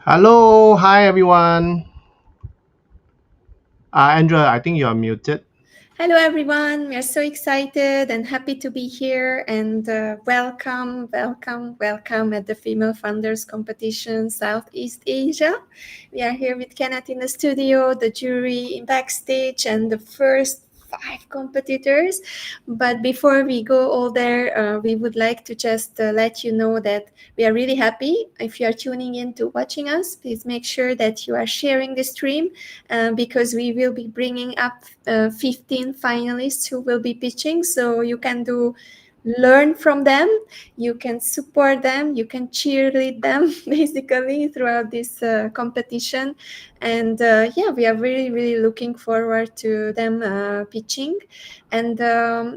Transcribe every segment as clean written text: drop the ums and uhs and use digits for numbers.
Hello, hi everyone. Andrea, I think you are muted. Hello, everyone. We are so excited and happy to be here. And welcome at the Female Founders Competition Southeast Asia. We are here with Kenneth in the studio, the jury in backstage, and the first five competitors. But before we go all there, we would like to just let you know that we are really happy. If you are tuning in to watching us, please make sure that you are sharing the stream because we will be bringing up 15 finalists who will be pitching. So you can learn from them, you can support them, you can cheerlead them basically throughout this competition. And yeah, we are really looking forward to them pitching. And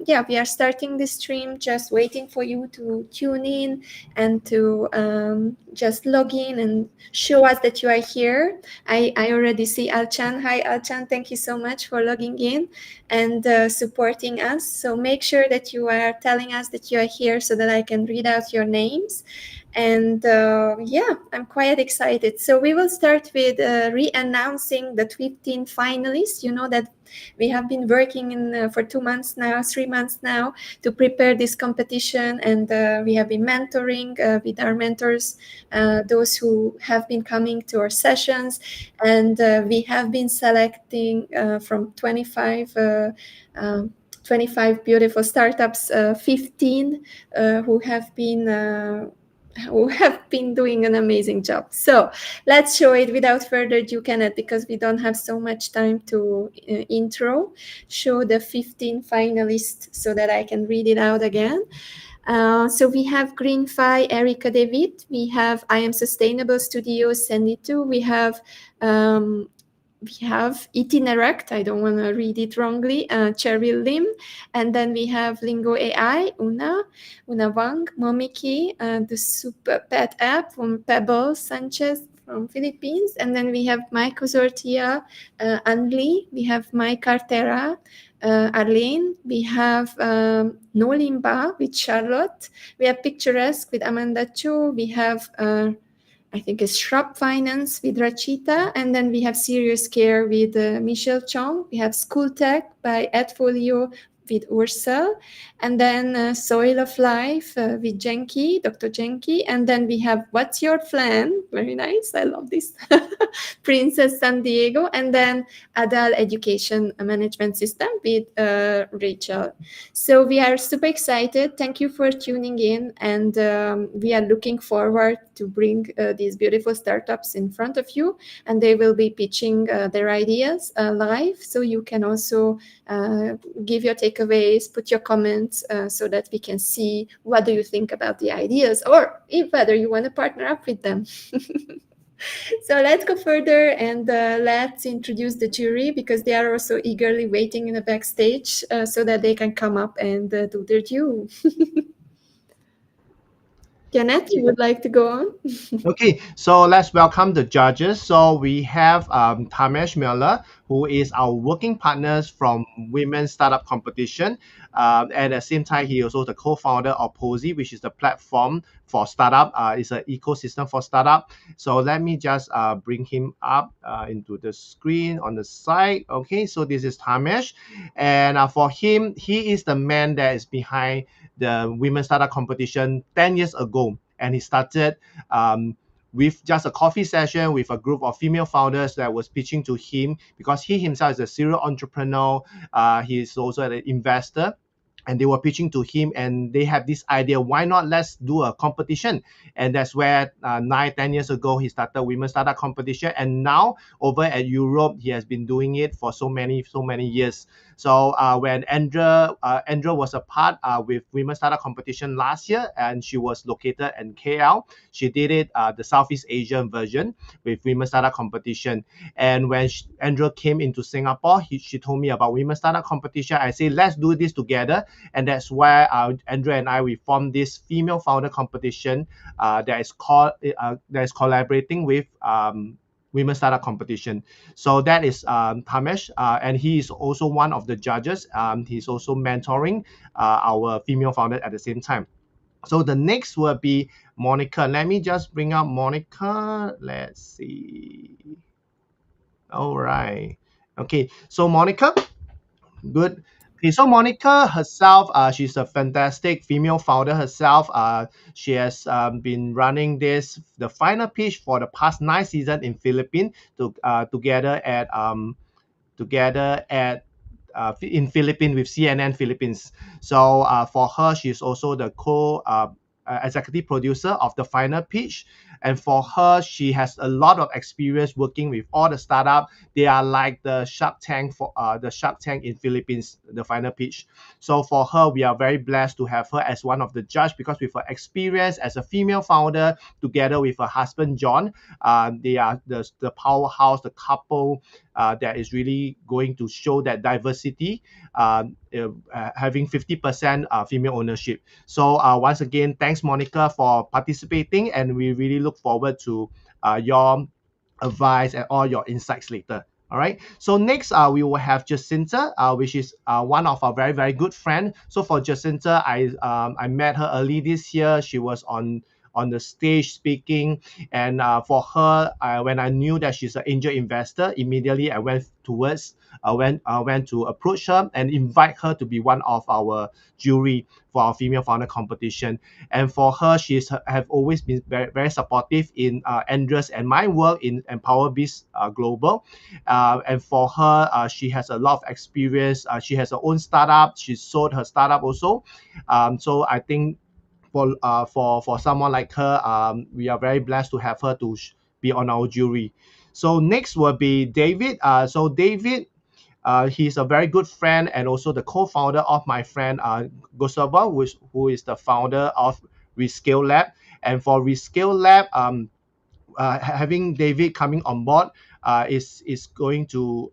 yeah, we are starting this stream, just waiting for you to tune in and to just log in and show us that you are here. I already see Alchan. Hi, Alchan. Thank you so much for logging in and supporting us. So make sure that you are telling us that you are here so that I can read out your names. And yeah, I'm quite excited. So we will start with re-announcing the 15 finalists. You know that we have been working for 2 months now, 3 months now, to prepare this competition, and we have been mentoring with our mentors, those who have been coming to our sessions, and we have been selecting from 25 beautiful startups, 15 who have been doing an amazing job. So let's show it without further ado, Kenneth, because we don't have so much time to intro. Show the 15 finalists so that I can read it out again. So we have GreenFi, Erica David. We have I Am Sustainable Studios, Sandy too. We have Itineract, I don't want to read it wrongly, Cherry Lim. And then we have Lingo AI, Una Wang, Momiki, the Super Pet app from Pebble, Sanchez from Philippines. And then we have Mike Ozortia, Anli, we have Mike Cartera, Arlene, we have Nolimba with Charlotte, we have Picturesque with Amanda Chu, we have I think it's Shrub Finance with Rachita, and then we have Serious Care with Michelle Chong. We have School Tech by Adfolio with Ursel, and then Soil of Life with Jenki, Dr. Jenki, and then we have What's Your Plan? Very nice, I love this. Princess San Diego, and then Adult Education Management System with Rachel. So we are super excited. Thank you for tuning in, and we are looking forward to bring these beautiful startups in front of you, and they will be pitching their ideas live. So you can also give your takeaways, put your comments, so that we can see what do you think about the ideas, or if whether you want to partner up with them. So let's go further and let's introduce the jury, because they are also eagerly waiting in the backstage so that they can come up and do their due. Janet, you would like to go on? Okay, so let's welcome the judges. So we have Tamesh Miller, who is our working partners from Women Startup Competition. At the same time, he is also the co-founder of Posy, which is the platform for startup. It's an ecosystem for startup. So let me just bring him up into the screen on the side. Okay, so this is Tamesh. And for him, he is the man that is behind the Women Startup Competition 10 years ago. And he started with just a coffee session with a group of female founders that was pitching to him, because he himself is a serial entrepreneur. He is also an investor, and they were pitching to him, and they have this idea, why not let's do a competition? And that's where 9-10 years ago he started Women Startup Competition, and now over at Europe he has been doing it for so many years. So when Andrea was a part with Women Startup Competition last year, and she was located in KL. She did it the Southeast Asian version with Women Startup Competition. And when Andrea came into Singapore, she told me about Women Startup Competition. I say, let's do this together. And that's where Andrea and I, we formed this female founder competition that is collaborating with Women Startup Competition. So that is Tamesh, and he is also one of the judges. He's also mentoring our female founder at the same time. So the next will be Monica. Let me just bring up Monica. Let's see. All right. Okay. So Monica, good. Okay, so Monica herself, she's a fantastic female founder herself. She has been running the final pitch for the past 9 seasons in Philippines together at in Philippines with CNN Philippines. So for her, she's also the executive producer of the final pitch. And for her, she has a lot of experience working with all the startup. They are like the Shark Tank for the Shark Tank in Philippines, the final pitch. So for her, we are very blessed to have her as one of the judge because with her experience as a female founder, together with her husband John, they are the powerhouse, the couple that is really going to show that diversity, having 50% female ownership. So once again, thanks Monica for participating, and we really look forward to your advice and all your insights later. All right. So next, we will have Jacinta, which is one of our very very good friend. So for Jacinta, I met her early this year. She was on the stage speaking, and for her, when I knew that she's an angel investor, immediately I went to approach her and invite her to be one of our jury for our female founder competition. And for her, she's have always been very, very supportive in Andreas and my work in Empower Biz Global. And for her, she has a lot of experience. She has her own startup. She sold her startup also. So I think for someone like her, we are very blessed to have her to be on our jury. So next will be David. So David, he's a very good friend and also the co-founder of my friend Gosova, who is the founder of Rescale Lab. And for Rescale Lab, having David coming on board is going to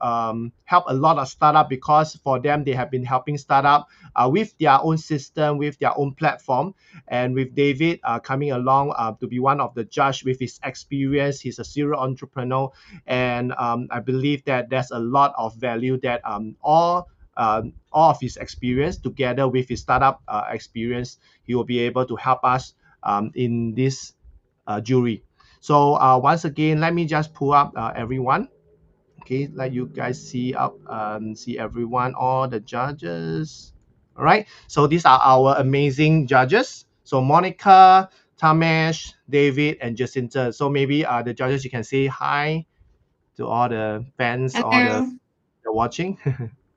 help a lot of startup, because for them they have been helping startup with their own system, with their own platform. And with David coming along to be one of the judge with his experience, he's a serial entrepreneur, and I believe that there's a lot of value that all of his experience together with his startup experience, he will be able to help us in this jury. So once again, let me just pull up everyone. Okay, let you guys see everyone, all the judges. All right. So these are our amazing judges. So Monica, Tamesh, David, and Jacinta. So maybe the judges, you can say hi to all the fans, all Hello. the watching.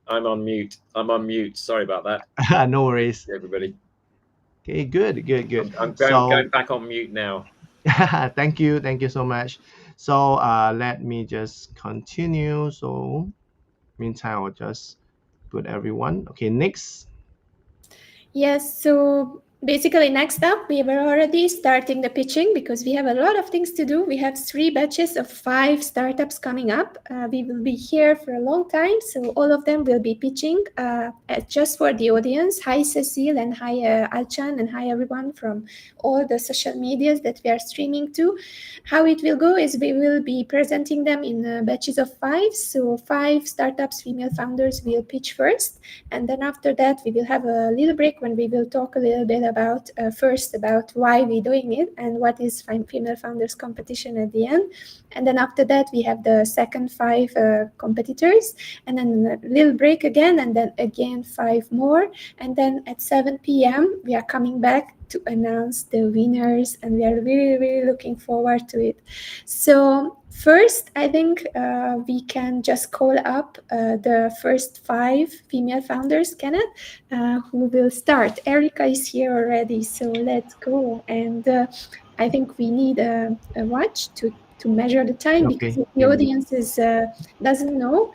I'm on mute. I'm on mute. Sorry about that, No worries. everybody. Okay, good, good, good. I'm So going back on mute now. thank you so much. So let me just continue. So meantime, I'll just put everyone. Okay, next. Yes, so basically, next up, we were already starting the pitching because we have a lot of things to do. We have 3 batches of 5 startups coming up. We will be here for a long time, so all of them will be pitching just for the audience. Hi, Cecile, and hi, Alchan, and hi, everyone from all the social medias that we are streaming to. How it will go is we will be presenting them in batches of 5. So 5 startups, female founders will pitch first, and then after that, we will have a little break when we will talk a little bit about first about why we're doing it and what is female founders competition at the end. And then after that, we have the second 5 competitors, and then a little break again, and then again 5 more. And then at 7 p.m., we are coming back to announce the winners, and we are really, really looking forward to it. So first, I think we can just call up the first 5 female founders, Kenneth, who will start. Erica is here already, so let's go. And I think we need a watch to measure the time, because Okay. if the audience doesn't know,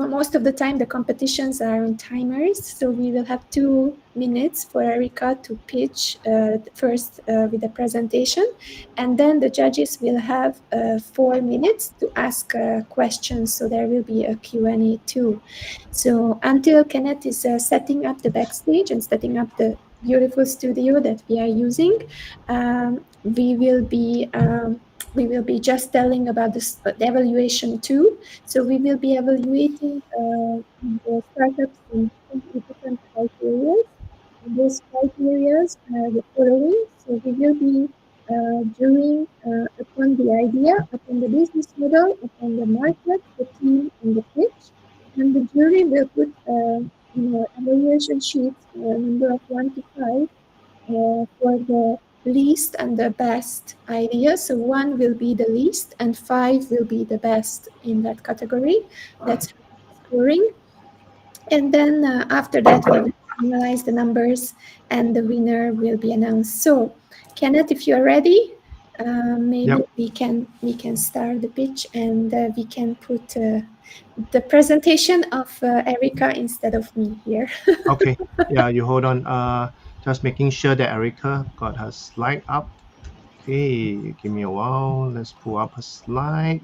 most of the time the competitions are on timers, so we will have 2 minutes for Erica to pitch first with the presentation, and then the judges will have 4 minutes to ask questions, so there will be a Q&A too. So until Kenneth is setting up the backstage and setting up the beautiful studio that we are using, we will be just telling about the evaluation too. So we will be evaluating the startups in 20 different criteria. Those criteria are the following. So we will be jurying upon the idea, upon the business model, upon the market, the team, and the pitch. And the jury will put evaluation sheets, number of 1 to 5, for the least and the best idea. So 1 will be the least, and 5 will be the best in that category. That's scoring. And then after that, we will analyze the numbers and the winner will be announced. So, Kenneth, if you're ready, maybe Yep. we can start the pitch and we can put the presentation of Erica instead of me here. Okay. Yeah, you hold on. Just making sure that Erica got her slide up. Okay, give me a while. Let's pull up her slide.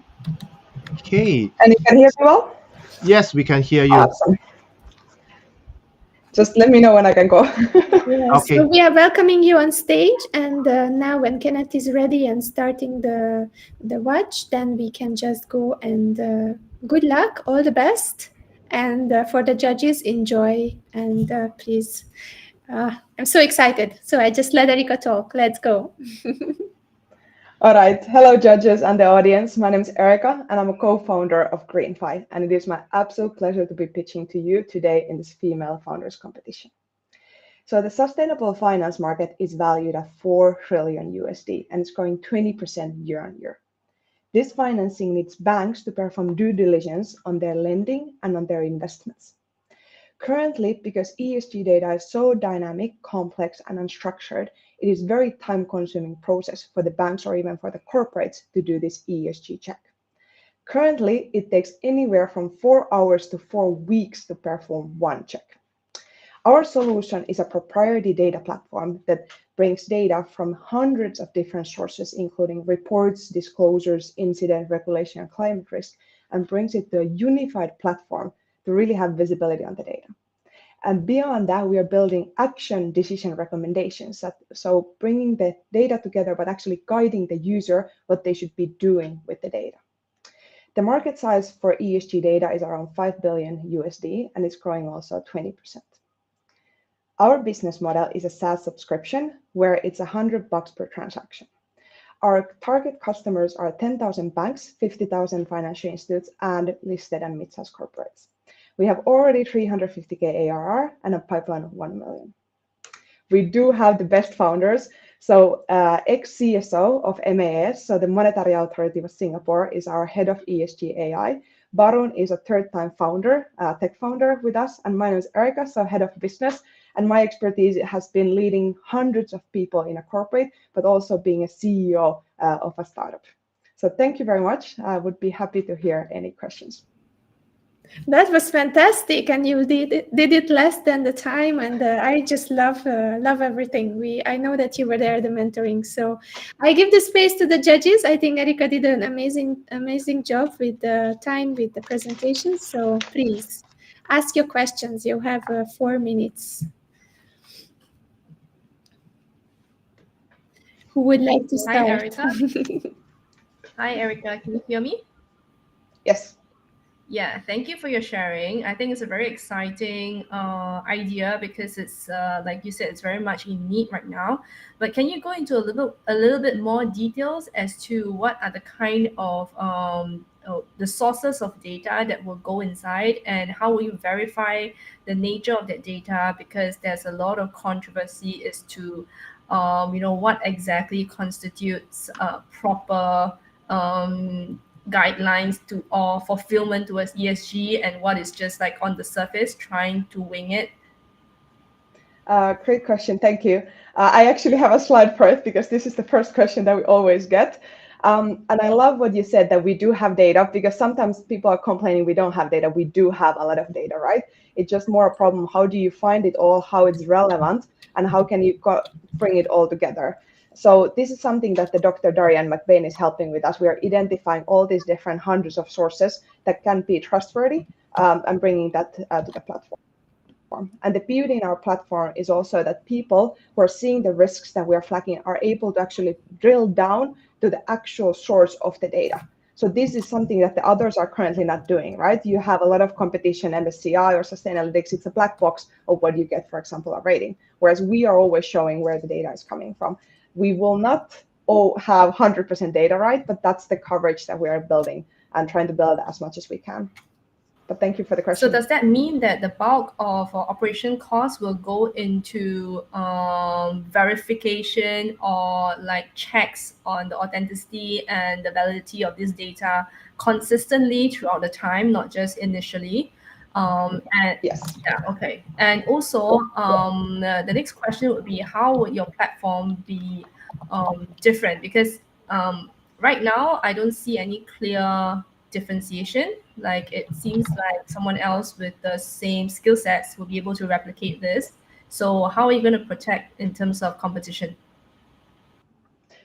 Okay. And you can hear me well? Yes, we can hear you. Awesome. Just let me know when I can go. Yes, Okay. so we are welcoming you on stage, and now when Kenneth is ready and starting the watch, then we can just go and good luck, all the best, and for the judges, enjoy, and please. I'm so excited. So I just let Erika talk. Let's go. All right. Hello, judges and the audience. My name is Erica, and I'm a co-founder of Greenify, and it is my absolute pleasure to be pitching to you today in this female founders competition. So the sustainable finance market is valued at 4 trillion USD, and it's growing 20% year on year. This financing needs banks to perform due diligence on their lending and on their investments. Currently, because ESG data is so dynamic, complex, and unstructured, it is a very time-consuming process for the banks or even for the corporates to do this ESG check. Currently, it takes anywhere from 4 hours to 4 weeks to perform one check. Our solution is a proprietary data platform that brings data from hundreds of different sources, including reports, disclosures, incident, regulation, and climate risk, and brings it to a unified platform to really have visibility on the data. And beyond that, we are building action decision recommendations. So bringing the data together, but actually guiding the user what they should be doing with the data. The market size for ESG data is around 5 billion USD, and it's growing also 20%. Our business model is a SaaS subscription where it's $100 per transaction. Our target customers are 10,000 banks, 50,000 financial institutes, and listed and mid-sized corporates. We have already 350K ARR and a pipeline of 1 million. We do have the best founders. So ex-CSO of MAS, so the Monetary Authority of Singapore, is our head of ESG AI. Barun is a third-time founder, tech founder with us, and my name is Erica, so head of business. And my expertise has been leading hundreds of people in a corporate, but also being a CEO of a startup. So thank you very much. I would be happy to hear any questions. That was fantastic, and you did it less than the time, and I just love everything. I know that you were there, the mentoring. So I give the space to the judges. I think Erika did an amazing job with the time, with the presentation. So please ask your questions. You have 4 minutes. Who would like to start? Hi, Erica. Hi, Erica. Can you hear me? Yes. Yeah, thank you for your sharing. I think it's a very exciting idea because it's like you said, it's very much in need right now. But can you go into a little bit more details as to what are the kind of the sources of data that will go inside, and how will you verify the nature of that data? Because there's a lot of controversy as to what exactly constitutes proper guidelines to or fulfillment towards ESG, and what is just like on the surface trying to wing it. Great question, thank you. I actually have a slide for it because this is the first question that we always get. And I love what you said, that we do have data, because sometimes people are complaining we don't have data. We do have a lot of data, right? It's just more a problem. How do you find it all, how it's relevant, and how can you bring it all together? So this is something that the Dr. Darian McBain is helping with us. We are identifying all these different hundreds of sources that can be trustworthy and bringing that to the platform. And the beauty in our platform is also that people who are seeing the risks that we are flagging are able to actually drill down to the actual source of the data. So this is something that the others are currently not doing, right? You have a lot of competition, MSCI or Sustainalytics, it's a black box of what you get, for example, a rating. Whereas we are always showing where the data is coming from. We will not all have 100% data, right? But that's the coverage that we are building and trying to build as much as we can. But thank you for the question. So does that mean that the bulk of operation costs will go into verification or like checks on the authenticity and the validity of this data consistently throughout the time, not just initially? And Yes. yeah, okay. And also, the next question would be, how would your platform be different? Because right now, I don't see any clear differentiation. Like it seems like someone else with the same skill sets will be able to replicate this. So how are you going to protect in terms of competition?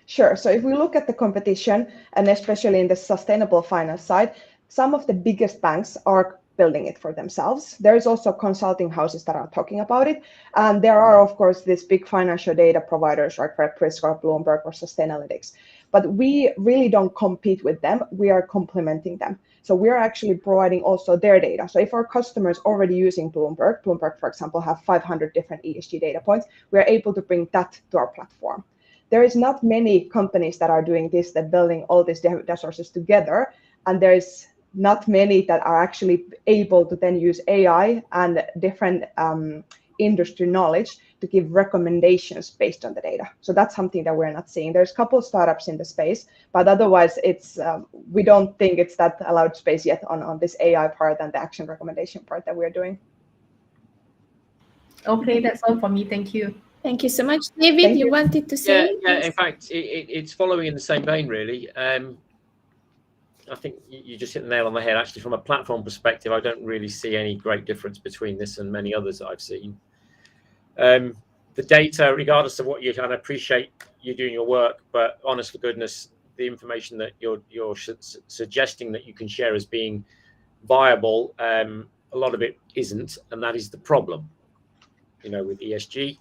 Sure. So if we look at the competition, and especially in the sustainable finance side, some of the biggest banks are building it for themselves. There is also consulting houses that are talking about it. And there are, of course, these big financial data providers like Redpris or Bloomberg or Sustainalytics. But we really don't compete with them. We are complementing them. So we are actually providing also their data. So if our customers already using Bloomberg, for example, have 500 different ESG data points, we are able to bring that to our platform. There is not many companies that are doing this, that building all these data sources together. And there is not many that are actually able to then use AI and different industry knowledge to give recommendations based on the data. So that's something that we're not seeing. There's a couple of startups in the space, but otherwise it's we don't think it's that allowed space yet on this AI part and the action recommendation part that we're doing. Okay, that's all for me. Thank you. Thank you so much. David, you wanted to say? Yeah, in fact, it's following in the same vein, really. I think you just hit the nail on the head. Actually, from a platform perspective, I don't really see any great difference between this and many others that I've seen. The data, regardless of what you kind of appreciate you doing your work, but honest to goodness, the information that you're suggesting that you can share as being viable, a lot of it isn't, and that is the problem, with ESG.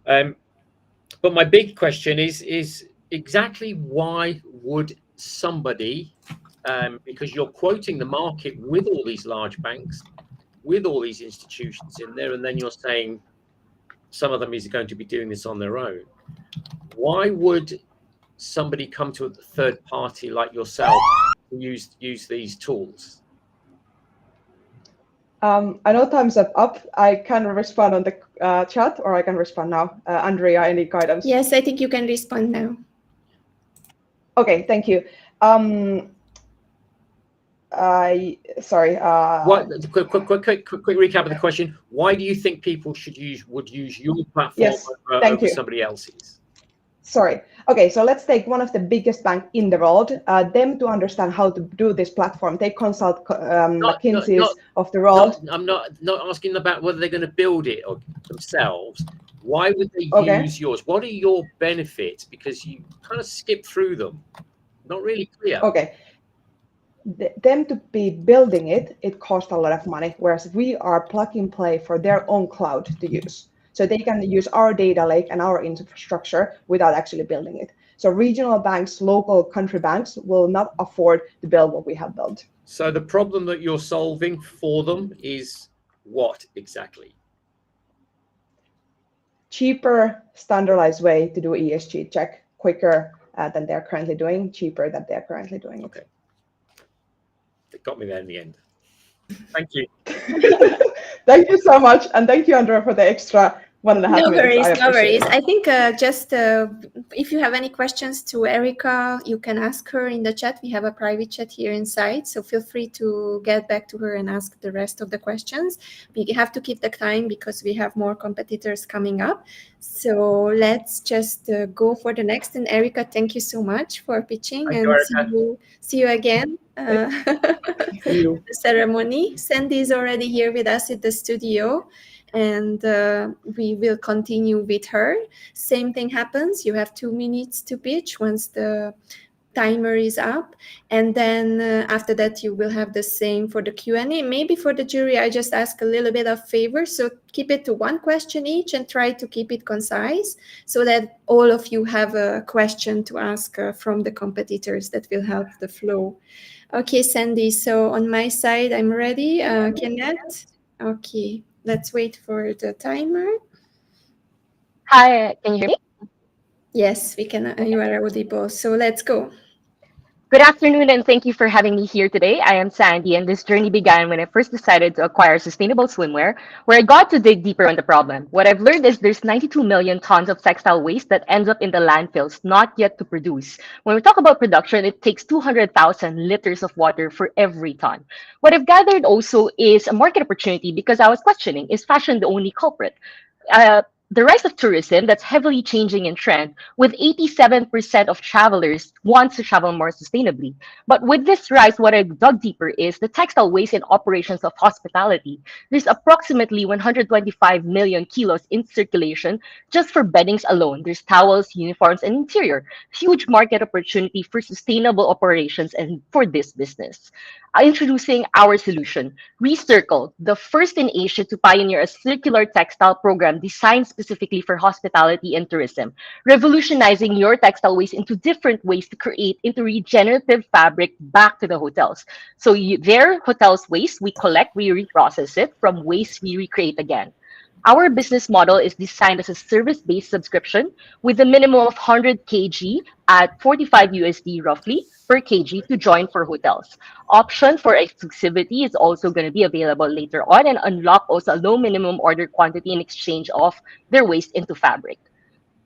But my big question is exactly why would somebody, because you're quoting the market with all these large banks, with all these institutions in there, and then you're saying some of them is going to be doing this on their own. Why would somebody come to a third party like yourself to use these tools? I know time's up. I can respond on the chat, or I can respond now. Andrea, any guidance? Yes, I think you can respond now. Okay, thank you. Sorry. Quick recap of the question. Why do you think people would use your platform over somebody else's? Sorry. Okay, so let's take one of the biggest banks in the world. Them to understand how to do this platform, they consult McKinsey's of the world. I'm not asking about whether they're going to build it themselves. Why would they use yours? What are your benefits? Because you kind of skip through them. Not really clear. Okay. Them to be building it costs a lot of money, whereas we are plug and play for their own cloud to use. So they can use our data lake and our infrastructure without actually building it. So regional banks, local country banks will not afford to build what we have built. So the problem that you're solving for them is what exactly? Cheaper, standardized way to do ESG check, quicker than they're currently doing, cheaper than they're currently doing. Okay. It got me there in the end. Thank you. Thank you so much. And thank you, Andrea, for the extra 1.5 minutes. No worries. I think just if you have any questions to Erica, you can ask her in the chat. We have a private chat here inside, so feel free to get back to her and ask the rest of the questions. We have to keep the time because we have more competitors coming up. So let's just go for the next. And Erica, thank you so much for pitching. Thank and you, see you again. You. The ceremony. Sandy is already here with us at the studio, and we will continue with her. Same thing happens. You have 2 minutes to pitch. Once the timer is up, and then after that you will have the same for the Q&A. Maybe for the jury I just ask a little bit of favor, so keep it to one question each and try to keep it concise so that all of you have a question to ask from the competitors. That will help the flow. Okay, Sandy, so on my side I'm ready. Kenneth? Okay, let's wait for the timer. Hi, can you hear me? Yes, we can. You are audible. So let's go. Good afternoon, and thank you for having me here today. I am Sandy, and this journey began when I first decided to acquire sustainable swimwear, where I got to dig deeper on the problem. What I've learned is there's 92 million tons of textile waste that ends up in the landfills, not yet to produce. When we talk about production, it takes 200,000 liters of water for every ton. What I've gathered also is a market opportunity because I was questioning, is fashion the only culprit? The rise of tourism that's heavily changing in trend, with 87% of travelers wants to travel more sustainably. But with this rise, what I dug deeper is the textile waste in operations of hospitality. There's approximately 125 million kilos in circulation just for beddings alone. There's towels, uniforms, and interior. Huge market opportunity for sustainable operations and for this business. Introducing our solution, Recircle, the first in Asia to pioneer a circular textile program designed specifically for hospitality and tourism, revolutionizing your textile waste into different ways to create into regenerative fabric back to the hotels. So their hotels waste, we collect, we reprocess it. From waste, we recreate again. Our business model is designed as a service-based subscription with a minimum of 100 kg at 45 USD roughly per kg to join for hotels. Option for exclusivity is also going to be available later on and unlock also a low minimum order quantity in exchange of their waste into fabric.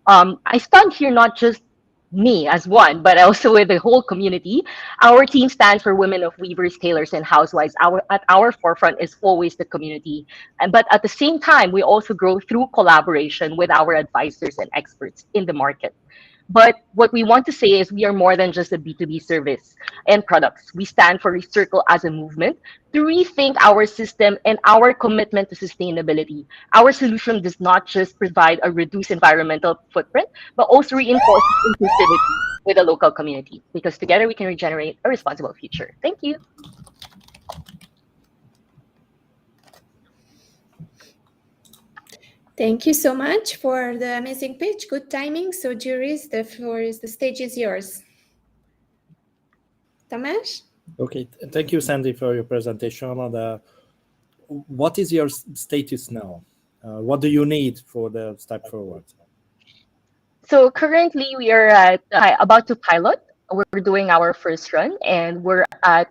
I stand here not just me as one, but also with the whole community. Our team stands for women of weavers, tailors, and housewives. At our forefront is always the community. But at the same time, we also grow through collaboration with our advisors and experts in the market. But what we want to say is we are more than just a B2B service and products. We stand for Recircle as a movement to rethink our system and our commitment to sustainability. Our solution does not just provide a reduced environmental footprint, but also reinforces inclusivity with the local community, because together we can regenerate a responsible future. Thank you. Thank you so much for the amazing pitch. Good timing. So juries, the stage is yours. Tamas? Okay, thank you, Sandy, for your presentation. What is your status now? What do you need for the step forward? So currently we are about to pilot. We're doing our first run, and we're at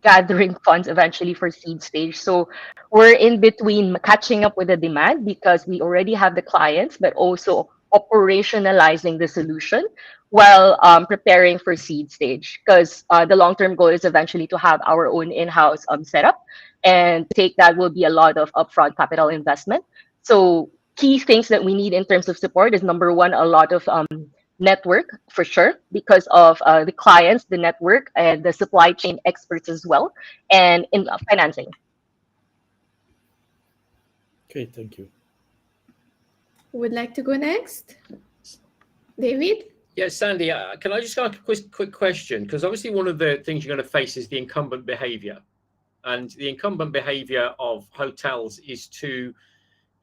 gathering funds eventually for seed stage. So we're in between catching up with the demand because we already have the clients, but also operationalizing the solution while preparing for seed stage. Because the long-term goal is eventually to have our own in-house setup, and to take that will be a lot of upfront capital investment. So key things that we need in terms of support is number one, a lot of network for sure, because of the clients, the network, and the supply chain experts as well, and in financing. Okay, thank you. Who would like to go next? David? Yeah, Sandy, can I just ask a quick question? Because obviously one of the things you're going to face is the incumbent behavior. And the incumbent behavior of hotels is to,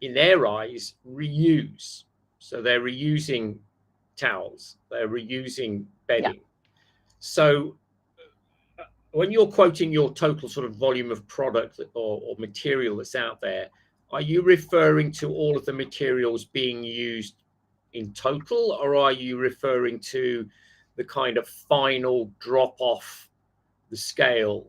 in their eyes, reuse. So they're reusing towels, they're reusing bedding. Yeah. So when you're quoting your total sort of volume of product or material that's out there, are you referring to all of the materials being used in total, or are you referring to the kind of final drop off the scale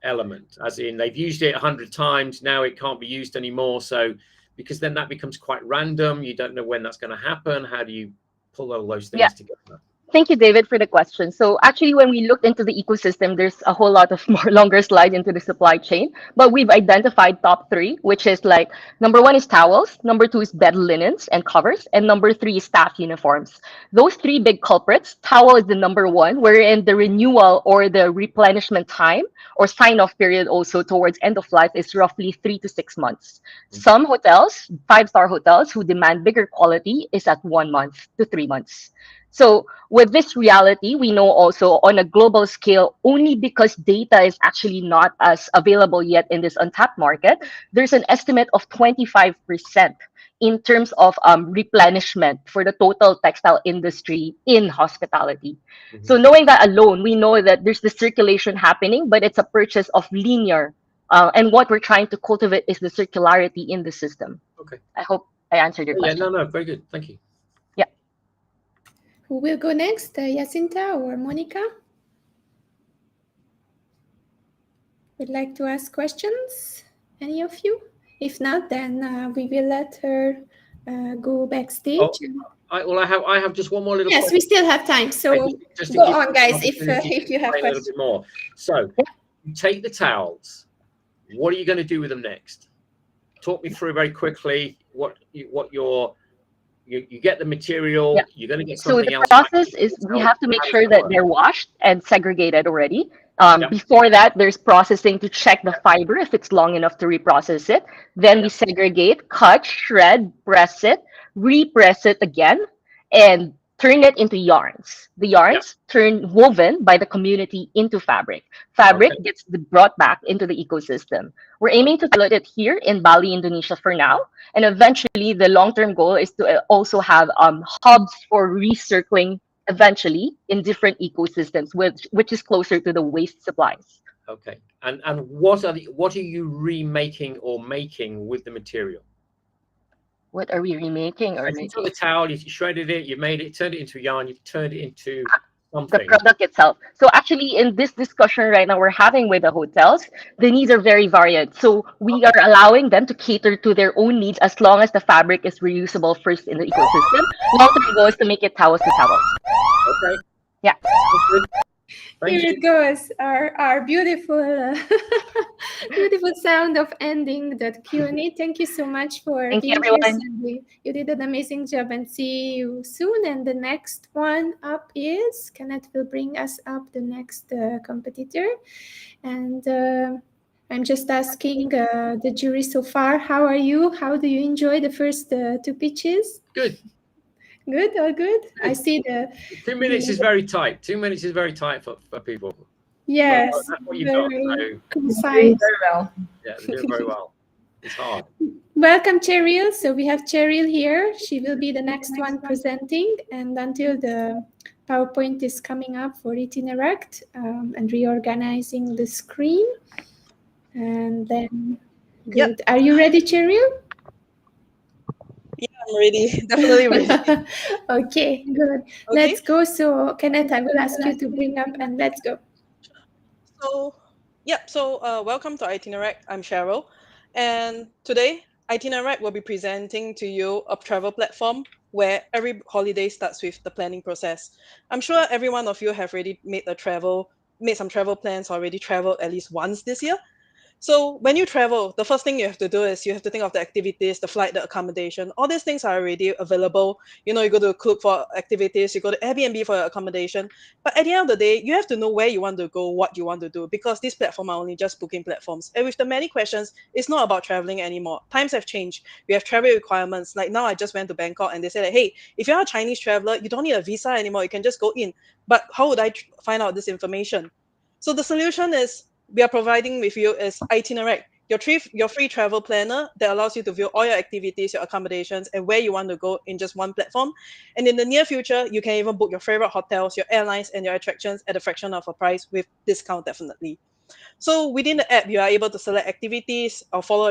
element, as in they've used it 100 times, now it can't be used anymore? So because then that becomes quite random, you don't know when that's going to happen. How do you pull all those things together? Thank you, David, for the question. So actually, when we looked into the ecosystem, there's a whole lot of more longer slides into the supply chain, but we've identified top three, which is like, number one is towels, number two is bed linens and covers, and number three is staff uniforms. Those three big culprits, towel is the number one, wherein the renewal or the replenishment time or sign-off period also towards end of life is roughly 3 to 6 months. Some hotels, 5-star hotels who demand bigger quality, is at 1 month to 3 months. So with this reality, we know also on a global scale, only because data is actually not as available yet in this untapped market, there's an estimate of 25% in terms of replenishment for the total textile industry in hospitality. So knowing that alone, we know that there's the circulation happening, but it's a purchase of linear. And what we're trying to cultivate is the circularity in the system. Okay. I hope I answered your Yeah, question. no, very good. Thank you. Yeah. Who will go next, Jacinta or Monica? Would like to ask questions? Any of you? If not, then we will let her go backstage. Oh, I have just one more little. Yes, question. we still have time. So just go on, guys. If you have a little bit more. So you take the towels. What are you going to do with them next? Talk me through very quickly you get the material. Yeah. You're going to get So something the else. process is we have to make sure that they're washed and segregated already. Yeah. Before that, there's processing to check the fiber if it's long enough to reprocess it. Then we segregate, cut, shred, press it, repress it again, and turn it into yarns. The yarns turn woven by the community into fabric. Fabric gets brought back into the ecosystem. We're aiming to pilot it here in Bali, Indonesia for now. And eventually, the long-term goal is to also have hubs for recircling eventually in different ecosystems, which is closer to the waste supplies. Okay. And what are you remaking or making with the material? What are we remaking or You making? took the towel, you shredded it, you made it, turned it into yarn, you turned it into The something. product itself. So actually, in this discussion right now we're having with the hotels, the needs are very varied. So we are allowing them to cater to their own needs as long as the fabric is reusable first in the ecosystem. Long-term goal is to make it towels to towels. Okay. Yeah. Thank Here you. it goes, our beautiful, beautiful sound of ending that Q&A. Thank you so much for Thank you, being here, everyone. Sandy. You did an amazing job, and see you soon. And the next one up is Kenneth will bring us up the next competitor. And I'm just asking the jury so far, how are you? How do you enjoy the first two pitches? Good. Good, all good. I see the 2 minutes is very tight. 2 minutes is very tight for people. yes, But that's what you've got. very So, concise. Very well. yeah, they're doing very well. It's hard. Welcome, Cheryl. So we have Cheryl here. She will be the next one presenting, and until the PowerPoint is coming up for Interact and reorganizing the screen. And then, good. Are you ready, Cheryl? Yeah, I'm ready. Definitely ready. Okay, good. Let's go. So, Kenneth, I will ask you to bring up, and let's go. So welcome to Interact. I'm Cheryl, and today Interact will be presenting to you a travel platform where every holiday starts with the planning process. I'm sure every one of you have already made some travel plans, already traveled at least once this year. So when you travel, the first thing you have to do is you have to think of the activities, the flight, the accommodation. All these things are already available. You know, you go to Klook for activities, you go to Airbnb for your accommodation. But at the end of the day, you have to know where you want to go, what you want to do, because these platforms are only just booking platforms. And with the many questions, it's not about traveling anymore. Times have changed. We have travel requirements. Like now, I just went to Bangkok and they said, hey, if you're a Chinese traveler, you don't need a visa anymore. You can just go in. But how would I find out this information? So the solution is we are providing with you is Itinerary, your free travel planner that allows you to view all your activities, your accommodations, and where you want to go in just one platform. And in the near future, you can even book your favorite hotels, your airlines, and your attractions at a fraction of a price with discount, definitely. So within the app, you are able to select activities or follow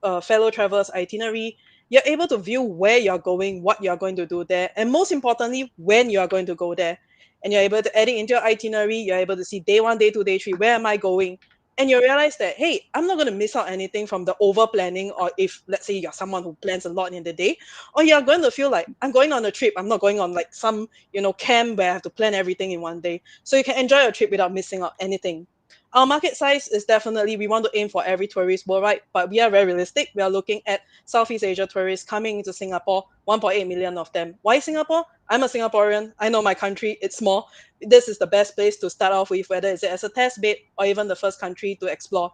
a fellow traveler's itinerary. You're able to view where you're going, what you're going to do there, and most importantly, when you are going to go there. And you're able to add it into your itinerary. You're able to see day 1, day 2, day 3, where am I going? And you realize that, hey, I'm not going to miss out anything from the over planning, or if, let's say, you're someone who plans a lot in the day, or you're going to feel like, I'm going on a trip. I'm not going on like some, camp where I have to plan everything in one day. So you can enjoy your trip without missing out anything. Our market size is definitely, we want to aim for every tourist worldwide, but we are very realistic. We are looking at Southeast Asia tourists coming into Singapore, 1.8 million of them. Why Singapore? I'm a Singaporean. I know my country, it's small. This is the best place to start off with, whether it's as a test bed or even the first country to explore.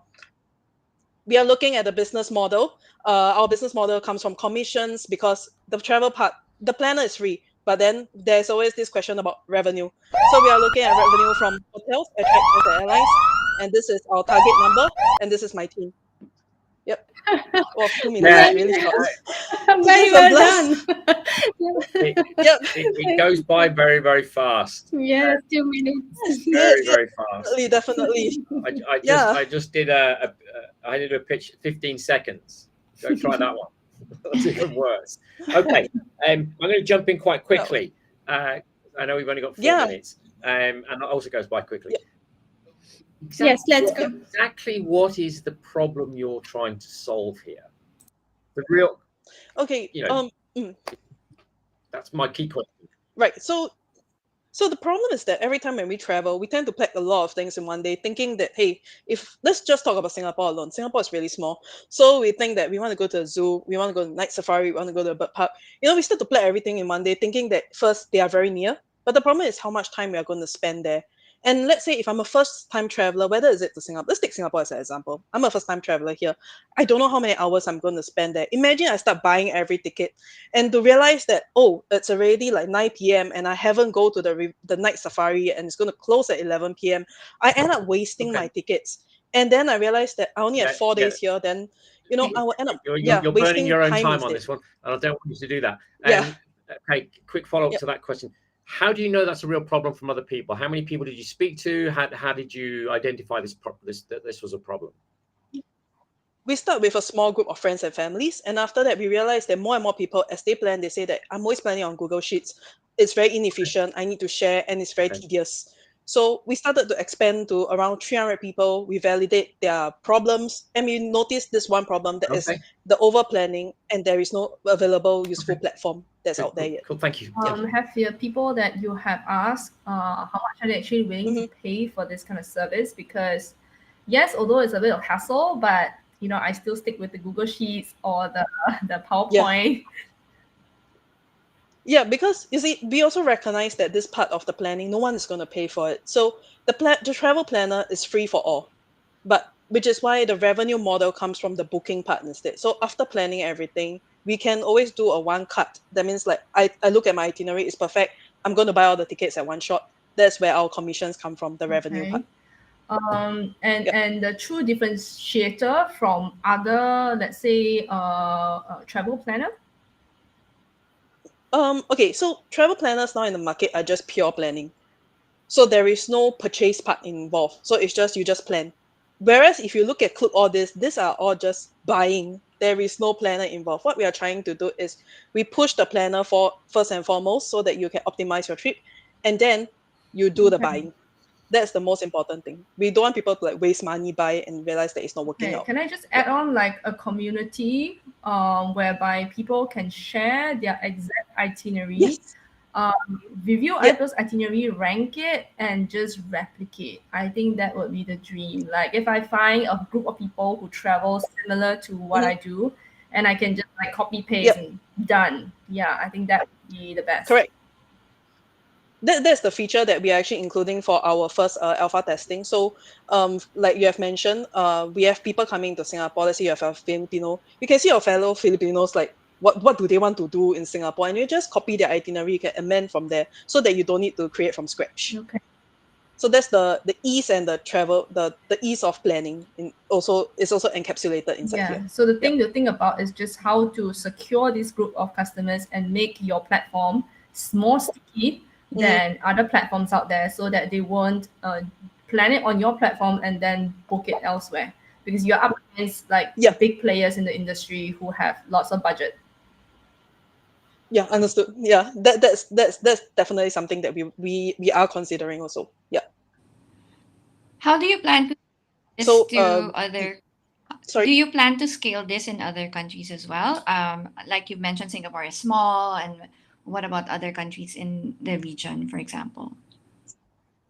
We are looking at the business model. Our business model comes from commissions because the travel part, the planner is free. But then there's always this question about revenue. So we are looking at revenue from hotels, attractions, and airlines. And this is our target number, and this is my team. Yep. Well, 2 minutes Yeah. is really short. Very Just a well blast. done. Yep. It goes by very, very fast. Yes, 2 minutes. Very, very fast. Definitely. I just did I did a pitch 15 seconds. Go try that one. That's even worse. Okay, I'm going to jump in quite quickly. I know we've only got 4 minutes, and it also goes by quickly. Yes, let's go. Exactly what is the problem you're trying to solve here? The real. Okay. That's my key question. Right. So the problem is that every time when we travel, we tend to pack a lot of things in one day, thinking that, hey, let's just talk about Singapore alone. Singapore is really small. So we think that we want to go to a zoo, we want to go to night safari, we want to go to a bird park. We start to plan everything in one day, thinking that first, they are very near. But the problem is how much time we are going to spend there. And let's say if I'm a first-time traveler, whether is it to Singapore, let's take Singapore as an example. I'm a first-time traveler here. I don't know how many hours I'm going to spend there. Imagine I start buying every ticket and to realize that, oh, it's already like 9 p.m. and I haven't go to the night safari and it's going to close at 11 p.m. I end up wasting my tickets. And then I realized that I only have 4 days here. Then, I will end up you're burning your own time on this one, and I don't want you to do that. Okay, quick follow-up to that question. How do you know that's a real problem from other people? How many people did you speak to? How did you identify that this was a problem? We start with a small group of friends and families. And after that, we realize that more and more people, as they plan, they say that I'm always planning on Google Sheets. It's very inefficient. I need to share, and it's very tedious. So we started to expand to around 300 people. We validate their problems, and we noticed this one problem that is the over planning, and there is no available useful platform that's out there yet. Cool, thank you. Have the people that you have asked, how much are they actually willing to pay for this kind of service? Because yes, although it's a bit of hassle, but I still stick with the Google Sheets or the PowerPoint. Yeah, because you see, we also recognize that this part of the planning, no one is going to pay for it. So the travel planner is free for all, but which is why the revenue model comes from the booking part instead. So after planning everything, we can always do a one cut. That means like I look at my itinerary, it's perfect. I'm going to buy all the tickets at one shot. That's where our commissions come from, the revenue part. And the true differentiator from other, let's say, travel planner? Okay, so travel planners now in the market are just pure planning. So there is no purchase part involved. So it's just, you just plan. Whereas if you look at Click All This, these are all just buying. There is no planner involved. What we are trying to do is we push the planner for first and foremost so that you can optimize your trip, and then you do the buying. That's the most important thing. We don't want people to like waste money, buy, and realize that it's not working out. Can I just add on like a community whereby people can share their exact itinerary, review those itinerary, rank it, and just replicate? I think that would be the dream. Like if I find a group of people who travel similar to what I do, and I can just like copy paste and done. Yeah, I think that would be the best. Correct. That's the feature that we are actually including for our first alpha testing. So like you have mentioned, we have people coming to Singapore. Let's say you have a Filipino. You can see your fellow Filipinos, like what do they want to do in Singapore, and you just copy their itinerary, you can amend from there so that you don't need to create from scratch. Okay. So that's the ease and the travel, the ease of planning is also encapsulated inside here. So the thing to think about is just how to secure this group of customers and make your platform more sticky than other platforms out there, so that they won't plan it on your platform and then book it elsewhere, because you're up against like big players in the industry who have lots of budget. Yeah, understood. Yeah, that's definitely something that we are considering also. Yeah. How do you plan to this to other? Sorry. Do you plan to scale this in other countries as well? Like you mentioned, Singapore is small, and what about other countries in the region, for example?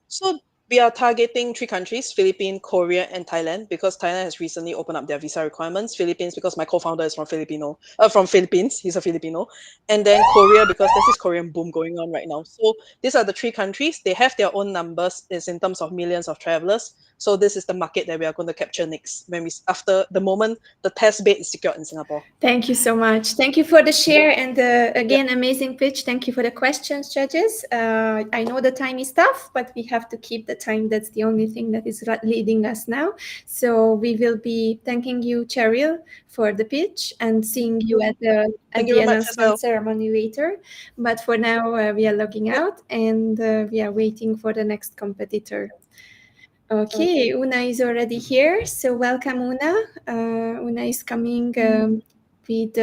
So we are targeting 3 countries: Philippines, Korea, and Thailand, because Thailand has recently opened up their visa requirements. Philippines, because my co-founder is from Philippines. He's a Filipino. And then Korea, because there's this Korean boom going on right now. So these are the 3 countries. They have their own numbers in terms of millions of travelers. So this is the market that we are going to capture next after the moment the test bed is secured in Singapore. Thank you so much. Thank you for the share and again, amazing pitch. Thank you for the questions, judges. I know the time is tough, but we have to keep the time. That's the only thing that is leading us now. So we will be thanking you, Cheryl, for the pitch and seeing you at the announcement ceremony later. But for now, we are logging out and we are waiting for the next competitor. Okay, Una is already here. So welcome, Una. Una is coming with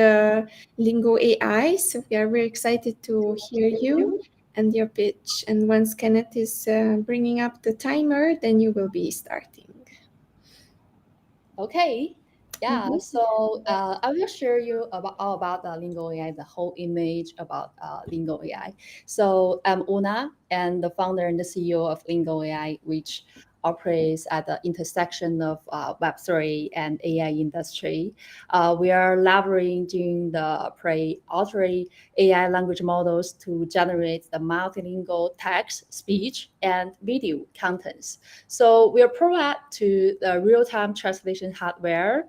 Lingo AI. So we are very excited to hear you and your pitch. And once Kenneth is bringing up the timer, then you will be starting. Okay. Yeah, so I will share you all about Lingo AI, the whole image about Lingo AI. So I'm Una, and the founder and the CEO of Lingo AI, which operates at the intersection of Web3 and AI industry. We are leveraging the pre-authored AI language models to generate the multilingual text, speech, and video contents. So we are provide to the real-time translation hardware.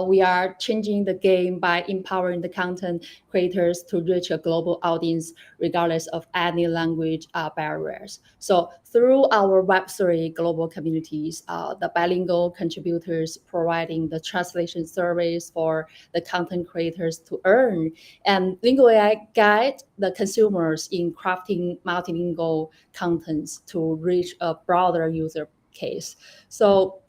We are changing the game by empowering the content creators to reach a global audience regardless of any language barriers. So through our Web3 global communities, the bilingual contributors providing the translation service for the content creators to earn, and Lingo AI guide the consumers in crafting multilingual contents to reach a broader user case. So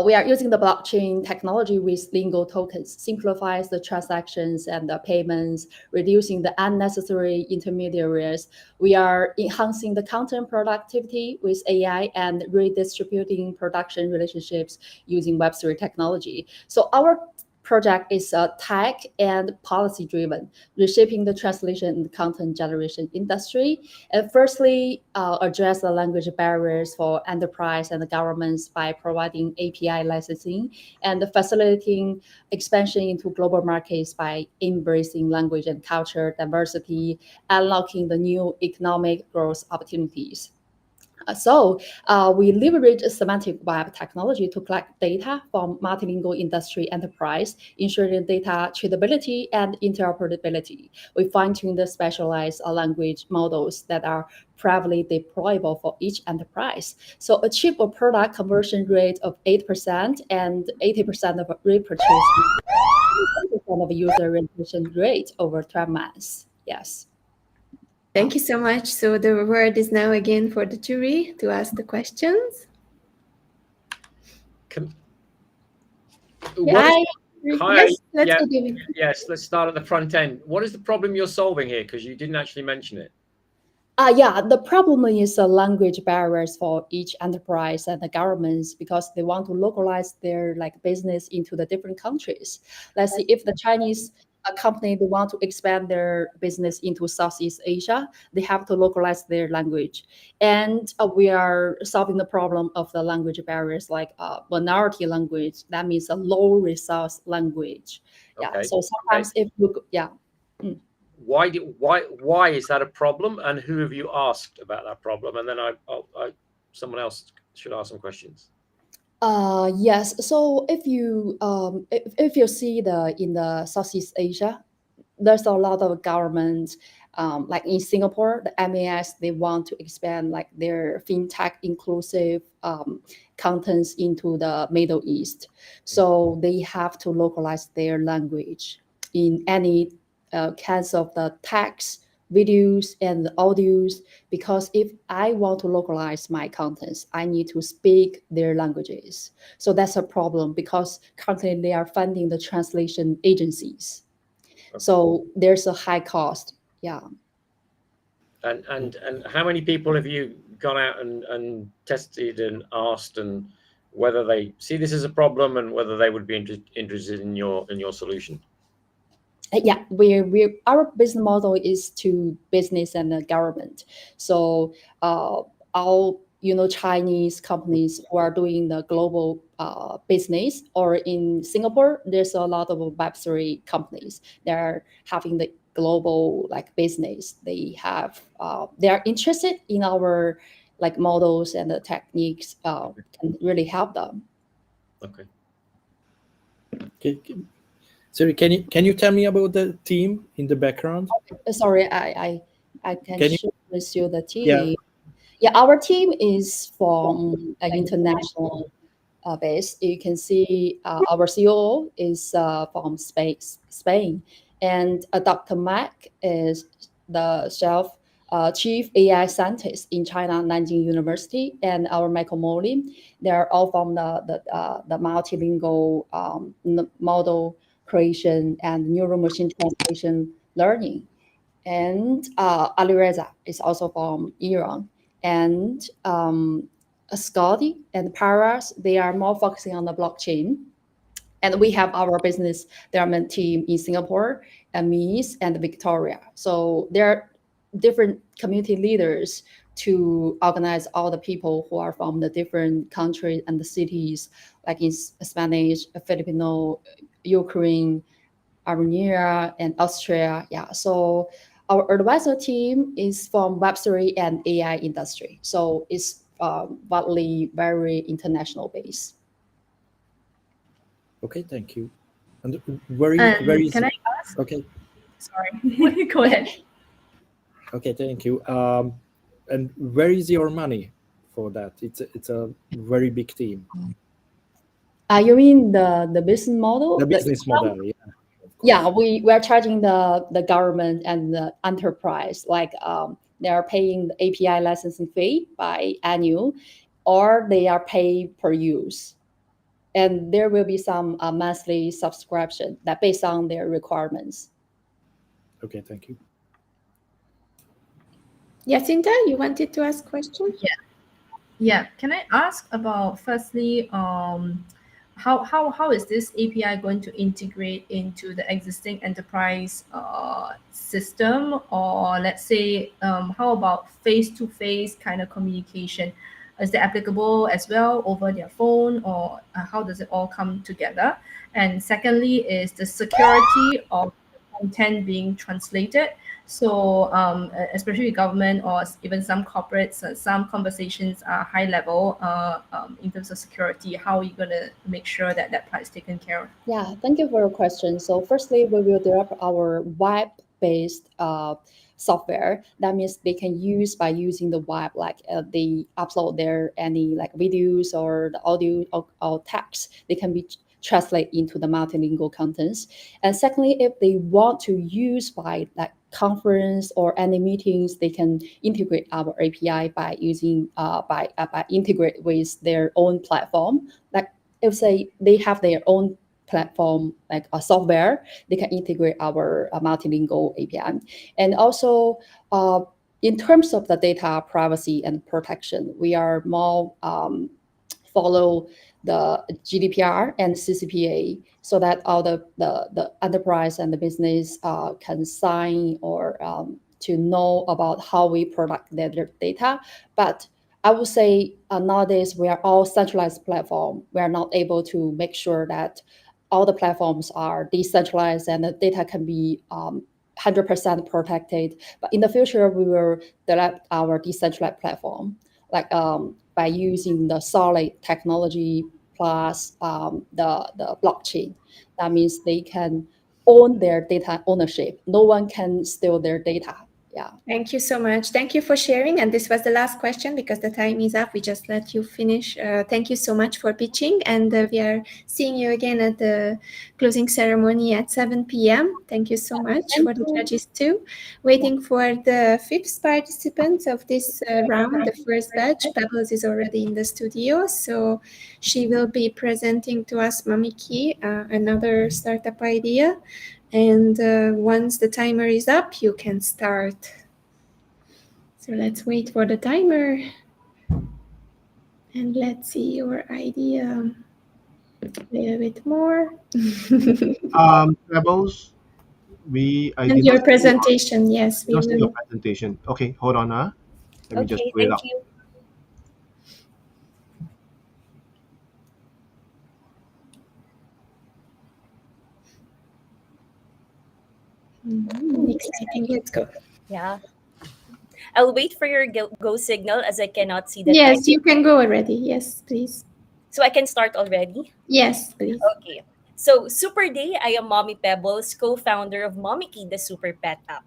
we are using the blockchain technology with Lingo tokens, simplifies the transactions and the payments, reducing the unnecessary intermediaries. We are enhancing the content productivity with AI and redistributing production relationships using Web3 technology. So our project is tech and policy driven, reshaping the translation and content generation industry. And firstly, address the language barriers for enterprise and the governments by providing API licensing and facilitating expansion into global markets by embracing language and culture diversity, unlocking the new economic growth opportunities. So we leverage semantic web technology to collect data from multilingual industry enterprise, ensuring data traceability and interoperability. We fine-tune the specialized language models that are privately deployable for each enterprise. So achieve a product conversion rate of 8% and 80% of repurchase, 80% of user retention rate over 12 months. Yes. Thank you so much. So the word is now again for the jury to ask the questions. Yes, let's start at the front end. What is the problem you're solving here? Because you didn't actually mention it. Yeah, the problem is the language barriers for each enterprise and the governments because they want to localize their business into the different countries. Let's see if the Chinese company they want to expand their business into Southeast Asia, they have to localize their language, and we are solving the problem of the language barriers like minority language. That means a low resource language. Yeah. Okay. So sometimes if you Why is that a problem, and who have you asked about that problem? And then someone else should ask some questions. Yes. So if you see in the Southeast Asia, there's a lot of governments, like in Singapore, the MAS, they want to expand their fintech inclusive contents into the Middle East. So they have to localize their language in any kinds of the text, videos, and audios, because if I want to localize my contents, I need to speak their languages. So that's a problem because currently they are funding the translation agencies. Okay. So there's a high cost. Yeah. And how many people have you gone out and tested and asked, and whether they see this as a problem and whether they would be interested in your solution? Yeah, our business model is to business and the government. So all Chinese companies who are doing the global business, or in Singapore, there's a lot of Web3 companies that are having the global business. They are interested in our like models and the techniques can really help them. Okay. Sorry, can you tell me about the team in the background? Sorry, I can Can you- share with you the team. Yeah. Yeah, our team is from an international base. You can see our CEO is from Spain, and Dr. Mac is the chief AI scientist in China, Nanjing University, and our Michael Molin. They are all from the multilingual model creation and neural machine translation learning. And Alireza is also from Iran. And Scotty and Paras, they are more focusing on the blockchain. And we have our business development team in Singapore, and Mies and Victoria. So there are different community leaders to organize all the people who are from the different countries and the cities, like in Spanish, Filipino, Ukraine, Armenia, and Austria. Yeah. So our advisor team is from Web3 and AI industry. So it's widely very international based. Okay, thank you. And where is Can I ask? Okay. Sorry, go ahead. Okay, thank you. And where is your money for that? It's a very big team. You mean the business model? The business model, yeah. Yeah, we are charging the government and the enterprise, like they are paying the API licensing fee by annual, or they are paid per use. And there will be some monthly subscription that based on their requirements. Okay, thank you. Jacinta, you wanted to ask questions? Yeah. Can I ask about firstly, how is this API going to integrate into the existing enterprise system, or let's say, how about face-to-face kind of communication? Is that applicable as well over their phone, or how does it all come together? And secondly, is the security of content being translated? So, especially government or even some corporates, some conversations are high level in terms of security. How are you going to make sure that that part is taken care of? Yeah, thank you for your question. So firstly, we will develop our web-based software. That means they can use by using the web, like they upload their any like videos or the audio or text. They can be translate into the multilingual contents. And secondly, if they want to use by like conference or any meetings, they can integrate our API by using by integrate with their own platform. Like if say they have their own platform like a software, they can integrate our multilingual API. And also in terms of the data privacy and protection, we are more follow the GDPR and CCPA so that all the enterprise and the business can sign or to know about how we protect their data. But I would say nowadays we are all centralized platform. We are not able to make sure that all the platforms are decentralized and the data can be 100% protected. But in the future, we will develop our decentralized platform, like by using the solid technology plus the blockchain. That means they can own their data ownership. No one can steal their data. Yeah. Thank you so much. Thank you for sharing. And this was the last question because the time is up. We just let you finish. Thank you so much for pitching. And we are seeing you again at the closing ceremony at 7 p.m. Thank you so much for the judges too. Waiting for the fifth participants of this round, the first batch. Pebbles is already in the studio. So she will be presenting to us Mamiki, another startup idea. And once the timer is up, you can start. So let's wait for the timer. And let's see your idea a little bit more. Rebels, And your presentation, yes, we Just will. your presentation. Okay, hold on. Let me just Okay, pull it thank up. you. Exciting. Let's go. Yeah. I'll wait for your go signal as I cannot see the Yes, time. you can go already. Yes, please. So I can start already? Yes, please. Okay. So, Super Day, I am Mommy Pebbles, co-founder of Mommy Key, the Super Pet app.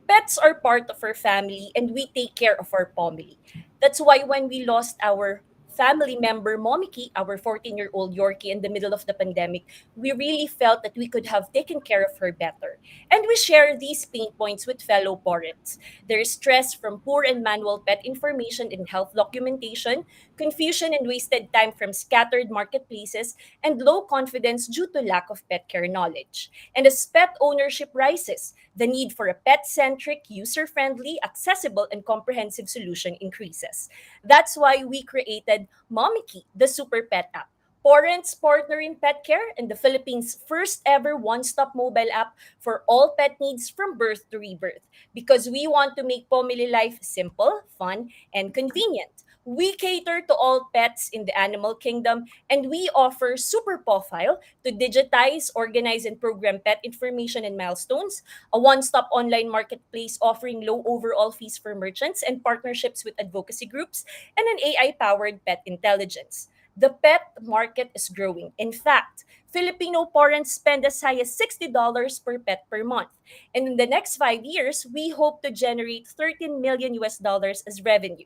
Pets are part of our family and we take care of our family. That's why when we lost our family member, Momiki, our 14-year-old Yorkie, in the middle of the pandemic, we really felt that we could have taken care of her better. And we share these pain points with fellow parents. There is stress from poor and manual pet information and health documentation, confusion and wasted time from scattered marketplaces, and low confidence due to lack of pet care knowledge. And as pet ownership rises, the need for a pet centric, user friendly, accessible, and comprehensive solution increases. That's why we created Momiki, the super pet app. Parents partner in pet care and the Philippines' first ever one stop mobile app for all pet needs from birth to rebirth. Because we want to make family life simple, fun, and convenient. We cater to all pets in the animal kingdom and we offer Super Profile to digitize, organize, and program pet information and milestones, a one-stop online marketplace offering low overall fees for merchants and partnerships with advocacy groups, and an AI-powered pet intelligence. The pet market is growing. In fact, Filipino parents spend as high as $60 per pet per month. And in the next 5 years, we hope to generate 13 million US dollars as revenue.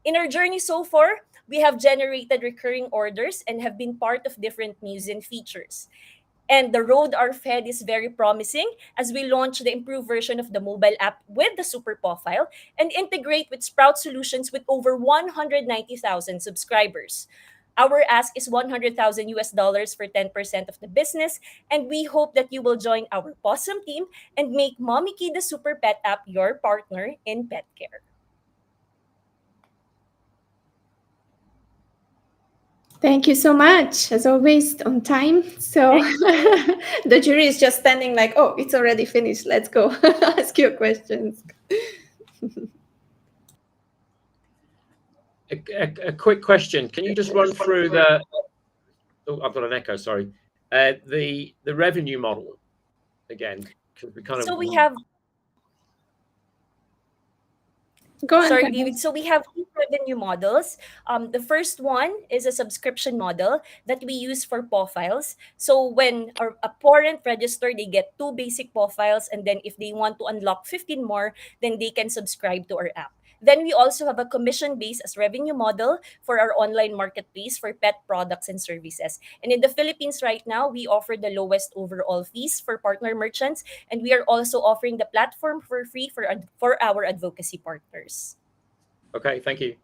In our journey so far, we have generated recurring orders and have been part of different museum features. And the road our fed is very promising as we launch the improved version of the mobile app with the super profile and integrate with Sprout Solutions with over 190,000 subscribers. Our ask is 100,000 US dollars for 10% of the business, and we hope that you will join our awesome team and make Mommy Key the Super Pet app your partner in pet care. Thank you so much, as always, on time. So the jury is just standing like, oh, it's already finished. Let's go. Ask your questions. A quick question. Can you just run through the? Oh, I've got an echo. Sorry. The revenue model again, because we kind of. So we have. Go on, Sorry, Pebbles. David. So we have two revenue models. The first one is a subscription model that we use for profiles. So when a parent register, they get two basic profiles, and then if they want to unlock 15 more, then they can subscribe to our app. Then we also have a commission-based as revenue model for our online marketplace for pet products and services. And in the Philippines right now, we offer the lowest overall fees for partner merchants, and we are also offering the platform for free for our advocacy partners. Okay, thank you.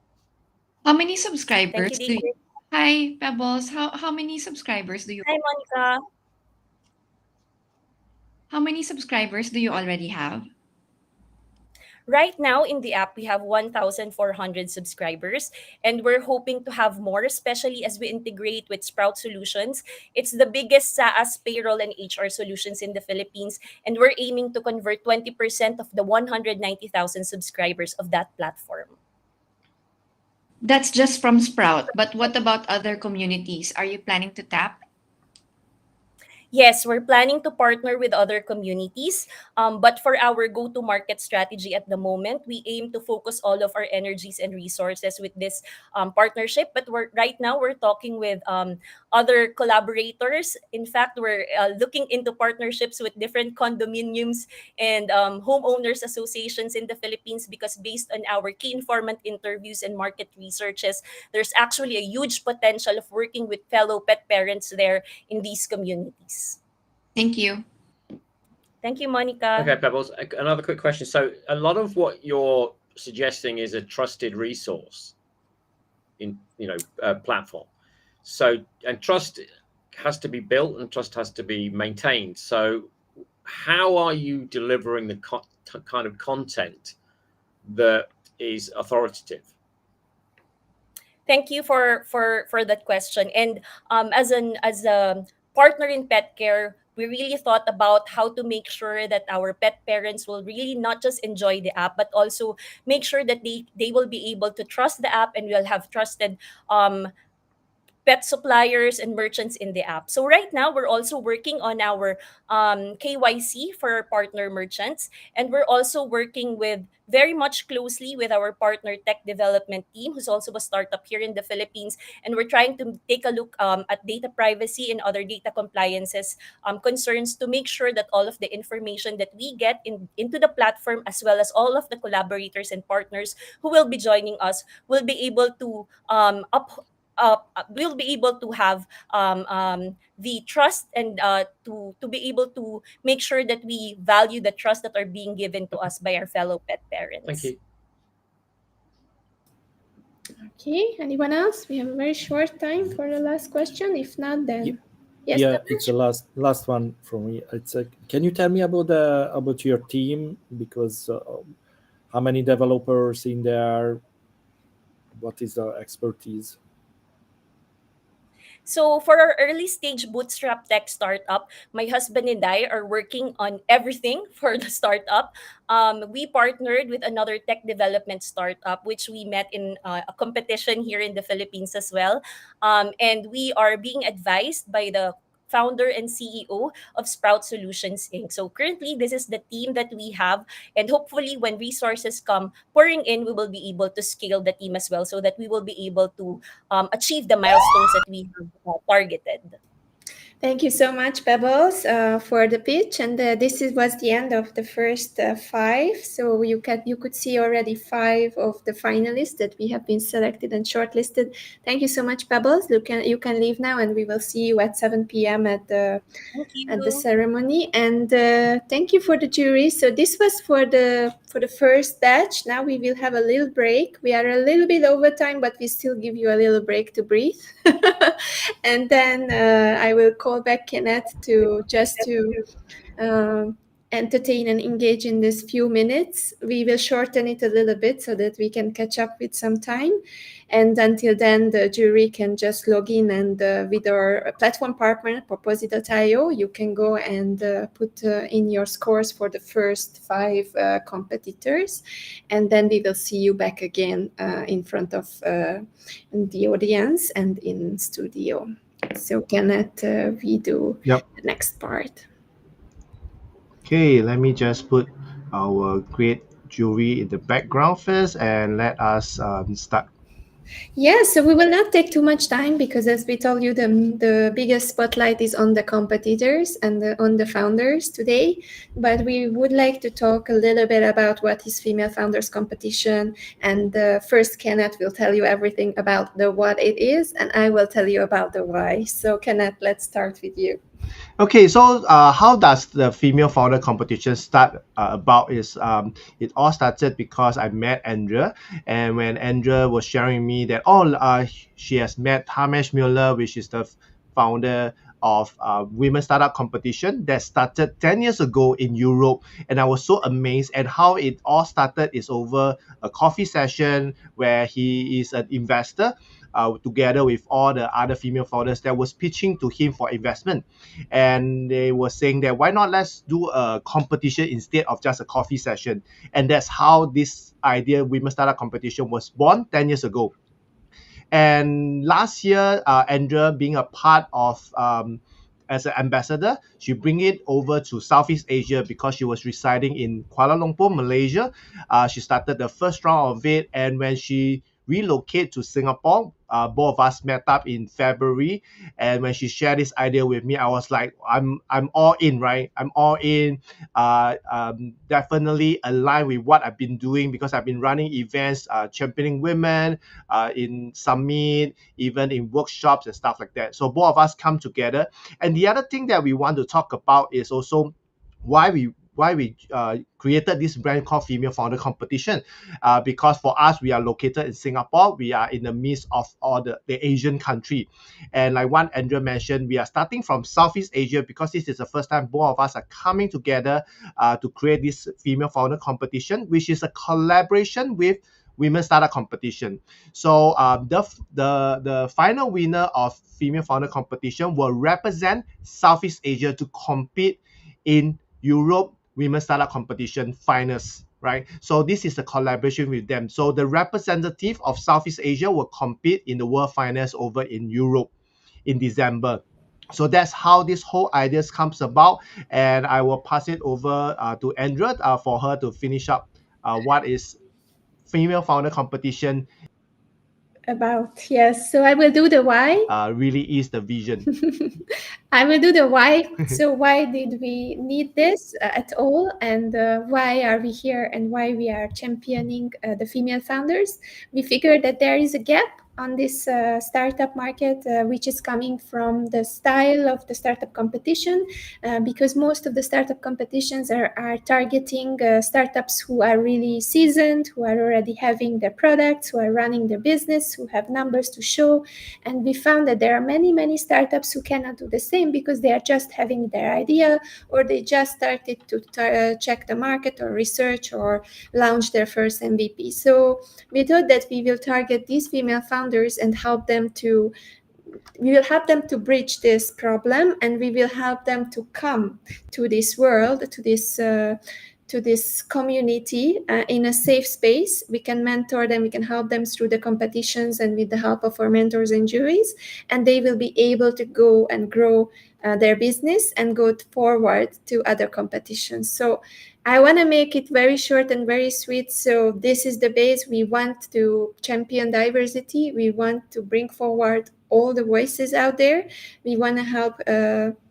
How many subscribers Thank you, do you? David. Hi, Pebbles. How many subscribers do you? Hi, Monica. How many subscribers do you already have? Right now in the app, we have 1,400 subscribers, and we're hoping to have more, especially as we integrate with Sprout Solutions. It's the biggest SaaS payroll and HR solutions in the Philippines, and we're aiming to convert 20% of the 190,000 subscribers of that platform. That's just from Sprout, but what about other communities? Are you planning to tap? Yes, we're planning to partner with other communities. But for our go-to-market strategy at the moment, we aim to focus all of our energies and resources with this partnership. But right now we're talking with other collaborators. In fact, we're looking into partnerships with different condominiums and homeowners associations in the Philippines because based on our key informant interviews and market researches, there's actually a huge potential of working with fellow pet parents there in these communities. Thank you. Thank you, Monica. Okay, Pebbles. Another quick question. So a lot of what you're suggesting is a trusted resource in platform. So and trust has to be built and trust has to be maintained. So how are you delivering the kind of content that is authoritative? Thank you for that question. And as a partner in pet care, we really thought about how to make sure that our pet parents will really not just enjoy the app, but also make sure that they will be able to trust the app and will have trusted pet suppliers and merchants in the app. So right now, we're also working on our KYC for our partner merchants, and we're also working with very much closely with our partner tech development team, who's also a startup here in the Philippines, and we're trying to take a look at data privacy and other data compliances concerns to make sure that all of the information that we get into the platform, as well as all of the collaborators and partners who will be joining us, will be able to we'll be able to have the trust and to be able to make sure that we value the trust that are being given to us by our fellow pet parents. Thank you. Okay, anyone else? We have a very short time for the last question. If not, then yes. Yeah, it's the last one from me. It's can you tell me about your team, because how many developers in there? What is the expertise? So for our early stage bootstrap tech startup, my husband and I are working on everything for the startup. We partnered with another tech development startup, which we met in a competition here in the Philippines as well. And we are being advised by the founder and CEO of Sprout Solutions Inc. So currently, this is the team that we have. And hopefully, when resources come pouring in, we will be able to scale the team as well so that we will be able to achieve the milestones that we have targeted. Thank you so much, Pebbles, for the pitch. And was the end of the first 5. So you could see already 5 of the finalists that we have been selected and shortlisted. Thank you so much, Pebbles. You can leave now, and we will see you at 7 p.m. at the ceremony. And thank you for the jury. So this was for the first batch. Now we will have a little break. We are a little bit over time, but we still give you a little break to breathe. And then I will call back Kenneth to entertain and engage in this few minutes. We will shorten it a little bit so that we can catch up with some time. And until then, the jury can just log in, and with our platform partner, Proposi.io, you can go and put in your scores for the first 5 competitors. And then we will see you back again in front of the audience and in studio. So Kenneth, we do the next part. Okay, let me just put our great jury in the background first, and let us start. Yes, so we will not take too much time because, as we told you, the biggest spotlight is on the competitors and on the founders today. But we would like to talk a little bit about what is Female Founders Competition. And first, Kenneth will tell you everything about the what it is, and I will tell you about the why. So Kenneth, let's start with you. Okay, so how does the female founder competition start about is it all started because I met Andrea, and when Andrea was sharing me that she has met Tamesh Mueller, which is the founder of women startup competition that started 10 years ago in Europe, and I was so amazed at how it all started is over a coffee session where he is an investor together with all the other female founders that was pitching to him for investment. And they were saying that why not let's do a competition instead of just a coffee session. And that's how this idea, Women Startup Competition, was born 10 years ago. And last year, Andrea, being a part of as an ambassador, she bring it over to Southeast Asia because she was residing in Kuala Lumpur, Malaysia. She started the first round of it, and when she relocated to Singapore, both of us met up in February. And when she shared this idea with me, I was like, I'm all in, right? I'm all in. Definitely aligned with what I've been doing because I've been running events, championing women in summit, even in workshops and stuff like that. So both of us come together. And the other thing that we want to talk about is also why we created this brand called Female Founder Competition, because for us, we are located in Singapore. We are in the midst of all the Asian country. And like what Andrea mentioned, we are starting from Southeast Asia because this is the first time both of us are coming together to create this Female Founder Competition, which is a collaboration with Women Startup Competition. So the final winner of Female Founder Competition will represent Southeast Asia to compete in Europe Women Startup Competition finals. right? So this is a collaboration with them. So the representative of Southeast Asia will compete in the World Finals over in Europe in December. So that's how this whole ideas comes about, and I will pass it over to Andrea for her to finish up what is female founder competition About, yes. So I will do the why. Really is the vision. I will do the why. So why did we need this at all, and why are we here, and why we are championing the female founders? We figured that there is a gap on this startup market, which is coming from the style of the startup competition, because most of the startup competitions are targeting startups who are really seasoned, who are already having their products, who are running their business, who have numbers to show. And we found that there are many, many startups who cannot do the same because they are just having their idea, or they just started to check the market or research or launch their first MVP. So we thought that we will target these female founders and help them to we will help them to bridge this problem, and we will help them to come to this world, to this community in a safe space. We can mentor them, we can help them through the competitions and with the help of our mentors and juries, and they will be able to go and grow their business and go forward to other competitions. So I want to make it very short and very sweet. So this is the base. We want to champion diversity. We want to bring forward all the voices out there. We want to help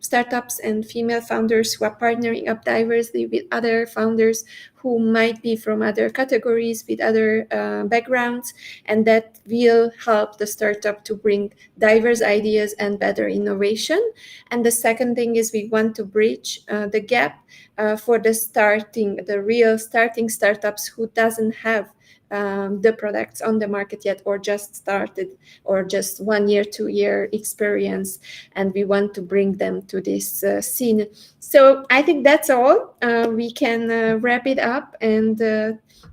startups and female founders who are partnering up diversely with other founders who might be from other categories, with other backgrounds, and that will help the startup to bring diverse ideas and better innovation. And the second thing is we want to bridge the gap for the real starting startups who doesn't have the products on the market yet, or just started, or just 1 year, 2 year experience, and we want to bring them to this scene. So I think that's all. We can wrap it up and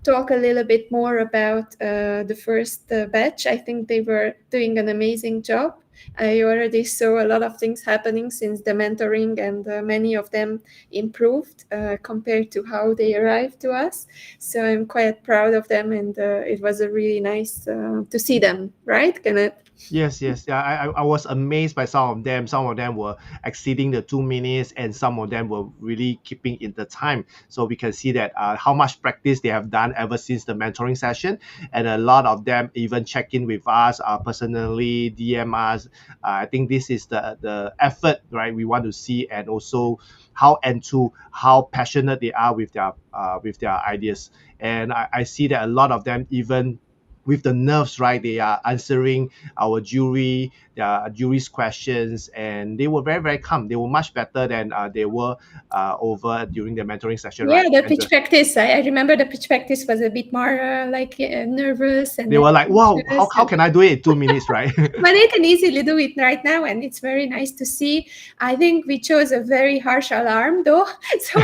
talk a little bit more about the first batch. I think they were doing an amazing job. I already saw a lot of things happening since the mentoring, and many of them improved compared to how they arrived to us. So I'm quite proud of them, and it was a really nice to see them, right, Kenneth? Yes, yes. Yeah, I was amazed by some of them. Some of them were exceeding the 2 minutes, and some of them were really keeping in the time. So we can see that how much practice they have done ever since the mentoring session. And a lot of them even check in with us personally, DM us. I think this is the effort, right? We want to see, and also how passionate they are with their ideas. And I see that a lot of them, even with the nerves, right, they are answering our jury's questions, and they were very, very calm. They were much better than they were over during the mentoring session, Yeah, right? the pitch practice. I remember the pitch practice was a bit more nervous, and They were like, wow, anxious, how can I do it in 2 minutes, right? but they can easily do it right now, and it's very nice to see. I think we chose a very harsh alarm though, so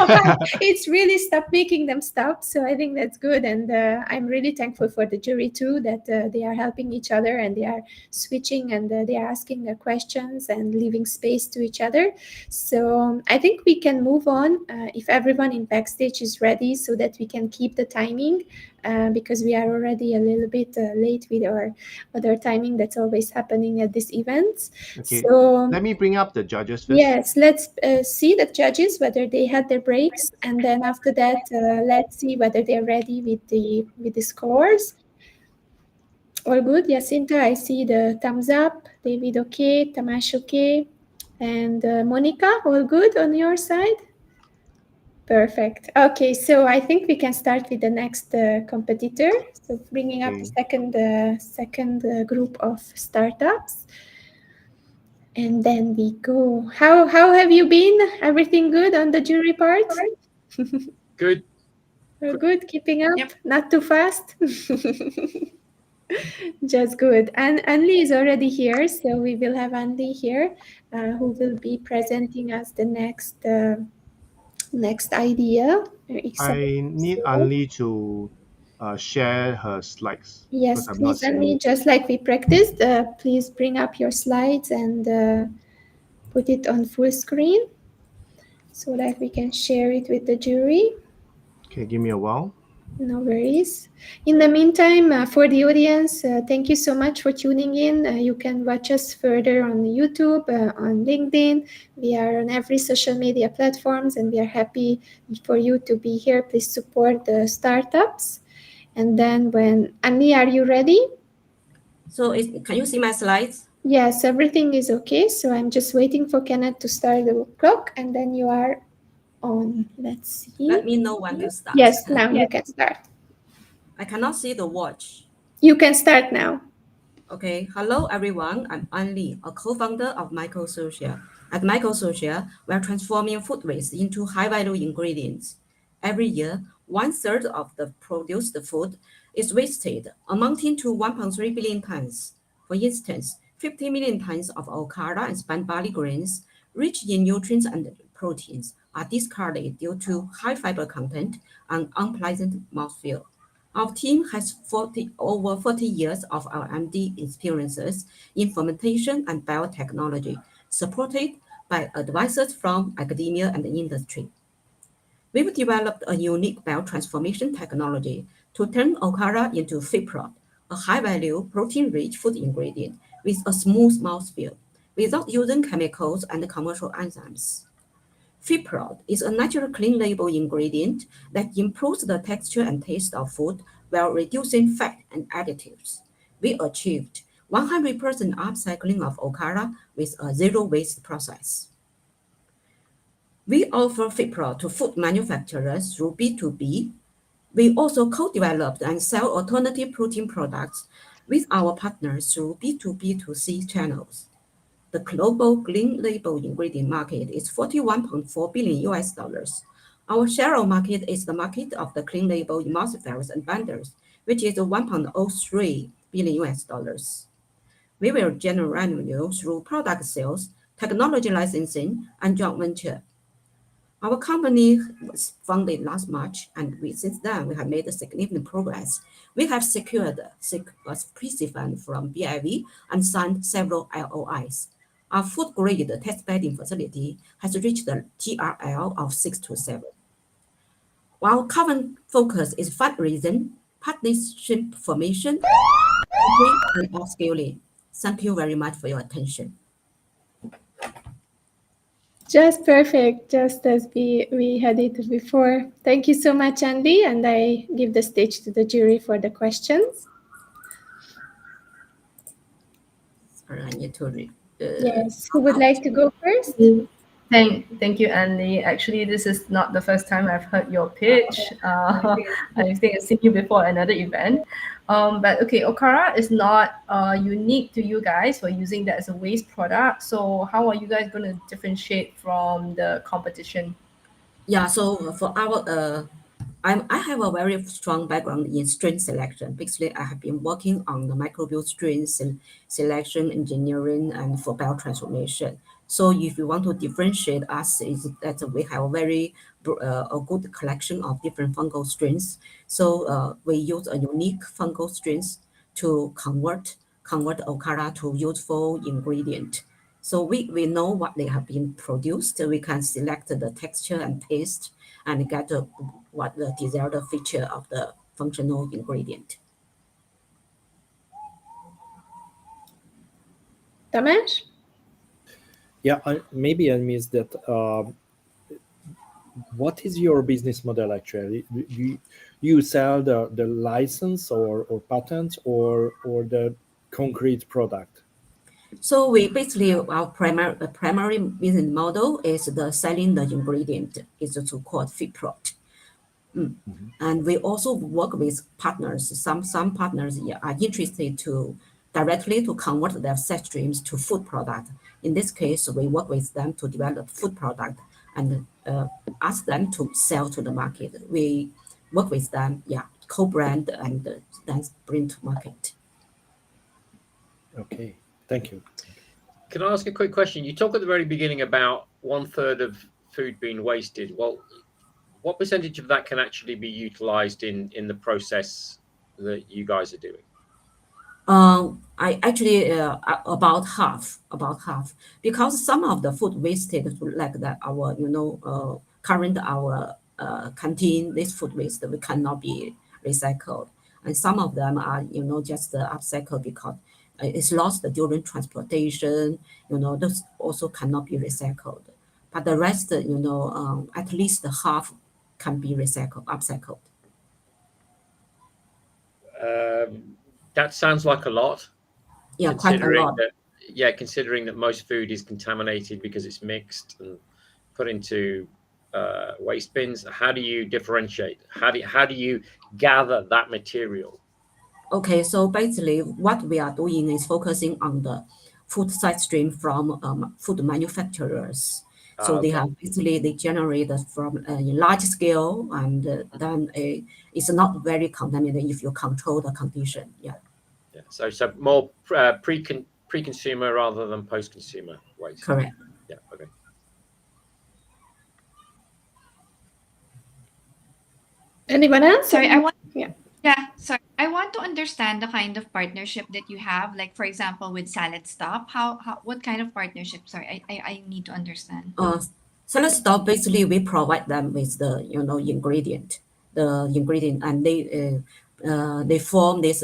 it's really stopped making them stop. So I think that's good, and I'm really thankful for the jury too, that they are helping each other, and they are switching, and they are asking the questions and leaving space to each other. So I think we can move on if everyone in backstage is ready, so that we can keep the timing, because we are already a little bit late with our other timing that's always happening at these events. Okay, So let me bring up the judges first. yes, let's see the judges, whether they had their breaks, and then after that, let's see whether they're ready with the scores. All good, Jacinta, I see the thumbs up. David, okay. Tamash, okay. And Monica, all good on your side? Perfect. Okay, so I think we can start with the next competitor. So bringing up the second group of startups, and then we go. How have you been? Everything good on the jury part? Good. We're good. Keeping up. Yep. Not too fast. Just good. And Anli is already here, so we will have Anli here, who will be presenting us the next idea. I need Anli to share her slides. Yes, I'm please, not seeing. Anli, just like we practiced, please bring up your slides and put it on full screen so that we can share it with the jury. Okay, give me a while. No worries. In the meantime, for the audience, thank you so much for tuning in. You can watch us further on YouTube, on LinkedIn. We are on every social media platforms, and we are happy for you to be here. Please support the startups. And then when Annie, are you ready? So can you see my slides? Yes, everything is okay. So I'm just waiting for Kenneth to start the clock, and then you are on. Let's see. Let me know when to start. Yes, now you can start. I cannot see the watch. You can start now. Okay, hello everyone. I'm An Li, a co-founder of MicroSocia. At MicroSocia, we are transforming food waste into high-value ingredients. Every year, 1/3 of the produced food is wasted, amounting to 1.3 billion tons. For instance, 50 million tons of okara and spent barley grains, rich in nutrients and proteins, are discarded due to high fiber content and unpleasant mouthfeel. Our team has over 40 years of R&D experiences in fermentation and biotechnology, supported by advisors from academia and the industry. We've developed a unique biotransformation technology to turn okara into fiprot, a high-value, protein-rich food ingredient with a smooth mouthfeel, without using chemicals and commercial enzymes. Fiprot is a natural clean label ingredient that improves the texture and taste of food while reducing fat and additives. We achieved 100% upcycling of okara with a zero waste process. We offer Fiprot to food manufacturers through B2B. We also co-developed and sell alternative protein products with our partners through B2B2C channels. The global clean label ingredient market is 41.4 billion US dollars. Our share of market is the market of the clean label emulsifiers and binders, which is 1.03 billion US dollars. We will generate revenue through product sales, technology licensing, and joint venture. Our company was founded last March, and since then we have made significant progress. We have secured a pre fund from BIV and signed several LOIs. Our food-grade test bedding facility has reached the TRL of 6 to 7. Our current focus is fundraising, partnership formation, and upscaling. Thank you very much for your attention. Just perfect, just as we had it before. Thank you so much, Andy, and I give the stage to the jury for the questions. Sorry, I need to read. Yes, who would like to go first? Thank you, Andy. Actually, this is not the first time I've heard your pitch. I think I've seen you before at another event. But okay, okara is not unique to you guys for using that as a waste product. So how are you guys going to differentiate from the competition? Yeah, so for our I have a very strong background in strain selection. Basically, I have been working on the microbial strain selection, engineering, and for biotransformation. So if you want to differentiate us, is that we have a good collection of different fungal strains. So we use a unique fungal strains to convert okara to useful ingredient. So we know what they have been produced. We can select the texture and taste and get what the desired feature of the functional ingredient. Tamesh? Yeah, maybe I missed that. What is your business model actually? Do you sell the license or patent or the concrete product? So we basically our primary business model is the selling the ingredient is so-called Fiprot. And we also work with partners. Some partners are interested to directly to convert their set streams to food product. In this case, we work with them to develop food product and ask them to sell to the market. We work with them, co-brand and then bring to market. Okay, thank you. Can I ask a quick question? You talk at the very beginning about 1/3 of food being wasted. Well, what percentage of that can actually be utilized in the process that you guys are doing? I actually about half, because some of the food wasted, like that our current our canteen, this food waste we cannot be recycled. And some of them are, just upcycled because it's lost during transportation. Those also cannot be recycled. But the rest, at least half can be recycled, upcycled. That sounds like a lot. Yeah, quite a lot. Considering that most food is contaminated because it's mixed and put into waste bins. How do you differentiate? How do you gather that material? Okay, so basically what we are doing is focusing on the food side stream from food manufacturers. So they have basically they generate from a large scale, and then it's not very contaminated if you control the condition. Yeah. Yeah. So more pre-consumer rather than post-consumer waste. Correct. Yeah. Okay. Anyone else? Sorry, I want. Yeah. Yeah, sorry. I want to understand the kind of partnership that you have, like for example with Salad Stop. What kind of partnership? Sorry, I need to understand. Salad Stop, basically we provide them with the ingredient, and they form this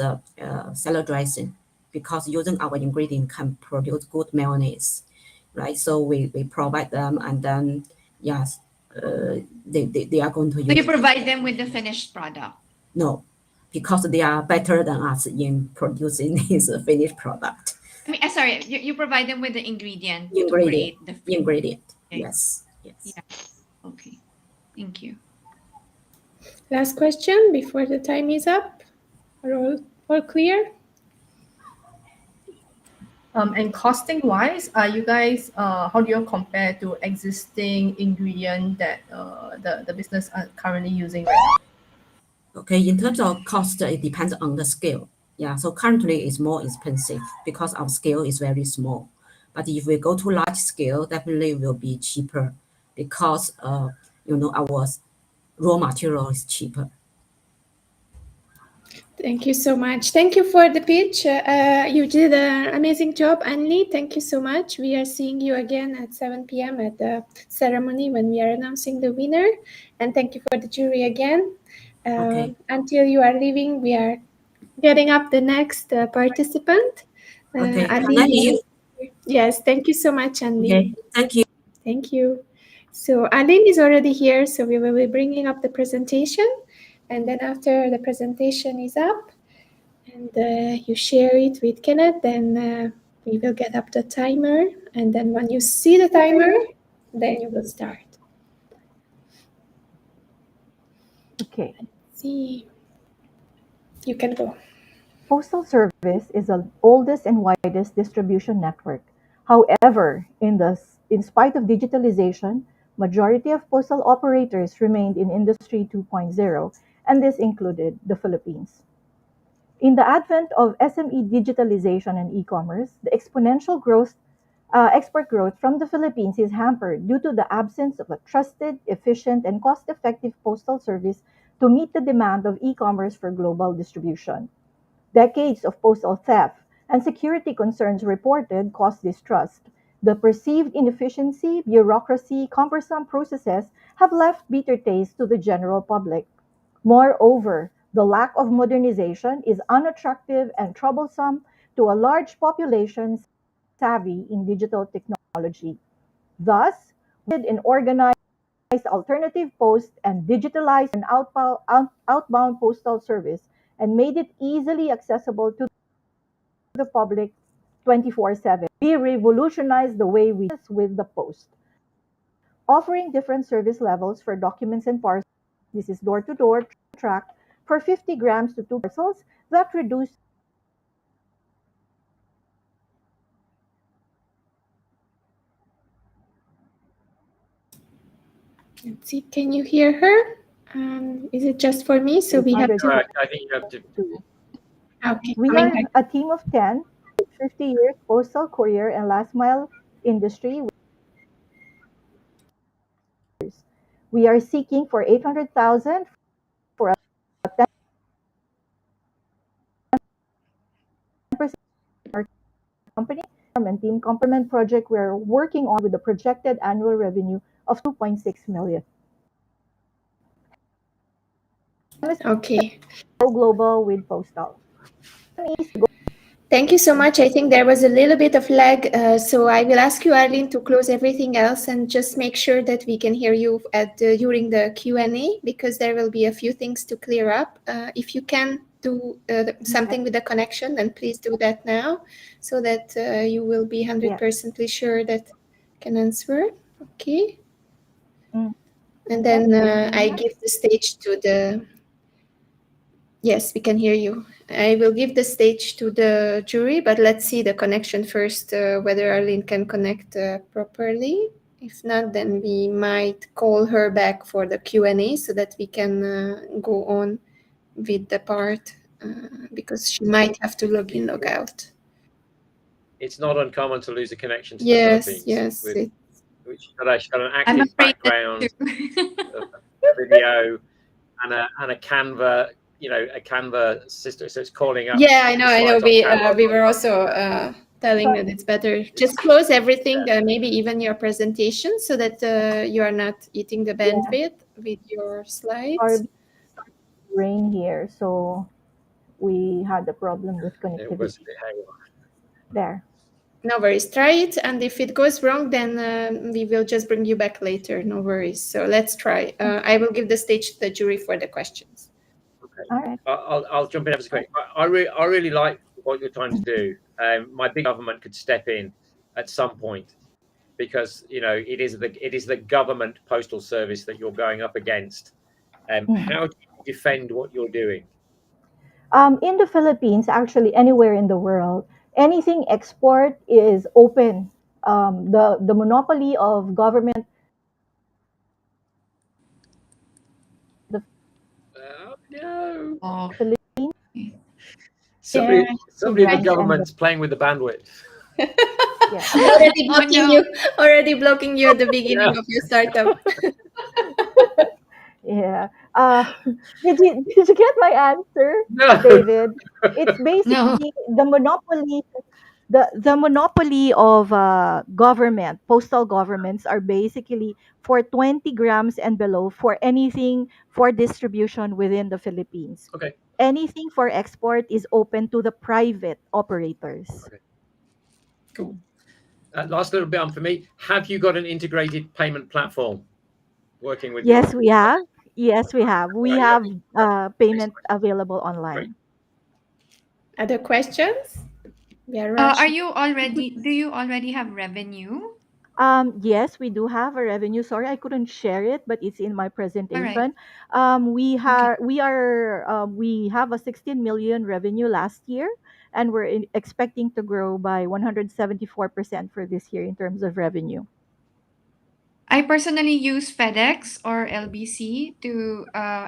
salad dressing, because using our ingredient can produce good mayonnaise, right? So we provide them, and then yes, they are going to use. So you provide them with the finished product? No, because they are better than us in producing this finished product. I mean, sorry, you provide them with the ingredient to create the ingredient. Okay. Yes. Yeah. Okay. Thank you. Last question before the time is up. Are all clear? And costing wise, are you guys how do you compare to existing ingredient that the business are currently using right now? Okay, in terms of cost, it depends on the scale. Yeah, so currently it's more expensive because our scale is very small. But if we go to large scale, definitely will be cheaper because our raw material is cheaper. Thank you so much. Thank you for the pitch. You did an amazing job, Anli. Thank you so much. We are seeing you again at 7 p.m. at the ceremony when we are announcing the winner. And thank you for the jury again. Okay. Until you are leaving, we are getting up the next participant. Okay. Ali. Yes, thank you so much, Anli. Okay. Thank you. Thank you. So Aline is already here, so we will be bringing up the presentation. And then after the presentation is up and you share it with Kenneth, then we will get up the timer. And then when you see the timer, then you will start. Okay. Let's see. You can go. Postal Service is the oldest and widest distribution network. However, in spite of digitalization, majority of postal operators remained in Industry 2.0, and this included the Philippines. In the advent of SME digitalization and e-commerce, the exponential export growth from the Philippines is hampered due to the absence of a trusted, efficient, and cost-effective postal service to meet the demand of e-commerce for global distribution. Decades of postal theft and security concerns reported caused distrust. The perceived inefficiency, bureaucracy, cumbersome processes have left bitter taste to the general public. Moreover, the lack of modernization is unattractive and troublesome to a large population savvy in digital technology. Thus, we did an organized alternative post and digitalized an outbound postal service and made it easily accessible to the public 24/7. We revolutionized the way we deal with the post, offering different service levels for documents and parcels. This is door-to-door track for 50 grams to 2 parcels that reduce. Let's see, can you hear her? Is it just for me? So we have to. I think you have to. Okay. We are a team of 10, 50 years postal courier and last mile industry. We are seeking for 800,000 for a 10% company and team complement project we're working on with a projected annual revenue of 2.6 million. Okay. Go global with postal. Thank you so much. I think there was a little bit of lag, so I will ask you, Arlene, to close everything else and just make sure that we can hear you during the Q&A, because there will be a few things to clear up. If you can do something with the connection, then please do that now, so that you will be 100% sure that can answer. Okay. And then I give the stage to the... Yes, we can hear you. I will give the stage to the jury, but let's see the connection first, whether Arlene can connect properly. If not, then we might call her back for the Q&A so that we can go on with the part, because she might have to log in, log out. It's not uncommon to lose a connection to the Yes, Philippines. yes. She's got an active background, of video, and a Canva, a Canva system. So it's calling up. Yeah, I know. the slides on We Canva. were also telling that it's better just close everything, maybe even your presentation, so that you are not eating the bandwidth with your slides. Rain here, so we had a problem with It was connectivity. a bit haywire. There. No worries. Try it, and if it goes wrong, then we will just bring you back later. No worries. So let's try. I will give the stage to the jury for the questions. Okay. All right. I'll jump in ever so quick. I really like what you're trying to do. My big government could step in at some point, because it is the government postal service that you're going up against. How do you defend what you're doing? In the Philippines, actually anywhere in the world, anything export is open. The monopoly of government. No. Philippines. Somebody in the Grants government's playing with the bandwidth. Already blocking you at the beginning of your startup. Yeah. Did you get my answer, No. David? It's basically the monopoly. The monopoly of government, postal governments are basically for 20 grams and below for anything for distribution within the Philippines. Okay. Anything for export is open to the private operators. Okay. Cool. Last little bit on for me. Have you got an integrated payment platform working with? Yes, we have. Yes, we have. We Right, have payment available online. Other questions? We are Do you already have revenue? Yes, we do have a revenue. Sorry, I couldn't share it, but it's in my presentation. We have a 16 million revenue last year, and we're expecting to grow by 174% for this year in terms of revenue. I personally use FedEx or LBC to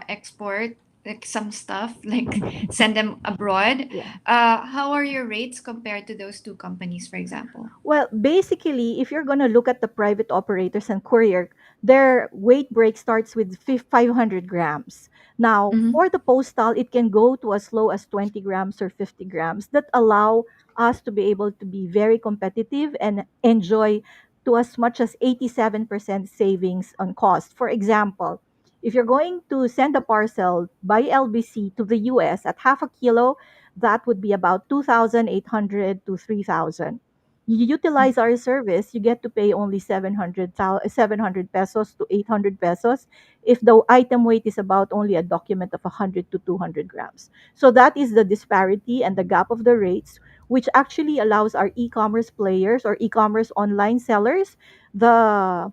export like some stuff, like send them abroad. How are your rates compared to those two companies, for example? Well, basically, if you're going to look at the private operators and courier, their weight break starts with 500 grams. Now, for the postal, it can go to as low as 20 grams or 50 grams that allow us to be able to be very competitive and enjoy to as much as 87% savings on cost. For example, if you're going to send a parcel by LBC to the US at half a kilo, that would be about 2,800 to 3,000. You utilize our service, you get to pay only 700 pesos to 800 pesos if the item weight is about only a document of 100 to 200 grams. So that is the disparity and the gap of the rates, which actually allows our e-commerce players or e-commerce online sellers the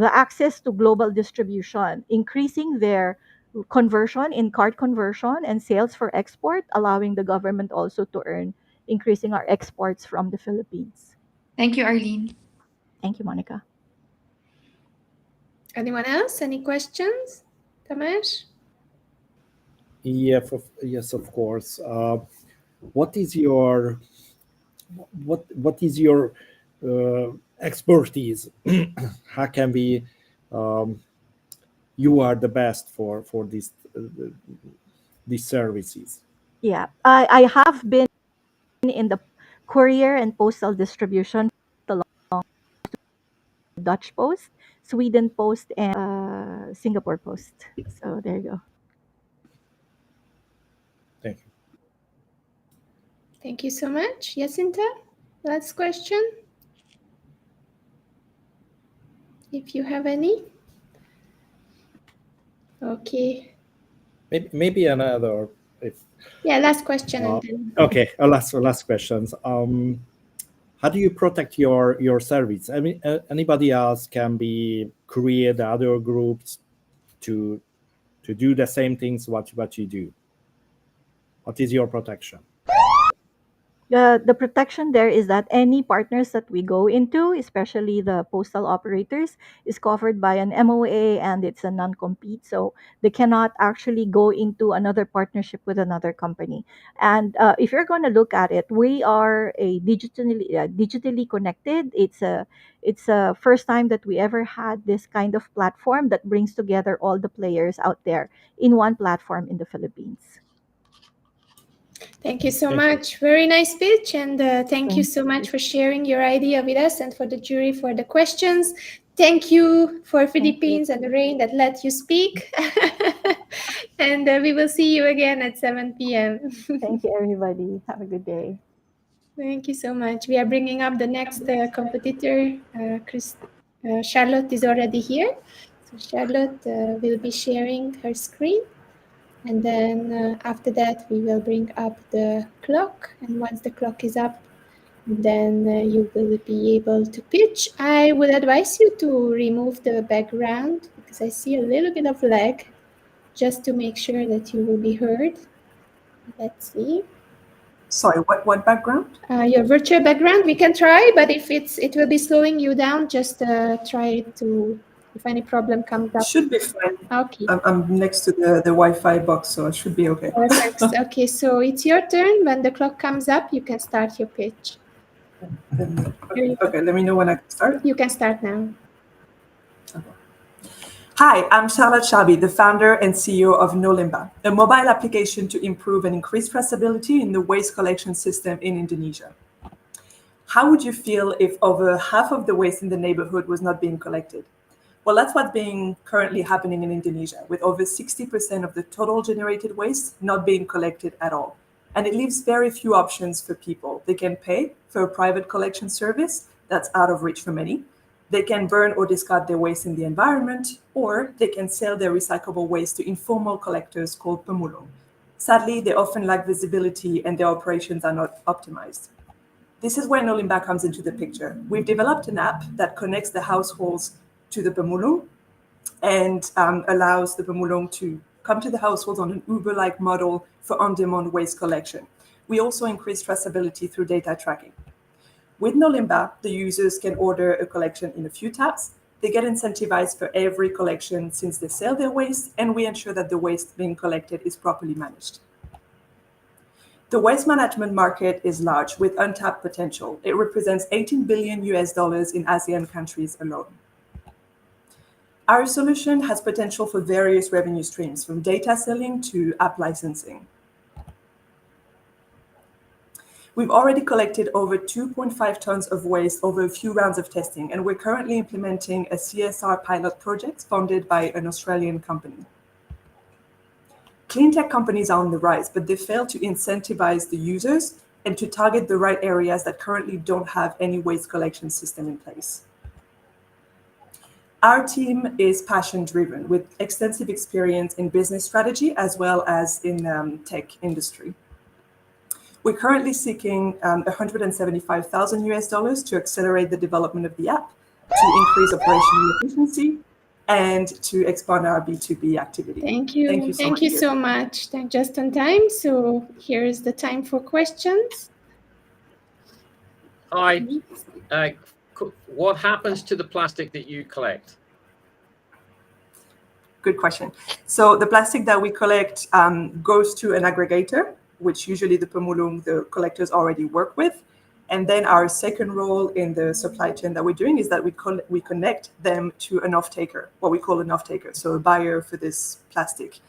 access to global distribution, increasing their conversion in cart conversion and sales for export, allowing the government also to earn, increasing our exports from the Philippines. Thank you, Arlene. Thank you, Monica. Anyone else? Any questions? Tamesh? Yes, of course. What is your expertise? How can we? You are the best for these services. Yeah, I have been in the courier and postal distribution along Dutch Post, Sweden Post, and Singapore Post. So there you go. Thank you. Thank you so much. Jacinta, last question. If you have any. Okay. Maybe another. Yeah, last question. And then... Okay, last questions. How do you protect your service? I mean, anybody else can be create other groups to do the same things what you do. What is your protection? The protection there is that any partners that we go into, especially the postal operators, is covered by an MOA and it's a non-compete. So they cannot actually go into another partnership with another company. And if you're going to look at it, we are a digitally connected. It's a first time that we ever had this kind of platform that brings together all the players out there in one platform in the Philippines. Thank you so much. Very nice pitch. And thank you so much for sharing your idea with us and for the jury for the questions. Thank you for Philippines and the rain that let you speak. And we will see you again at 7 p.m. Thank you, everybody. Have a good day. Thank you so much. We are bringing up the next competitor. Charlotte is already here. So Charlotte will be sharing her screen. And then after that, we will bring up the clock. And once the clock is up, then you will be able to pitch. I would advise you to remove the background because I see a little bit of lag, just to make sure that you will be heard. Let's see. Sorry, what background? Your virtual background. We can try, but if it will be slowing you down, just try to. If any problem comes up, should be fine. Okay. I'm next to the Wi-Fi box, so it should be okay. Perfect. Okay, so it's your turn. When the clock comes up, you can start your pitch. Okay, let me know when I can start. You can start now. Hi, I'm Charlotte Shabi, the founder and CEO of Nolimba, a mobile application to improve and increase traceability in the waste collection system in Indonesia. How would you feel if over half of the waste in the neighborhood was not being collected? Well, that's what's currently happening in Indonesia, with over 60% of the total generated waste not being collected at all. And it leaves very few options for people. They can pay for a private collection service that's out of reach for many. They can burn or discard their waste in the environment, or they can sell their recyclable waste to informal collectors called pemulung. Sadly, they often lack visibility and their operations are not optimized. This is where Nolimba comes into the picture. We've developed an app that connects the households to the pemulung and allows the pemulung to come to the households on an Uber-like model for on-demand waste collection. We also increase traceability through data tracking. With Nolimba, the users can order a collection in a few taps. They get incentivized for every collection since they sell their waste, and we ensure that the waste being collected is properly managed. The waste management market is large with untapped potential. It represents $18 billion in ASEAN countries alone. Our solution has potential for various revenue streams, from data selling to app licensing. We've already collected over 2.5 tons of waste over a few rounds of testing, and we're currently implementing a CSR pilot project funded by an Australian company. Clean tech companies are on the rise, but they fail to incentivize the users and to target the right areas that currently don't have any waste collection system in place. Our team is passion-driven with extensive experience in business strategy as well as in tech industry. We're currently seeking $175,000 to accelerate the development of the app, to increase operational efficiency, and to expand our B2B activity. Thank you. Thank you so much. Just on time. So here's the time for questions. Hi. What happens to the plastic that you collect? Good question. So the plastic that we collect goes to an aggregator, which usually the pemulung, the collectors already work with. And then our second role in the supply chain that we're doing is that we connect them to an off-taker, what we call an off-taker, so a buyer for this plastic.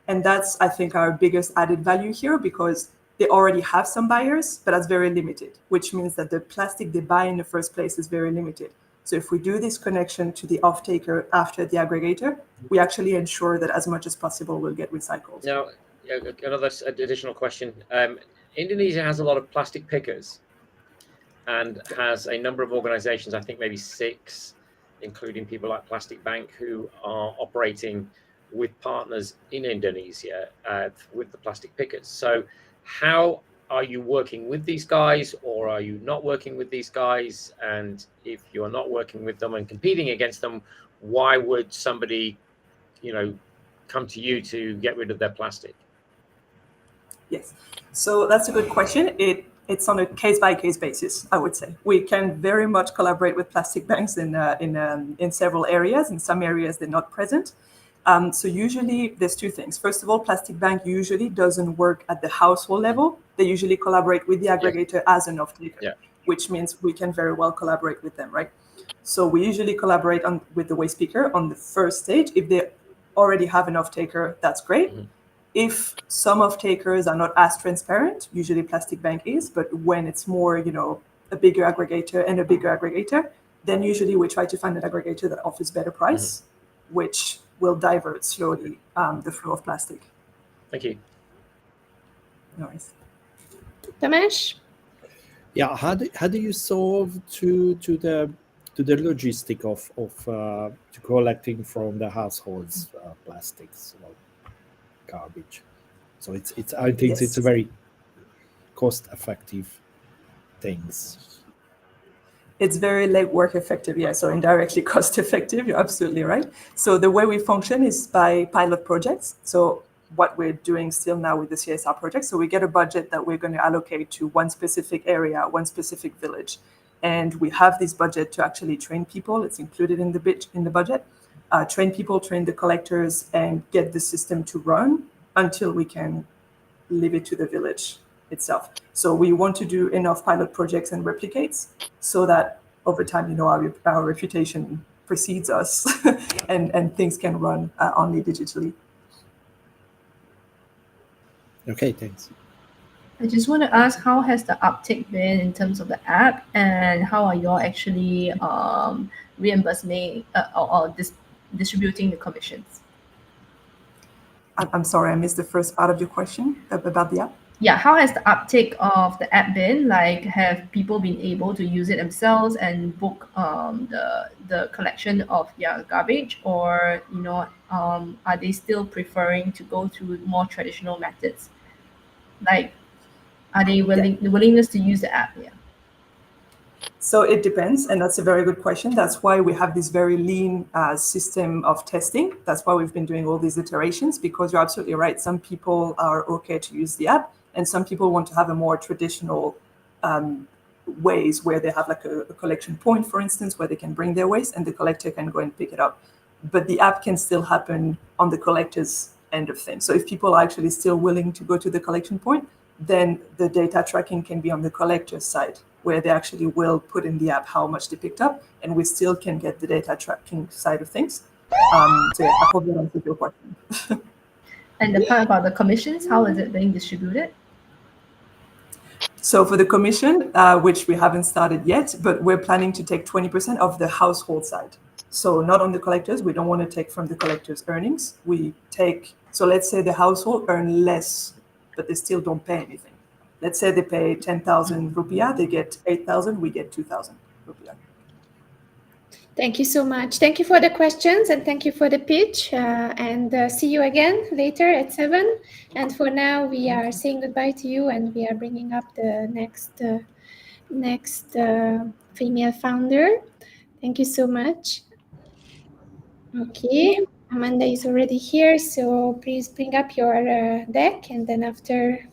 And that's, I think, our biggest added value here, because they already have some buyers, but that's very limited, which means that the plastic they buy in the first place is very limited. So if we do this connection to the off-taker after the aggregator, we actually ensure that as much as possible will get recycled. Now, another additional question. Indonesia has a lot of plastic pickers and has a number of organizations, I think maybe 6, including people like Plastic Bank, who are operating with partners in Indonesia with the plastic pickers. So how are you working with these guys, or are you not working with these guys? And if you're not working with them and competing against them, why would somebody, come to you to get rid of their plastic? Yes, so that's a good question. It's on a case-by-case basis, I would say. We can very much collaborate with plastic banks in several areas. In some areas, they're not present. So usually there's 2 things. First of all, Plastic Bank usually doesn't work at the household level. They usually collaborate with the aggregator as an off-taker, which means we can very well collaborate with them, right? So we usually collaborate with the waste picker on the first stage. If they already have an off-taker, that's great. If some off-takers are not as transparent, usually Plastic Bank is, but when it's more, a bigger aggregator and a bigger aggregator, then usually we try to find an aggregator that offers better price, which will divert slowly the flow of plastic. Thank you. No worries. Tamesh? Yeah, how do you solve to the logistic of to collecting from the households plastics, garbage? So it's I think it's a very cost-effective things. It's very legwork effective, yeah. So indirectly cost effective. You're absolutely right. So the way we function is by pilot projects. So what we're doing still now with the CSR project. So we get a budget that we're going to allocate to one specific area, one specific village, and we have this budget to actually train people. It's included in the budget. Train people, train the collectors, and get the system to run until we can leave it to the village itself. So we want to do enough pilot projects and replicates so that over time, our reputation precedes us and things can run only digitally. Okay, thanks. I just want to ask, how has the uptake been in terms of the app, and how are you all actually reimbursing or distributing the commissions? I'm sorry, I missed the first part of your question about the app. Yeah, how has the uptake of the app been? Like, have people been able to use it themselves and book the collection of their garbage, or are they still preferring to go through more traditional methods? Like, are they the willingness to use the app? Yeah. So it depends, and that's a very good question. That's why we have this very lean system of testing. That's why we've been doing all these iterations, because you're absolutely right. Some people are okay to use the app, and some people want to have a more traditional ways where they have like a collection point, for instance, where they can bring their waste and the collector can go and pick it up. But the app can still happen on the collector's end of things. So if people are actually still willing to go to the collection point, then the data tracking can be on the collector's side, where they actually will put in the app how much they picked up, and we still can get the data tracking side of things. So yeah, I hope that answers your question. And the part about the commissions, how is it being distributed? So for the commission, which we haven't started yet, but we're planning to take 20% of the household side. So not on the collectors. We don't want to take from the collectors' earnings. So let's say the household earn less, but they still don't pay anything. Let's say they pay 10,000 rupiah, they get 8,000, we get 2,000 rupiah. Thank you so much. Thank you for the questions and thank you for the pitch. And see you again later at 7. And for now, we are saying goodbye to you, and we are bringing up the next female founder. Thank you so much. Okay, Amanda is already here, so please bring up your deck, and then after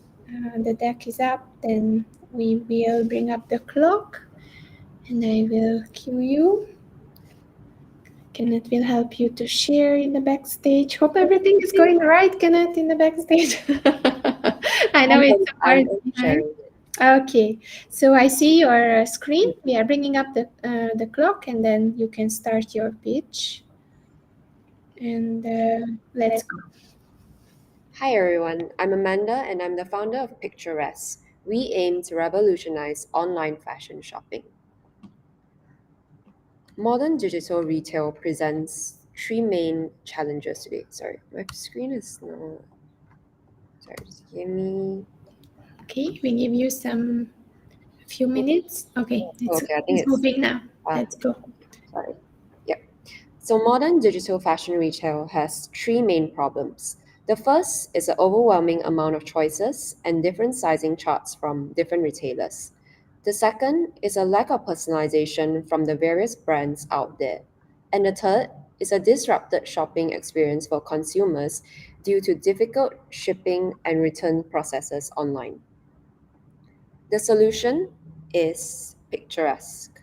the deck is up, then we will bring up the clock, and I will cue you. Kenneth will help you to share in the backstage. Hope everything is going right, Kenneth, in the backstage. I know it's a hard time. Okay, so I see your screen. We are bringing up the clock, and then you can start your pitch. And let's go. Hi everyone, I'm Amanda and I'm the founder of Picturesque. We aim to revolutionize online fashion shopping. Modern digital retail presents 3 main challenges today. Sorry, my screen is not... Sorry, just give me. Okay, we give you a few minutes. Okay, Okay, I think it's moving now. Let's go. Sorry. Yep. So modern digital fashion retail has three main problems. The first is an overwhelming amount of choices and different sizing charts from different retailers. The second is a lack of personalization from the various brands out there. And the third is a disrupted shopping experience for consumers due to difficult shipping and return processes online. The solution is picturesque.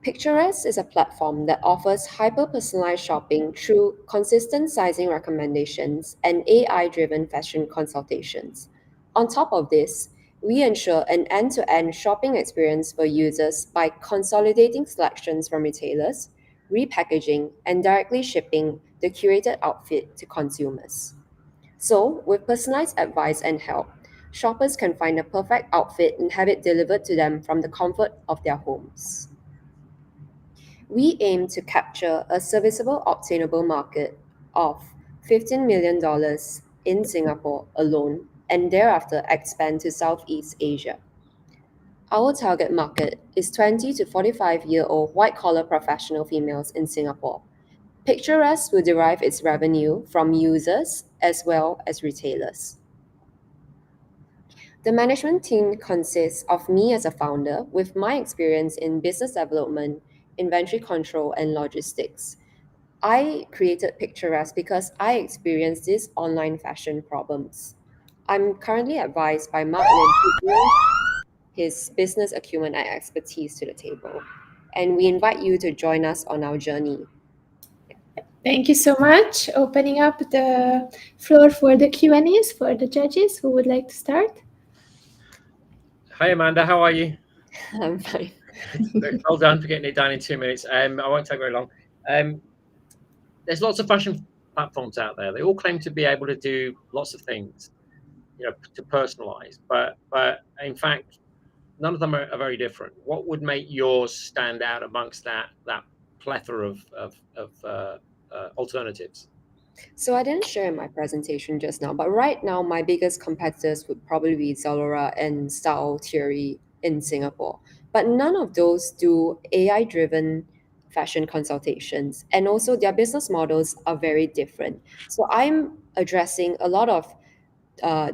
Picturesque is a platform that offers hyper-personalized shopping through consistent sizing recommendations and AI-driven fashion consultations. On top of this, we ensure an end-to-end shopping experience for users by consolidating selections from retailers, repackaging, and directly shipping the curated outfit to consumers. So, with personalized advice and help, shoppers can find the perfect outfit and have it delivered to them from the comfort of their homes. We aim to capture a serviceable, obtainable market of $15 million in Singapore alone and thereafter expand to Southeast Asia. Our target market is 20 to 45-year-old white-collar professional females in Singapore. Picturesque will derive its revenue from users as well as retailers. The management team consists of me as a founder with my experience in business development, inventory control, and logistics. I created Picturesque because I experienced these online fashion problems. I'm currently advised by Mark Lin to bring his business acumen and expertise to the table. And we invite you to join us on our journey. Thank you so much. Opening up the floor for the Q&As for the judges. Who would like to start? Hi, Amanda. How are you? I'm fine. Well done for getting it done in 2 minutes. I won't take very long. There's lots of fashion platforms out there. They all claim to be able to do lots of things, to personalize. But in fact, none of them are very different. What would make yours stand out amongst that plethora of alternatives? So I didn't share in my presentation just now, but right now my biggest competitors would probably be Zalora and Style Theory in Singapore. But none of those do AI-driven fashion consultations, and also their business models are very different. So I'm addressing a lot of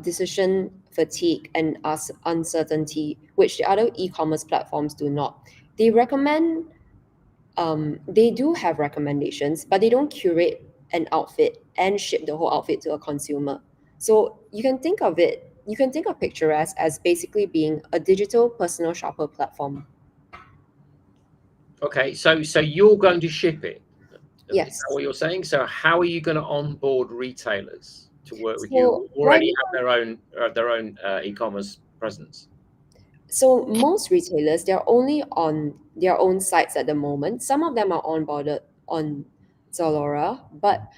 decision fatigue and uncertainty, which the other e-commerce platforms do not. They recommend they do have recommendations, but they don't curate an outfit and ship the whole outfit to a consumer. So you can think of Picturesque as basically being a digital personal shopper platform. Okay, so you're going to ship it. Yes. Is that what you're saying? So how are you going to onboard retailers to work with you who already have their own e-commerce presence? So most retailers, they're only on their own sites at the moment. Some of them are onboarded on Zalora, but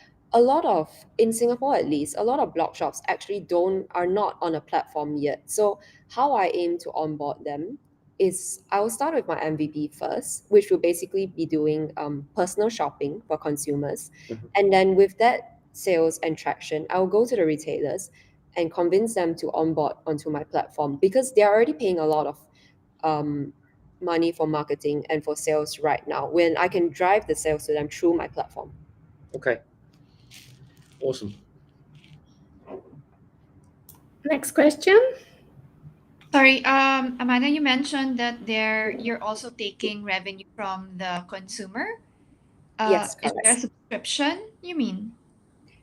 in Singapore at least, a lot of blog shops actually are not on a platform yet. So how I aim to onboard them is I will start with my MVP first, which will basically be doing personal shopping for consumers. And then with that sales and traction, I will go to the retailers and convince them to onboard onto my platform because they're already paying a lot of money for marketing and for sales right now when I can drive the sales to them through my platform. Okay. Awesome. Next question. Sorry, Amanda, you mentioned that you're also taking revenue from the consumer. Yes, Is there a correct. subscription, you mean?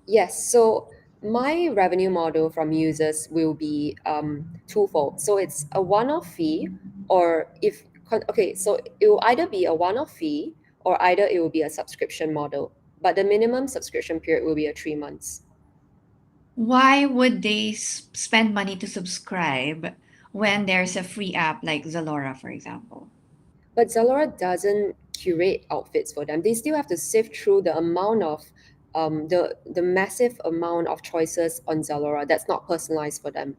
Yes, so my revenue model from users will be twofold. So it's a one-off fee, so it will either be a one-off fee or either it will be a subscription model. But the minimum subscription period will be 3 months. Why would they spend money to subscribe when there's a free app like Zalora, for example? But Zalora doesn't curate outfits for them. They still have to sift through the amount of the massive amount of choices on Zalora that's not personalized for them.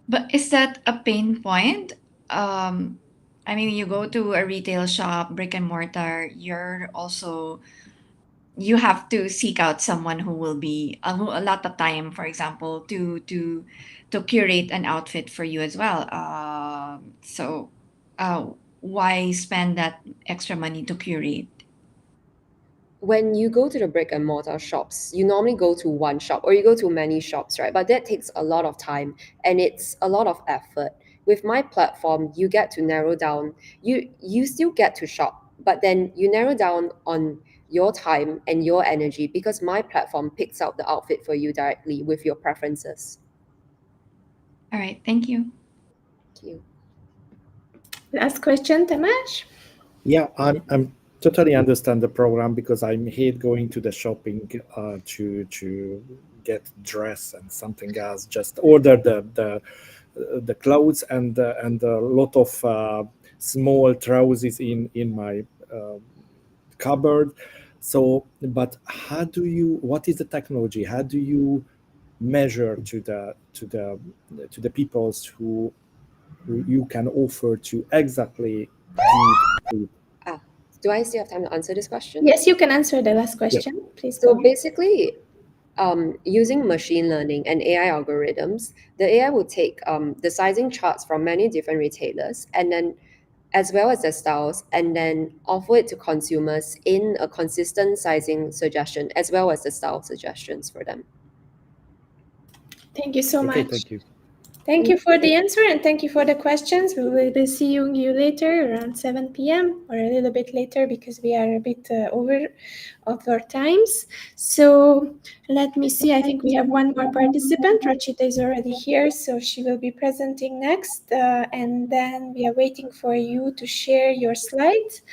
But is that a pain point? I mean, you go to a retail shop, brick and mortar, you're also you have to seek out someone who will be a lot of time, for example, to curate an outfit for you as well. So why spend that extra money to curate? When you go to the brick and mortar shops, you normally go to one shop or you go to many shops, right? But that takes a lot of time and it's a lot of effort. With my platform, you get to narrow down. You still get to shop, but then you narrow down on your time and your energy because my platform picks out the outfit for you directly with your preferences. All right, thank you. Thank you. Last question, Tamash. Yeah, I'm totally understand the program because I'm hate going to the shopping to get dress and something else. Just order the clothes and a lot of small trousers in my cupboard. So, but what is the technology? How do you measure to the peoples who you can offer to exactly give? Do I still have time to answer this question? Yes, you can answer the last question. Please go So ahead. basically, using machine learning and AI algorithms, the AI will take the sizing charts from many different retailers and then as well as the styles, and then offer it to consumers in a consistent sizing suggestion as well as the style suggestions for them. Thank you so much. Thank you. Thank you for the answer and thank you for the questions. We will be seeing you later around 7 p.m. or a little bit later because we are a bit over of our times. So let me see. I think we have one more participant. Rachita is already here, so she will be presenting next. And then we are waiting for you to share your slides.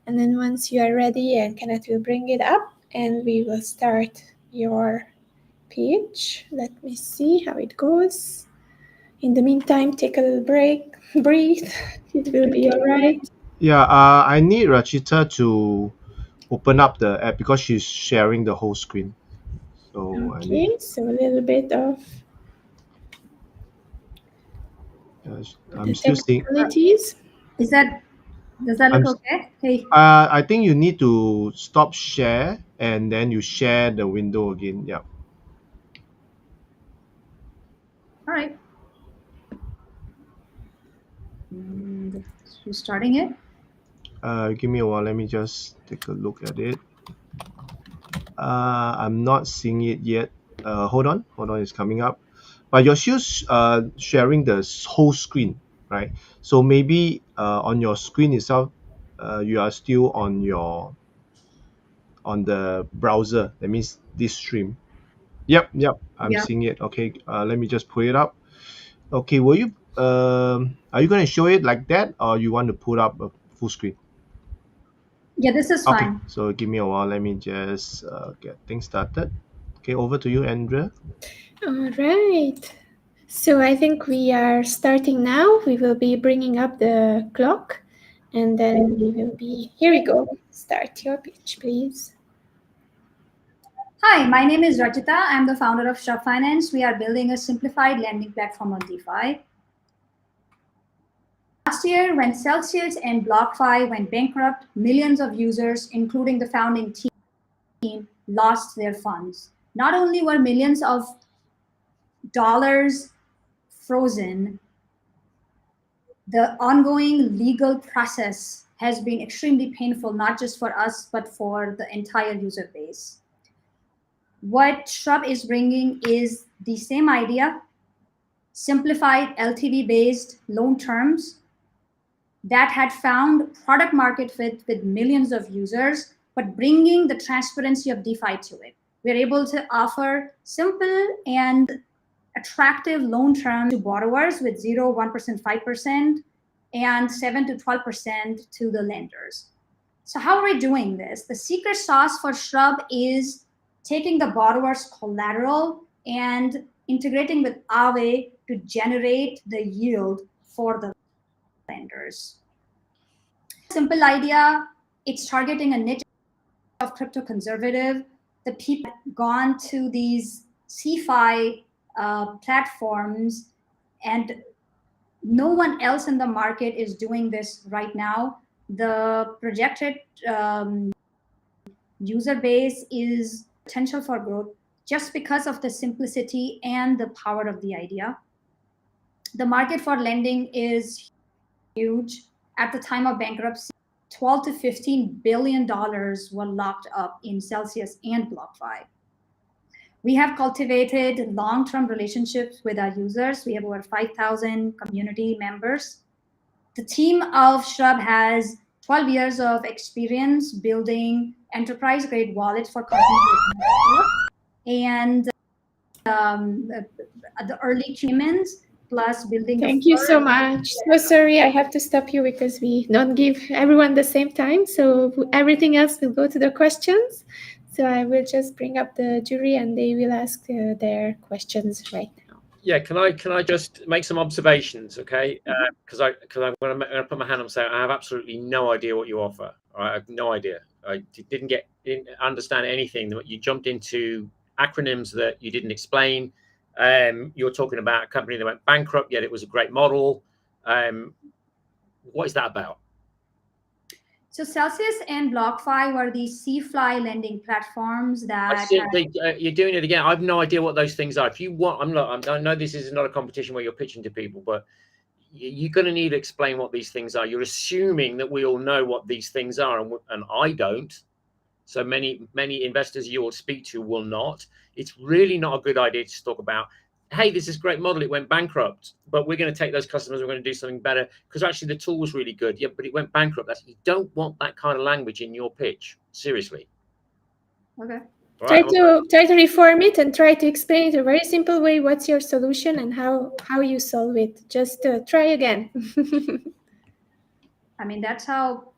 And then once you are ready, and Kenneth will bring it up, and we will start your pitch. Let me see how it goes. In the meantime, take a little break, breathe. It will be all right. Yeah, I need Rachita to open up the app because she's sharing the whole screen. So I need. Okay, so a little bit of I'm still seeing. technicalities. Does that I'm look okay? Hey. I think you need to stop share and then you share the window again. Yeah. All right. Who's starting it? Give me a while. Let me just take a look at it. I'm not seeing it yet. Hold on. It's coming up. But you're still sharing the whole screen, right? So maybe on your screen itself, you are still on the browser. That means this stream. Yep. I'm Yeah. seeing it. Okay. Let me just pull it up. Okay. Will you? Are you going to show it like that, or you want to put up a full screen? Yeah, this is Okay. fine. So give me a while. Let me just get things started. Okay. Over to you, Andrea. All right. So I think we are starting now. We will be bringing up the clock, and then we will be. Here we go. Start your pitch, please. Hi, my name is Rajita. I'm the founder of Shop Finance. We are building a simplified lending platform on DeFi. Last year, when Celsius and BlockFi went bankrupt, millions of users, including the founding team, lost their funds. Not only were millions of dollars frozen, the ongoing legal process has been extremely painful, not just for us, but for the entire user base. What Shrub is bringing is the same idea, simplified LTV-based loan terms that had found product market fit with millions of users, but bringing the transparency of DeFi to it. We're able to offer simple and attractive loan terms to borrowers with 0, 1%, 5%, and 7 to 12% to the lenders. So how are we doing this? The secret sauce for Shrub is taking the borrower's collateral and integrating with Aave to generate the yield for the lenders. Simple idea, it's targeting a niche of crypto conservative. The people have gone to these CeFi platforms and no one else in the market is doing this right now. The projected user base is potential for growth just because of the simplicity and the power of the idea. The market for lending is huge. At the time of bankruptcy, 12 to 15 billion dollars were locked up in Celsius and BlockFi. We have cultivated long-term relationships with our users. We have over 5,000 community members. The team of Shrub has 12 years of experience building enterprise-grade wallets for companies, and the early humans, plus building. Thank you so much. So sorry, I have to stop you because we don't give everyone the same time. So everything else will go to the questions. So I will just bring up the jury and they will ask their questions right now. Yeah, can I just make some observations, okay? Because I'm going to put my hand up and say I have absolutely no idea what you offer. All right, I have no idea. I didn't understand anything. You jumped into acronyms that you didn't explain. You're talking about a company that went bankrupt, yet it was a great model. What is that about? So Celsius and BlockFi were the C-Fly lending platforms that you're doing it again. I have no idea what those things are. If you want, I know this is not a competition where you're pitching to people, but you're going to need to explain what these things are. You're assuming that we all know what these things are, and I don't. So many investors you will speak to will not. It's really not a good idea to talk about, hey, this is a great model, it went bankrupt, but we're going to take those customers, we're going to do something better because actually the tool was really good. Yeah, but it went bankrupt. You don't want that kind of language in your pitch. Seriously. Okay. Right, try to reform it and try to explain it in a very simple way. What's your solution and how you solve it? Just try again. I mean, that's how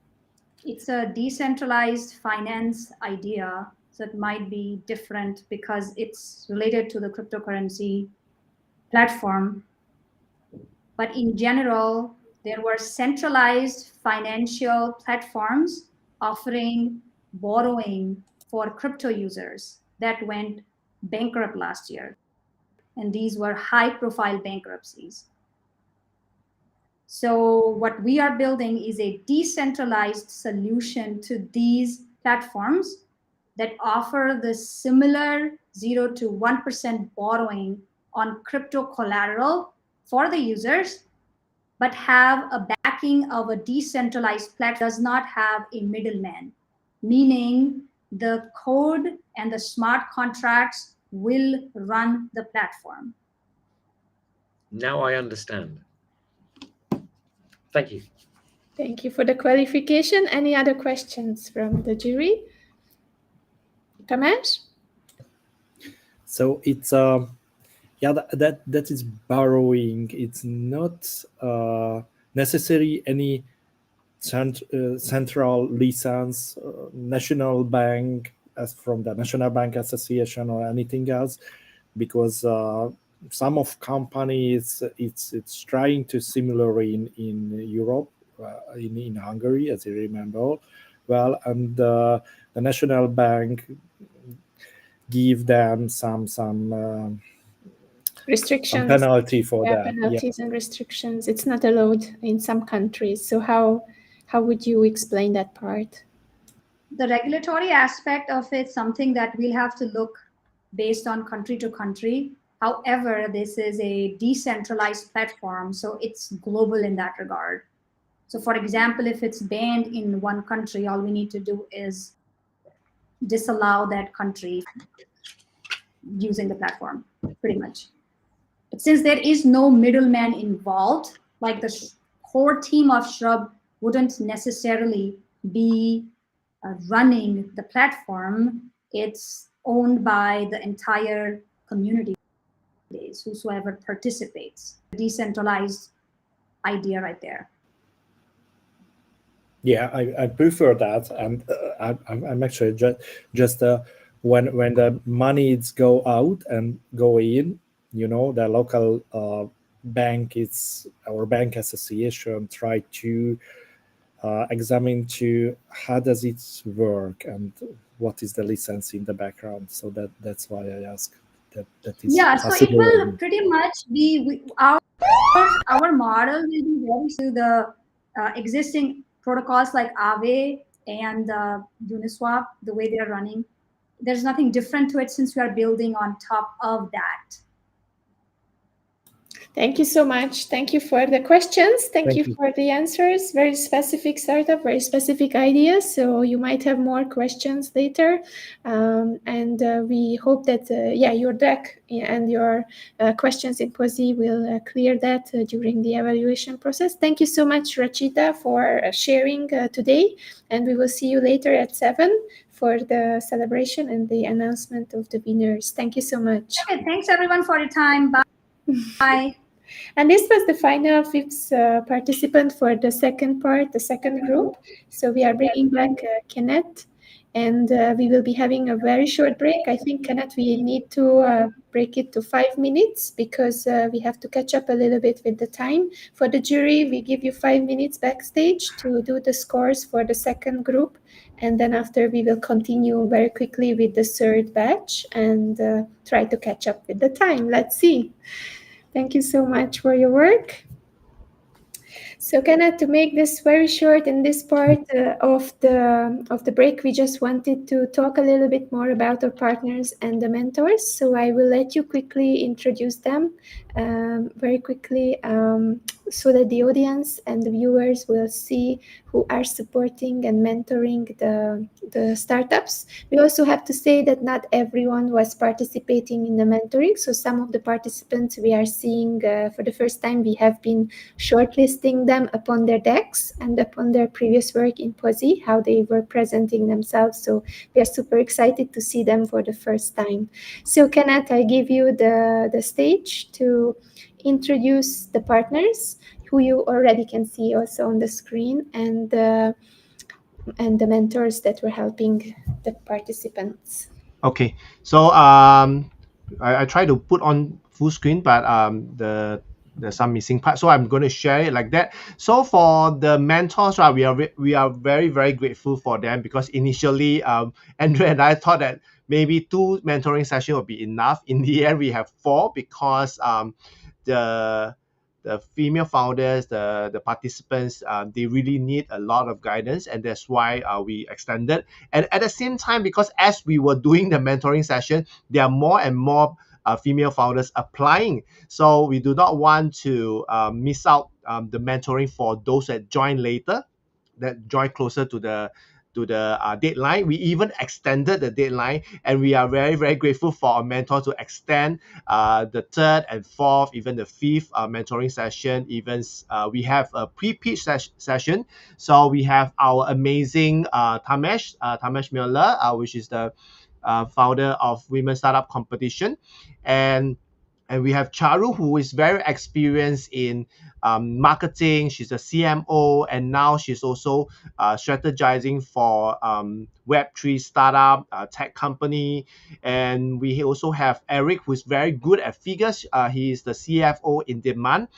it's a decentralized finance idea. So it might be different because it's related to the cryptocurrency platform. But in general, there were centralized financial platforms offering borrowing for crypto users that went bankrupt last year. And these were high-profile bankruptcies. So what we are building is a decentralized solution to these platforms that offer the similar 0 to 1% borrowing on crypto collateral for the users, but have a backing of a decentralized platform, does not have a middleman, meaning the code and the smart contracts will run the platform. Now I understand. Thank you. Thank you for the clarification. Any other questions from the jury? Tamesh? So it's yeah, that is borrowing. It's not necessary any central license, national bank, as from the National Bank Association or anything else, because some of companies it's trying to similar in Europe, in Hungary, as you remember well, and the National Bank give them some restrictions, some penalty for that. Penalties and restrictions. It's not allowed in some countries. So how would you explain that part? The regulatory aspect of it, something that we'll have to look based on country to country. However, this is a decentralized platform, so it's global in that regard. So for example, if it's banned in one country, all we need to do is disallow that country using the platform, pretty much. But since there is no middleman involved, like the core team of Shrub wouldn't necessarily be running the platform, it's owned by the entire community, whosoever participates. Decentralized idea right there. Yeah, I prefer that, and I'm actually just when the monies go out and go in, you know, the local bank, it's our bank association try to examine to how does it work and what is the license in the background. So that's why I ask that is yeah. So it possible. will pretty much be our model will be very to the existing protocols like Aave and Uniswap, the way they're running. There's nothing different to it since we are building on top of that. Thank you so much. Thank you for the questions. Thank Thank you you. for the answers. Very specific startup, very specific ideas. So you might have more questions later. And we hope that, your deck and your questions in POSI will clear that during the evaluation process. Thank you so much, Rachita, for sharing today. And we will see you later at 7 for the celebration and the announcement of the winners. Thank you so much. Okay, thanks everyone for your time. Bye. Bye. And this was the final fifth participant for the second part, the second group. So we are bringing back Kenneth, and we will be having a very short break. I think, Kenneth, we need to break it to 5 minutes because we have to catch up a little bit with the time. For the jury, we give you 5 minutes backstage to do the scores for the second group. And then after, we will continue very quickly with the third batch and try to catch up with the time. Let's see. Thank you so much for your work. So, Kenneth, to make this very short in this part of the break, we just wanted to talk a little bit more about our partners and the mentors. So I will let you quickly introduce them very quickly so that the audience and the viewers will see who are supporting and mentoring the startups. We also have to say that not everyone was participating in the mentoring. So some of the participants we are seeing for the first time, we have been shortlisting them upon their decks and upon their previous work in POSI, how they were presenting themselves. So we are super excited to see them for the first time. So Kenneth, I give you the stage to introduce the partners who you already can see also on the screen and the mentors that were helping the participants. Okay, so I try to put on full screen, but there's some missing part, so I'm going to share it like that. So for the mentors, right, we are very, very grateful for them because initially Andrew and I thought that maybe 2 mentoring sessions would be enough. In the end, we have 4 because the female founders, the participants, they really need a lot of guidance, and that's why we extended. And at the same time, because as we were doing the mentoring session, there are more and more female founders applying. So we do not want to miss out the mentoring for those that join later, that join closer to the deadline. We even extended the deadline, and we are very, very grateful for our mentor to extend the 3rd and 4th, even the 5th mentoring session. Even we have a pre-pitch session. So we have our amazing Tamesh Miller, which is the founder of Women Startup Competition, and we have Charu, who is very experienced in marketing. She's a CMO, and now she's also strategizing for Web3 startup, tech company. And we also have Eric, who's very good at figures. He is the CFO in Demand.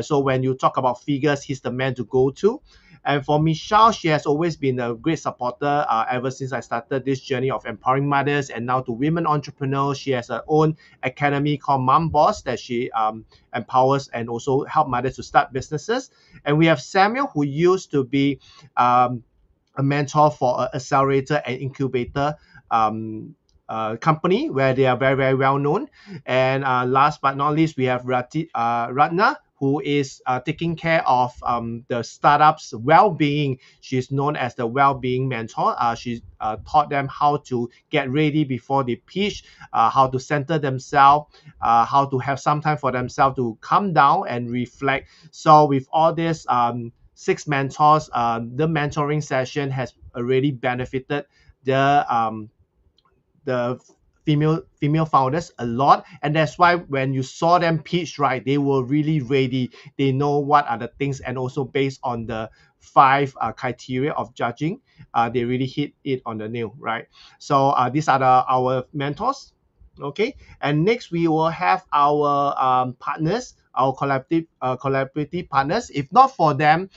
So when you talk about figures, he's the man to go to. And for Michelle, she has always been a great supporter ever since I started this journey of empowering mothers and now to women entrepreneurs. She has her own academy called Mom Boss that she empowers and also help mothers to start businesses. And we have Samuel, who used to be a mentor for an accelerator and incubator company where they are very, very well known. And last but not least, we have Ratna, who is taking care of the startups' well-being. She's known as the well-being mentor. She taught them how to get ready before they pitch, how to center themselves, how to have some time for themselves to come down and reflect. So with all this 6 mentors, the mentoring session has already benefited the female founders a lot, and that's why when you saw them pitch, right, they were really ready. They know what are the things, and also based on the 5 criteria of judging, they really hit it on the nail, right? So these are our mentors. Okay, and next we will have our partners, our collaborative partners. If not for them,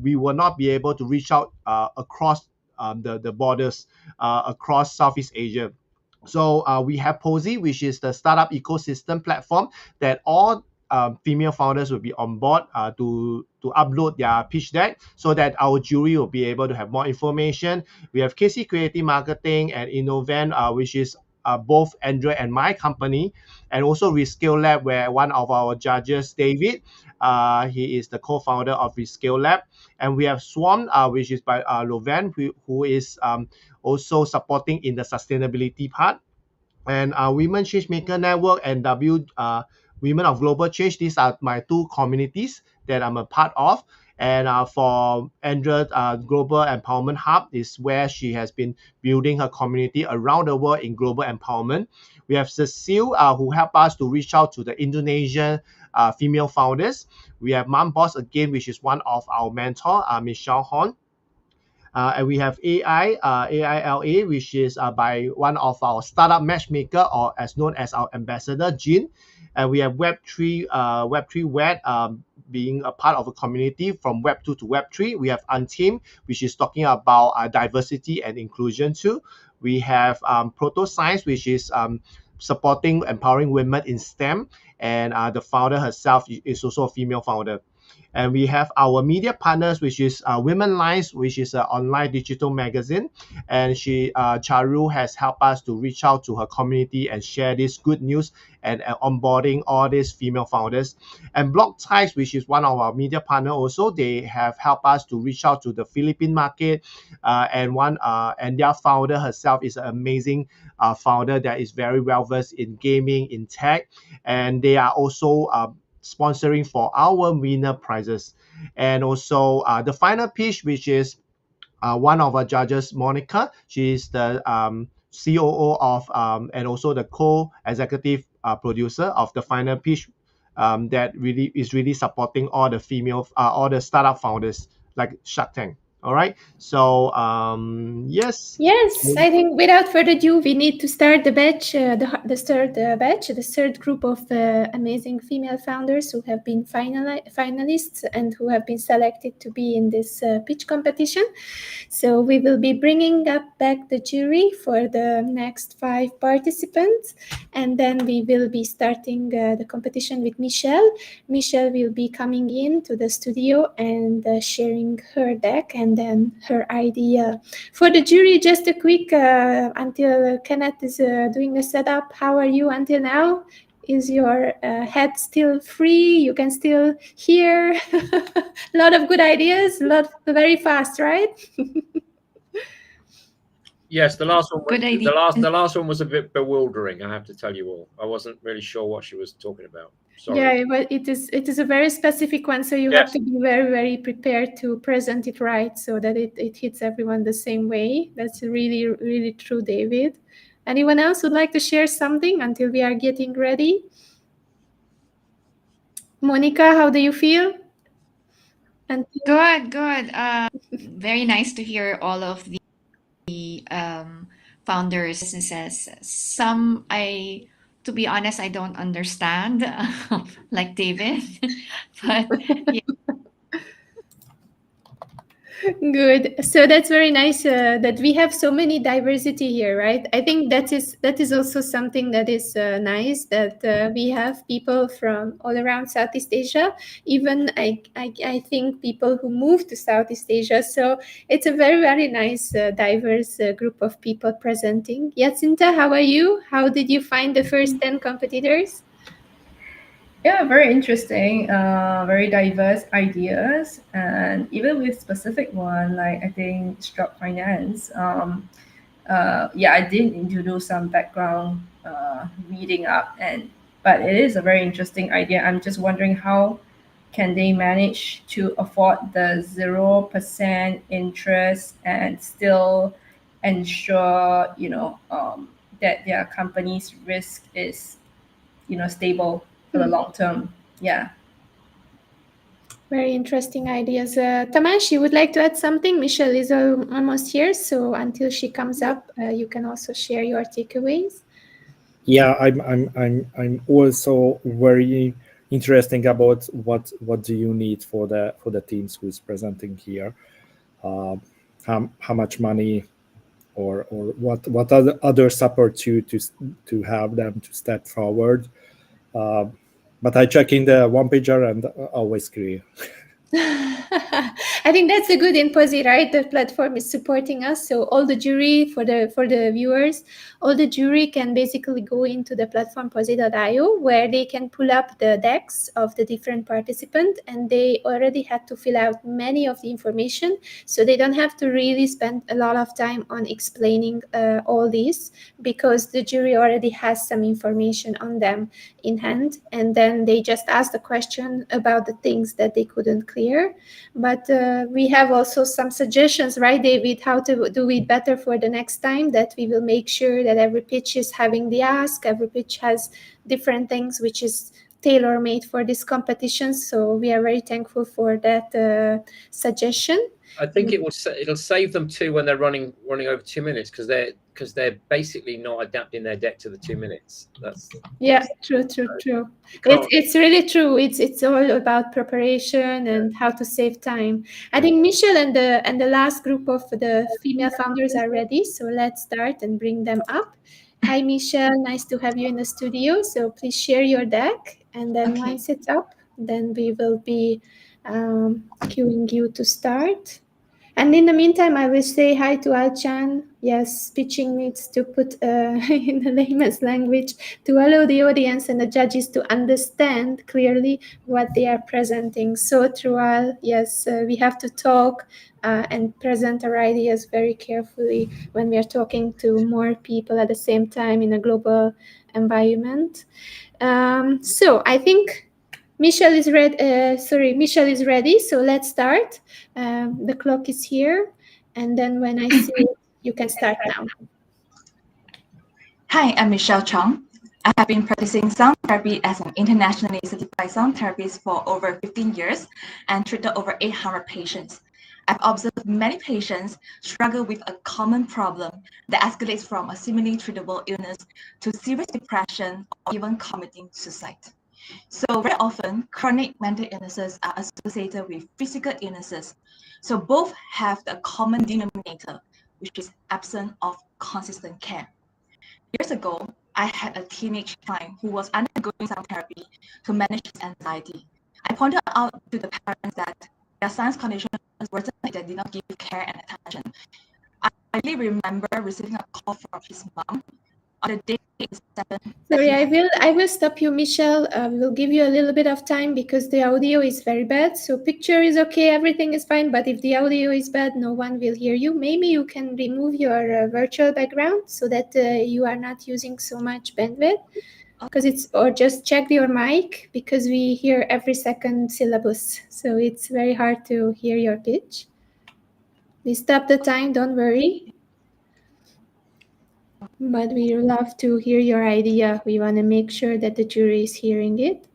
we will not be able to reach out across the borders across Southeast Asia. So we have POSI, which is the startup ecosystem platform that all female founders will be on board to upload their pitch deck so that our jury will be able to have more information. We have KC Creative Marketing and Innovent, which is both Andrew and my company, and also Rescale Lab, where one of our judges, David, he is the co-founder of Rescale Lab. And we have Swarm, which is by Loven, who is also supporting in the sustainability part. And Women Changemaker Network and Women of Global Change, these are my two communities that I'm a part of. And for Andrea, Global Empowerment Hub is where she has been building her community around the world in global empowerment. We have Cecile, who helped us to reach out to the Indonesian female founders. We have Mom Boss again, which is one of our mentor, Michelle Horn. And we have AILA, which is by one of our startup matchmaker, or as known as our ambassador, Jean. And we have Web3 Web, being a part of a community from Web2 to Web3. We have Unteam, which is talking about diversity and inclusion too. We have Proto Science, which is supporting empowering women in STEM. And the founder herself is also a female founder. And we have our media partners, which is Women Lines, which is an online digital magazine. And Charu has helped us to reach out to her community and share this good news and onboarding all these female founders. And Blog Ties, which is one of our media partners also, they have helped us to reach out to the Philippine market. And their founder herself is an amazing founder that is very well versed in gaming, in tech. And they are also sponsoring for our winner prizes. And also the final pitch, which is one of our judges, Monica. She is the COO of and also the co-executive producer of the final pitch, that really is supporting all the female, all the startup founders like Shark Tank. All right. So yes. Yes, I think without further ado, we need to start the batch, the third batch, the third group of amazing female founders who have been finalists and who have been selected to be in this pitch competition. So we will be bringing back the jury for the next 5 participants, and then we will be starting the competition with Michelle. Michelle will be coming in to the studio and sharing her deck and then her idea. For the jury, just a quick, until Kenneth is doing the setup, how are you until now? Is your head still free? You can still hear a lot of good ideas, very fast, right? Yes, the last one. Good idea. The last one was a bit bewildering, I have to tell you all. I wasn't really sure what she was talking about. Sorry. Yeah, well, it is a very specific one, so you have to be very, very prepared to present it right so that it hits everyone the same way. That's really, really true, David. Anyone else would like to share something until we are getting ready? Monica, how do you feel? Good. Very nice to hear all of the founders' businesses. Some to be honest, I don't understand, like David. But yeah. Good. So that's very nice that we have so many diversity here, right? I think that is also something that is nice, that we have people from all around Southeast Asia. Even I think people who moved to Southeast Asia. So it's a very, very nice diverse group of people presenting. Yacinta, how are you? How did you find the first 10 competitors? Yeah, very interesting, very diverse ideas, and even with specific one, like I think Struck Finance. I did need to do some background reading up, but it is a very interesting idea. I'm just wondering how can they manage to afford the 0% interest and still ensure that their company's risk is stable for the long term. Yeah. Very interesting ideas. Tamash, you would like to add something? Michelle is almost here, so until she comes up, you can also share your takeaways. Yeah, I'm also very interesting about what do you need for the teams who is presenting here, how much money or what other support to have them to step forward. But I check in the one pager and always clear. I think that's a good input, right? The platform is supporting us, so all the jury for the viewers, all the jury can basically go into the platform posi.io where they can pull up the decks of the different participants, and they already had to fill out many of the information, so they don't have to really spend a lot of time on explaining all this, because the jury already has some information on them in hand, and then they just ask the question about the things that they couldn't clear. But we have also some suggestions, right, David, how to do it better for the next time, that we will make sure that every pitch is having the ask, every pitch has different things which is tailor-made for this competition. So we are very thankful for that suggestion. I think it'll save them too when they're running over 2 minutes, because they're basically not adapting their deck to the 2 minutes. True. It's really true. It's all about preparation and how to save time. I think Michelle and the last group of the female founders are ready, so let's start and bring them up. Hi Michelle, nice to have you in the studio. So please share your deck, and then once it's up, then we will be queuing you to start. And in the meantime, I will say hi to Alchan. Yes, pitching needs to put in the layman's language to allow the audience and the judges to understand clearly what they are presenting. So through Al, yes, we have to talk and present our ideas very carefully when we are talking to more people at the same time in a global environment. So I think Michelle is ready. So let's start. The clock is here, and then when I say it, you can start now. Hi, I'm Michelle Chong. I have been practicing sound therapy as an internationally certified sound therapist for over 15 years and treated over 800 patients. I've observed many patients struggle with a common problem that escalates from a seemingly treatable illness to serious depression or even committing suicide. So very often, chronic mental illnesses are associated with physical illnesses. So both have the common denominator, which is absence of consistent care. Years ago, I had a teenage client who was undergoing some therapy to manage his anxiety. I pointed out to the parents that their son's condition worsened and they did not give care and attention. I really remember receiving a call from his mom on the day. Sorry, I will stop you, Michelle. We'll give you a little bit of time because the audio is very bad. So picture is okay, everything is fine, but if the audio is bad, no one will hear you. Maybe you can remove your virtual background so that you are not using so much bandwidth. Or just check your mic, because we hear every second syllabus. So it's very hard to hear your pitch. We stop the time, don't worry. But we love to hear your idea. We want to make sure that the jury is hearing it.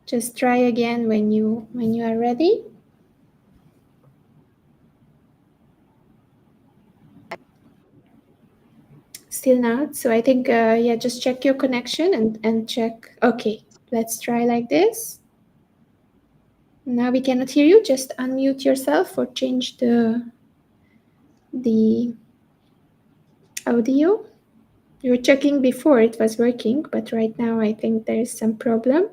Just try again when you are ready. Still not. So I think, just check your connection and check. Okay, let's try like this. Now we cannot hear you. Just unmute yourself or change the audio. You were checking before it was working, but right now I think there is some problem.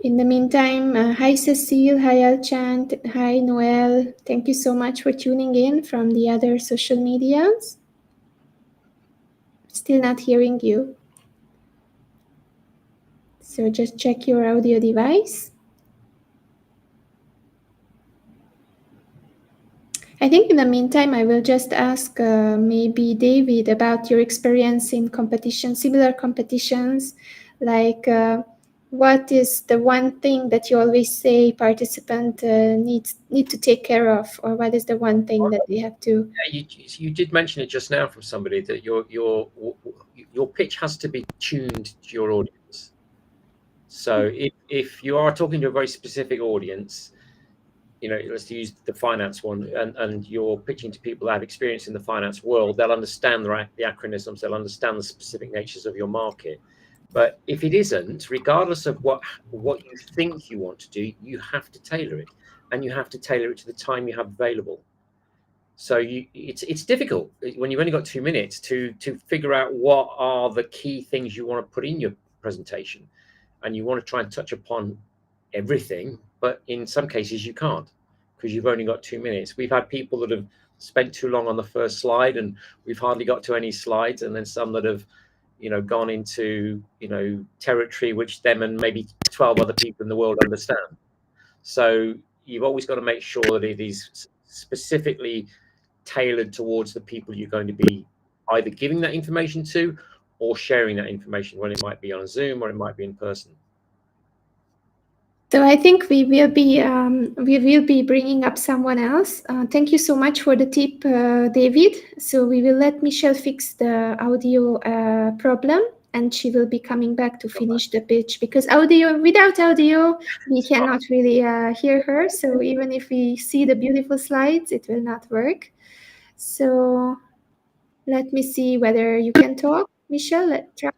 In the meantime, hi Cecile, hi Alchant, hi Noel. Thank you so much for tuning in from the other social medias. Still not hearing you. So just check your audio device. I think in the meantime, I will just ask maybe David about your experience in competition, similar competitions, like what is the one thing that you always say participant need to take care of, or what is the one thing that they have to? Yeah, you did mention it just now from somebody that your pitch has to be tuned to your audience. So if you are talking to a very specific audience, let's use the finance one, and you're pitching to people that have experience in the finance world, they'll understand the acronyms, they'll understand the specific natures of your market. But if it isn't, regardless of what you think you want to do, you have to tailor it, and you have to tailor it to the time you have available. So it's difficult when you've only got 2 minutes to figure out what are the key things you want to put in your presentation, and you want to try and touch upon everything, but in some cases you can't because you've only got 2 minutes. We've had people that have spent too long on the first slide and we've hardly got to any slides, and then some that have gone into territory which them and maybe 12 other people in the world understand. So you've always got to make sure that it is specifically tailored towards the people you're going to be either giving that information to or sharing that information, when it might be on a Zoom or it might be in person. So I think we will be bringing up someone else. Thank you so much for the tip, David. So we will let Michelle fix the audio problem, and she will be coming back to finish the pitch, because without audio, we cannot really hear her. So even if we see the beautiful slides, it will not work. So let me see whether you can talk, Michelle. Let's try.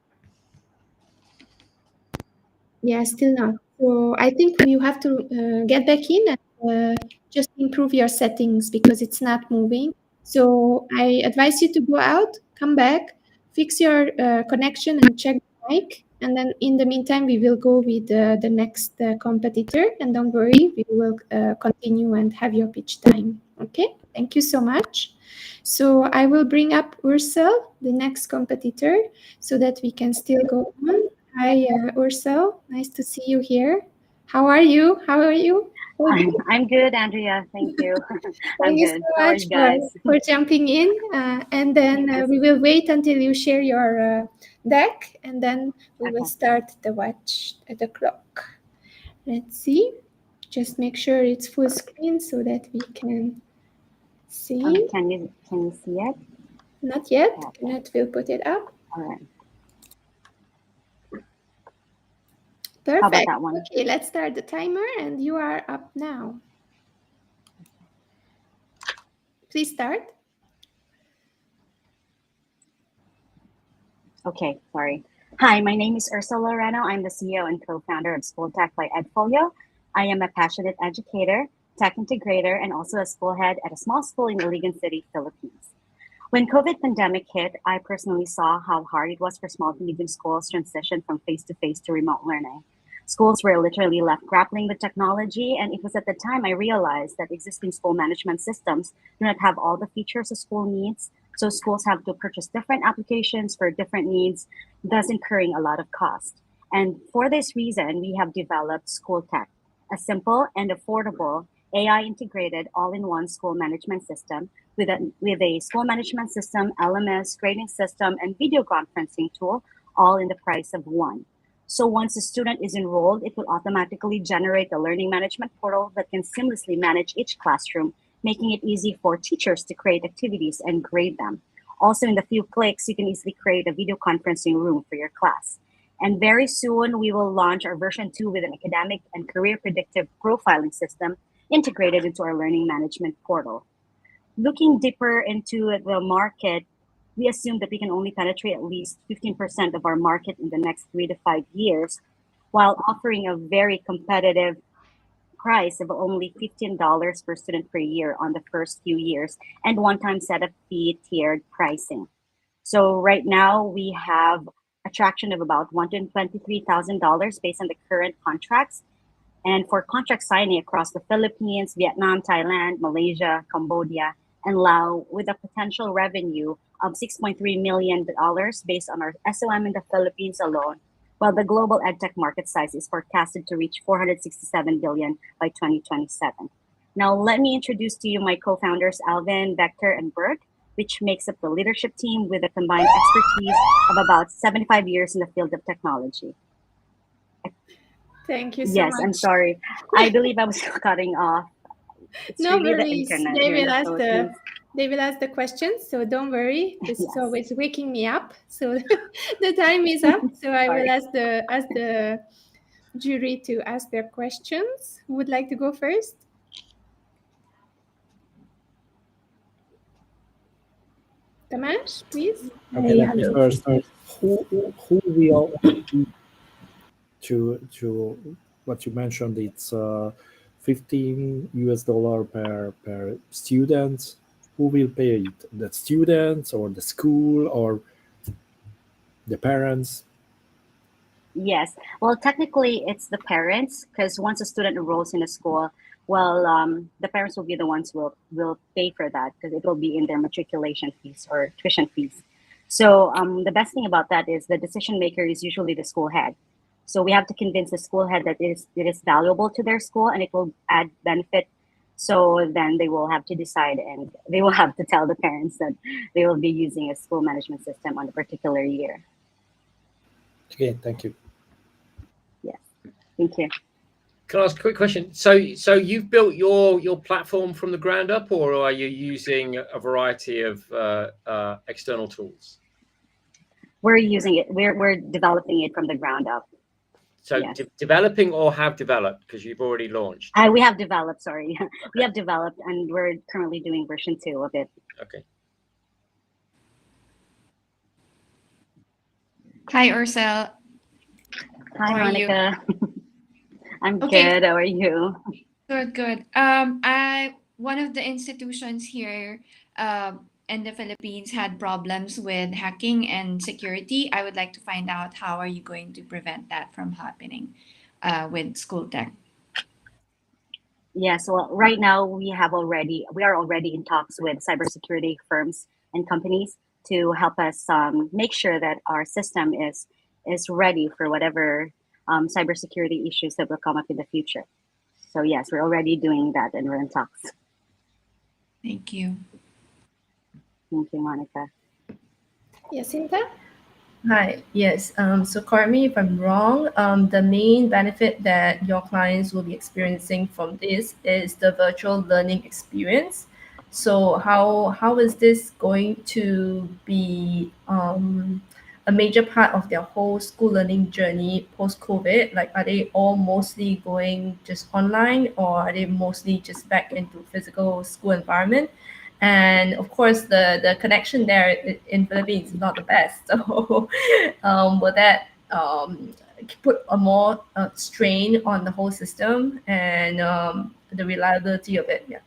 Yeah, still not. So I think you have to get back in and just improve your settings because it's not moving. So I advise you to go out, come back, fix your connection and check the mic. And then in the meantime, we will go with the next competitor. And don't worry, we will continue and have your pitch time. Okay, thank you so much. So I will bring up Ursel, the next competitor, so that we can still go on. Hi, Ursel. Nice to see you here. How are you? I'm good, Andrea. Thank you. I'm Thank you good. so How are much you guys? for jumping in. And then we will wait until you share your deck, and then we will start the watch at the clock. Let's see. Just make sure it's full screen so that we can see. Can you see it? Not yet. Kenneth will put it up. All right. Perfect. How about that one? Okay, let's start the timer, and you are up now. Please start. Okay, sorry. Hi, my name is Ursula Loreno. I'm the CEO and co-founder of School Tech by Edfolio. I am a passionate educator, tech integrator, and also a school head at a small school in Iligan City, Philippines. When COVID pandemic hit, I personally saw how hard it was for small to medium schools transition from face-to-face to remote learning. Schools were literally left grappling with technology, and it was at the time I realized that existing school management systems do not have all the features a school needs, so schools have to purchase different applications for different needs, thus incurring a lot of cost. And for this reason, we have developed School Tech, a simple and affordable AI-integrated all-in-one school management system with a school management system, LMS, grading system, and video conferencing tool, all in the price of one. So once a student is enrolled, it will automatically generate the learning management portal that can seamlessly manage each classroom, making it easy for teachers to create activities and grade them. Also, in the few clicks, you can easily create a video conferencing room for your class. And very soon, we will launch our version 2 with an academic and career predictive profiling system integrated into our learning management portal. Looking deeper into the market, we assume that we can only penetrate at least 15% of our market in the next 3 to 5 years, while offering a very competitive price of only $15 per student per year on the first few years and one-time setup fee tiered pricing. So right now we have a traction of about $123,000 based on the current contracts. And for contract signing across the Philippines, Vietnam, Thailand, Malaysia, Cambodia, and Laos, with a potential revenue of $6.3 million based on our SOM in the Philippines alone, while the global edtech market size is forecasted to reach $467 billion by 2027. Now, let me introduce to you my co-founders, Alvin, Vector, and Burke, which makes up the leadership team with a combined expertise of about 75 years in the field of technology. Thank you so yes, much. I'm sorry. I believe I was cutting off. It's No really worries. the internet They here in will the ask Philippines. they will ask the questions, so don't worry. This is Yes. always waking me up. So the time is up. So I will ask the jury to ask their questions. Who would like to go first? Tamash, please. Okay, let me first. Who will to what you mentioned? It's $15 per student. who will pay it? The students or the school or the parents? Yes. Well, technically, it's the parents because once a student enrolls in a school, well, the parents will be the ones who will pay for that because it will be in their matriculation fees or tuition fees. So the best thing about that is the decision maker is usually the school head. So we have to convince the school head that it is valuable to their school and it will add benefit. So then they will have to decide and they will have to tell the parents that they will be using a school management system on a particular year. Okay, thank you. Yes, thank you. Can I ask a quick question? So you've built your platform from the ground up, or are you using a variety of external tools? We're using it. We're developing it from the ground up. So yes. Developing or have developed because you've already launched? We have developed. Sorry, we have developed, and we're currently doing version 2 of it. Okay. Hi, Ursel. Hi, Monica. I'm Okay. good. How are you? Good. One of the institutions here in the Philippines had problems with hacking and security. I would like to find out how are you going to prevent that from happening with school tech. Yes. Well, right now we are already in talks with cybersecurity firms and companies to help us make sure that our system is ready for whatever cybersecurity issues that will come up in the future. So yes, we're already doing that and we're in talks. Thank you. Thank you, Monica. Jacinta? Hi. Yes. So correct me if I'm wrong. The main benefit that your clients will be experiencing from this is the virtual learning experience. So how is this going to be a major part of their whole school learning journey post-COVID? Like, are they all mostly going just online, or are they mostly just back into physical school environment? And of course, the connection there in Philippines is not the best. So, will that put a more strain on the whole system and the reliability of it? Yeah.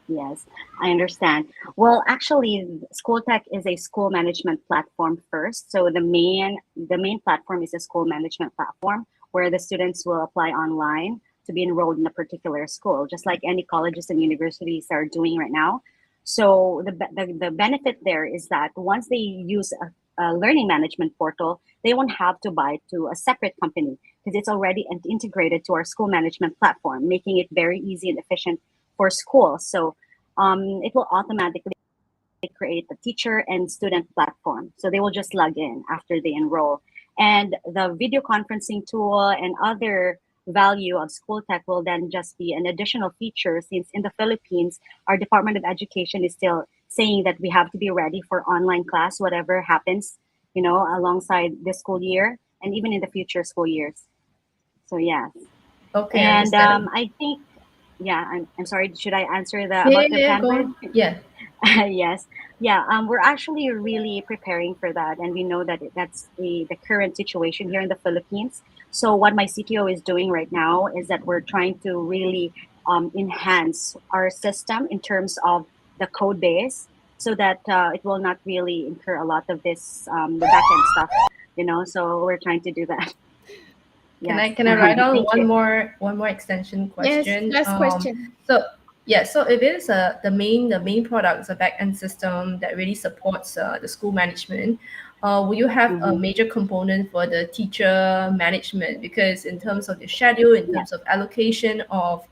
Yes, I understand. Well, actually, School Tech is a school management platform first. So the main platform is a school management platform where the students will apply online to be enrolled in a particular school, just like any colleges and universities are doing right now. So the benefit there is that once they use a learning management portal, they won't have to buy to a separate company because it's already integrated to our school management platform, making it very easy and efficient for schools. So it will automatically create the teacher and student platform. So they will just log in after they enroll. And the video conferencing tool and other value of School Tech will then just be an additional feature, since in the Philippines, our Department of Education is still saying that we have to be ready for online class, whatever happens, alongside this school year and even in the future school years. So yeah. Okay. And understand. I think, yeah, I'm sorry. Should I answer Yeah, about the yeah, go bandwidth? on. Yeah. Yes. Yeah. We're actually really preparing for that, and we know that that's the current situation here in the Philippines. So what my CTO is doing right now is that we're trying to really enhance our system in terms of the code base, so that it will not really incur a lot of this the backend stuff. So we're trying to do that. Can Yes. I write on Thank you. one more extension Yes, question? last question. So yeah, so if it is the main product is a backend system that really supports the school management, will you have a major component for the teacher management? Because in terms of the schedule, in terms of allocation of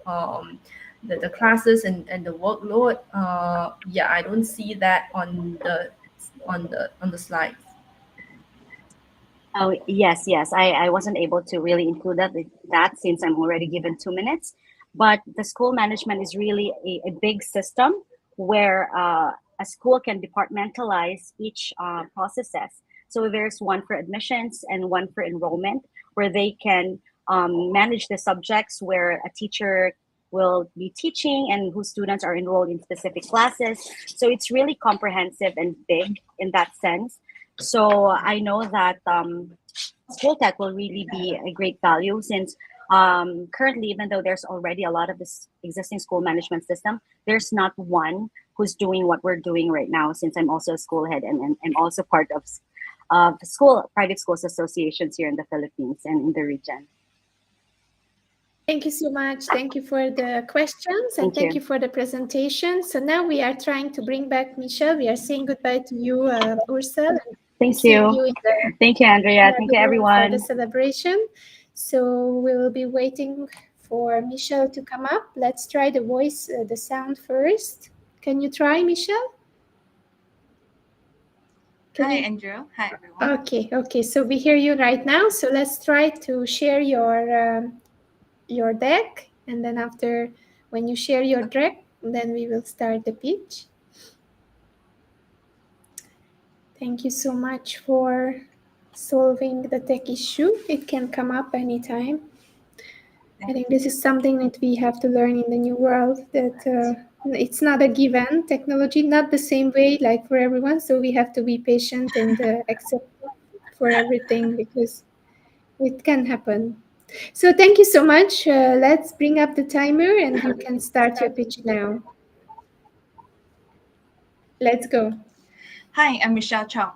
the classes and the workload, I don't see that on the slides. Oh, yes. I wasn't able to really include that since I'm already given 2 minutes. But the school management is really a big system where a school can departmentalize each processes. So there's one for admissions and one for enrollment, where they can manage the subjects where a teacher will be teaching and whose students are enrolled in specific classes. So it's really comprehensive and big in that sense. So I know that School Tech will really be a great value, since currently, even though there's already a lot of this existing school management system, there's not one who's doing what we're doing right now, since I'm also a school head and I'm also part of private schools associations here in the Philippines and in the region. Thank you so much. Thank you for the questions and thank you for the presentation. So now we are trying to bring back Michelle. We are saying goodbye to you, Ursula. Thank you. Thank you, Andrea. Thank you, everyone. For the celebration. So we will be waiting for Michelle to come up. Let's try the voice, the sound first. Can you try, Michelle? Hi, Andrea. Hi, everyone. Okay. So we hear you right now. So let's try to share your deck, and then after, when you share your deck, then we will start the pitch. Thank you so much for solving the tech issue. It can come up anytime. I think this is something that we have to learn in the new world, that it's not a given. Technology, not the same way like for everyone. So we have to be patient and accept for everything, because it can happen. So thank you so much. Let's bring up the timer and you can start your pitch now. Let's go. Hi, I'm Michelle Chong.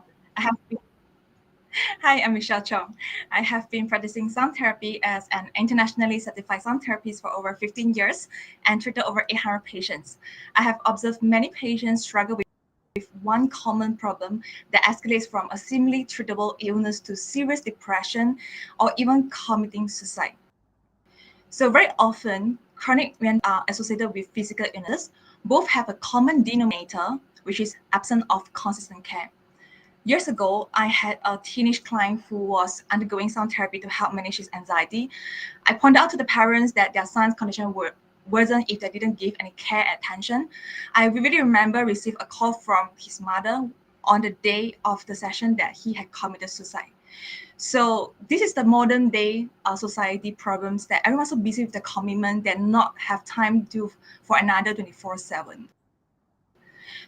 Hi, I'm Michelle Chong. I have been practicing sound therapy as an internationally certified sound therapist for over 15 years and treated over 800 patients. I have observed many patients struggle with one common problem that escalates from a seemingly treatable illness to serious depression or even committing suicide. So very often, chronic when are associated with physical illness, both have a common denominator, which is absence of consistent care. Years ago, I had a teenage client who was undergoing sound therapy to help manage his anxiety. I pointed out to the parents that their son's condition worsened if they didn't give any care and attention. I vividly remember received a call from his mother on the day of the session that he had committed suicide. So this is the modern day society problems, that everyone's so busy with the commitment that not have time to for another 24/7.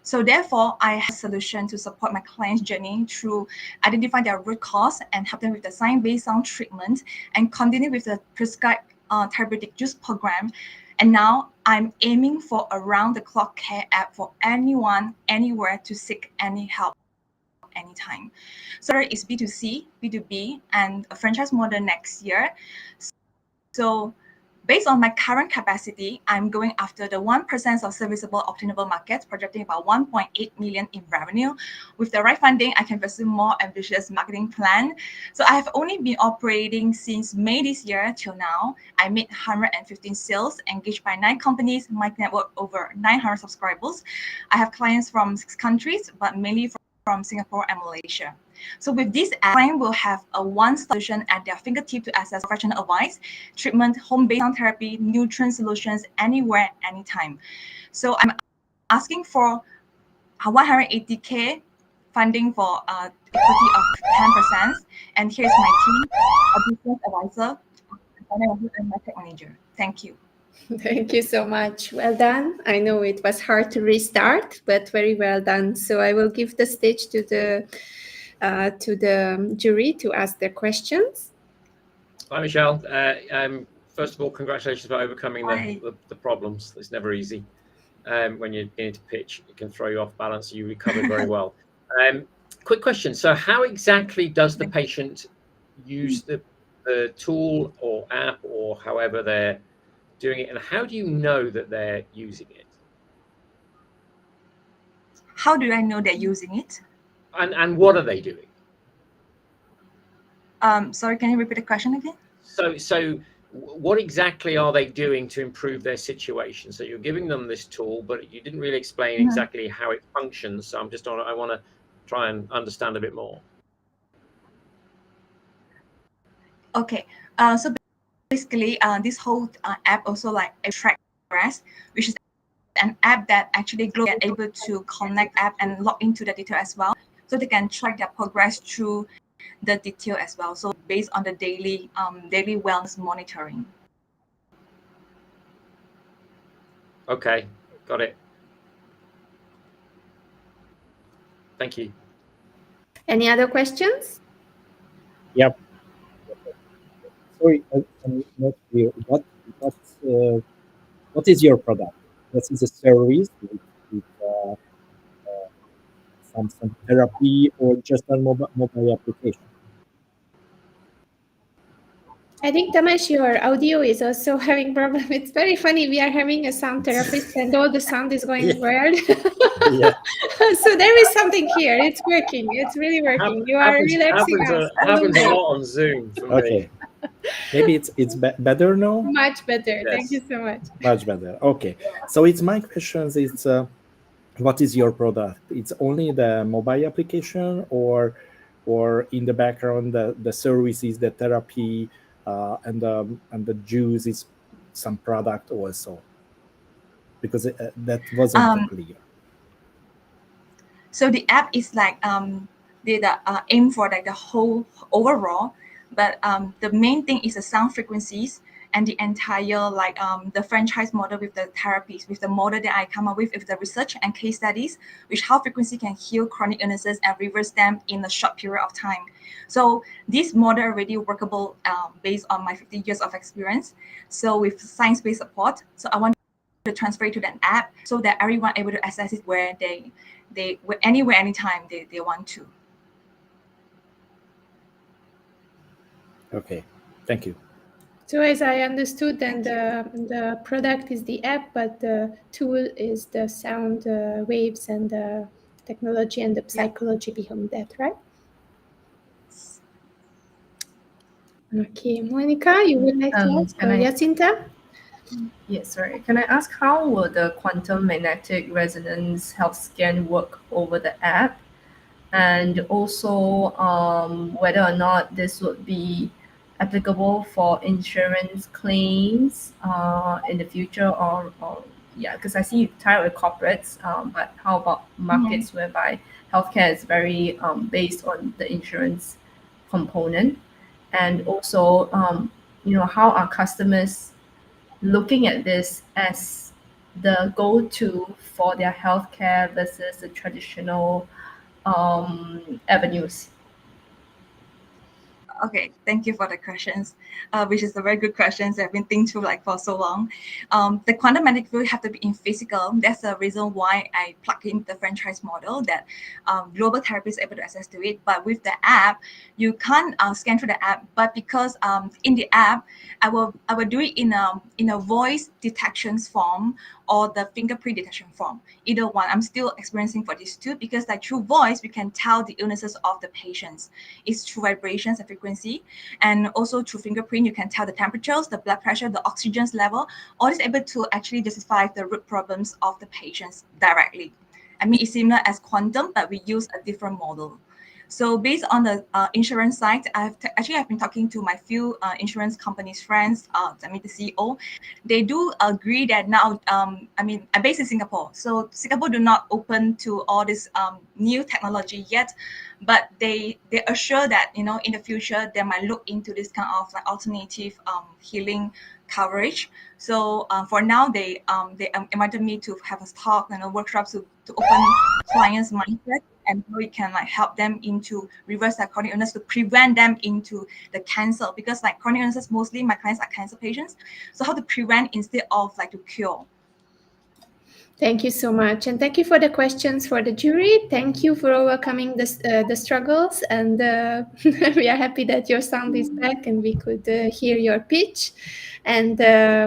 So therefore, I have a solution to support my client's journey through identifying their root cause and help them with the science-based sound treatment and continue with the prescribed therapeutic use program. And now I'm aiming for around-the-clock care app for anyone, anywhere to seek any help anytime. So there is B2C, B2B, and a franchise model next year. So based on my current capacity, I'm going after the 1% of serviceable obtainable markets, projecting about 1.8 million in revenue. With the right funding, I can pursue more ambitious marketing plan. So I have only been operating since May this year till now. I made 115 sales, engaged by 9 companies, my network over 900 subscribers. I have clients from 6 countries, but mainly from Singapore and Malaysia. So with this app, client will have a one solution at their fingertip to access professional advice, treatment, home-based sound therapy, nutrient solutions, anywhere, anytime. So I'm asking for 180K funding for equity of 10%. And here's my team, a business advisor, and my tech manager. Thank you. Thank you so much. Well done. I know it was hard to restart, but very well done. So I will give the stage to the jury to ask their questions. Hi, Michelle. First of all, congratulations for overcoming the problems. It's never easy. When you're beginning to pitch, it can throw you off balance. You recovered very well. Quick question. So how exactly does the patient use the tool or app, or however they're doing it, and how do you know that they're using it? How do I know they're using it? And what are they doing? Sorry, can you repeat the question again? So what exactly are they doing to improve their situation? So you're giving them this tool, but you didn't really explain exactly how it functions. So I want to try and understand a bit more. Okay. So basically, this whole app also like a track progress, which is an app that actually are able to connect app and log into the detail as well, so they can track their progress through the detail as well. So based on the daily wellness monitoring. Okay, got it. Thank you. Any other questions? Yep. Sorry, I'm not clear. What is your product? What is a service with some therapy or just a mobile application? I think Tamesh, your audio is also having problem. It's very funny. We are having a sound therapist, and all the sound is going weird. Yeah. So there is something here. It's working. It's really working. You are relaxing us. Happens a lot on Zoom for Okay. me. Maybe it's better now. Much better. Thank Yes. you so much. Much better. Okay. So it's my questions. It's what is your product? It's only the mobile application, or in the background the services, the therapy, and the juice is some product also, because that wasn't clear. So the app is like the aim for like the whole overall, but the main thing is the sound frequencies and the entire like the franchise model with the therapies, with the model that I come up with the research and case studies, which how frequency can heal chronic illnesses and reverse them in a short period of time. So this model already workable based on my 50 years of experience. So with science-based support, so I want to transfer it to an app so that everyone able to access it where they anywhere, anytime they want to. Okay, thank you. So as I understood, then the product is the app, but the tool is the sound waves and the technology and the psychology behind that, right? Okay, Monica, you would like to ask? Jacinta? Yes, sorry. Can I ask how will the quantum magnetic resonance health scan work over the app? And also whether or not this would be applicable for insurance claims in the future, or yeah, because I see you tie up with corporates, but how about markets whereby healthcare is very based on the insurance component? And also, how are customers looking at this as the go-to for their healthcare versus the traditional avenues? Okay, thank you for the questions, which is a very good questions I've been thinking through like for so long. The quantum magnetic field have to be in physical. That's the reason why I plug in the franchise model that global therapists are able to access to it. But with the app, you can't scan through the app. But because in the app, I will do it in a voice detections form or the fingerprint detection form. Either one. I'm still experiencing for these two because like through voice, we can tell the illnesses of the patients. It's through vibrations and frequency. And also through fingerprint, you can tell the temperatures, the blood pressure, the oxygen level. All is able to actually justify the root problems of the patients directly. I mean, it's similar as quantum, but we use a different model. So based on the insurance side, I've been talking to my few insurance companies friends, the CEO. They do agree that now, I'm based in Singapore. So Singapore do not open to all this new technology yet, but they assure that, in the future, they might look into this kind of like alternative healing coverage. So for now, they invited me to have a talk and workshops to open clients' mindset and how we can like help them into reverse their chronic illness to prevent them into the cancer, because like chronic illnesses, mostly my clients are cancer patients. So how to prevent instead of like to cure. Thank you so much, and thank you for the questions for the jury. Thank you for overcoming the struggles, and we are happy that your sound is back and we could hear your pitch. And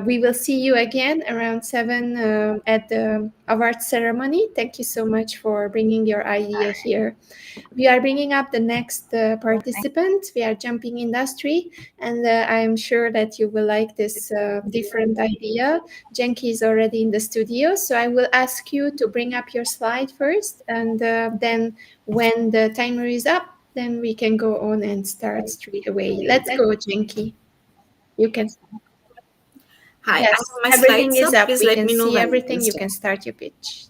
we will see you again around 7 at the awards ceremony. Thank you so much for bringing your idea here. We are bringing up the next participant. We are jumping industry, and I'm sure that you will like this different idea. Jenki is already in the studio, so I will ask you to bring up your slide first, and then when the timer is up, then we can go on and start straight away. Let's go, Jenki. You can. Hi, Yes, I have my everything slides is up. up. Please We let can me know see when everything. it's You done. can start your pitch.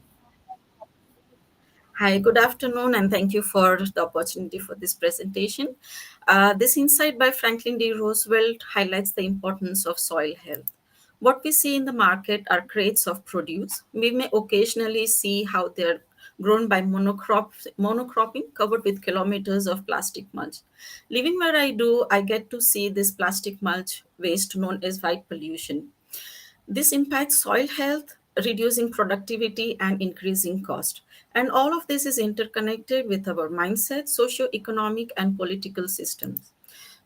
Hi, good afternoon, and thank you for the opportunity for this presentation. This insight by Franklin D. Roosevelt highlights the importance of soil health. What we see in the market are crates of produce. We may occasionally see how they're grown by monocropping covered with kilometers of plastic mulch. Living where I do, I get to see this plastic mulch waste known as white pollution. This impacts soil health, reducing productivity and increasing cost. And all of this is interconnected with our mindset, socio-economic, and political systems.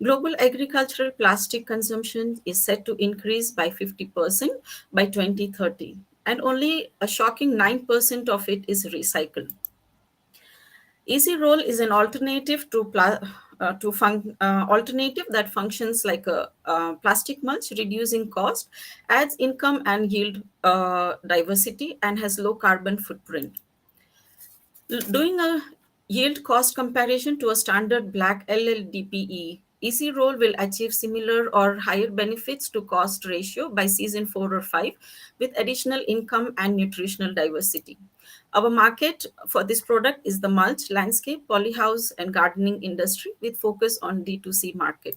Global agricultural plastic consumption is set to increase by 50% by 2030, and only a shocking 9% of it is recycled. Easy roll is an alternative alternative that functions like a plastic mulch, reducing cost, adds income and yield diversity, and has low carbon footprint. Doing a yield cost comparison to a standard black LLDPE, Easy Roll will achieve similar or higher benefits to cost ratio by season 4 or 5 with additional income and nutritional diversity. Our market for this product is the mulch, landscape, polyhouse, and gardening industry with focus on D2C market.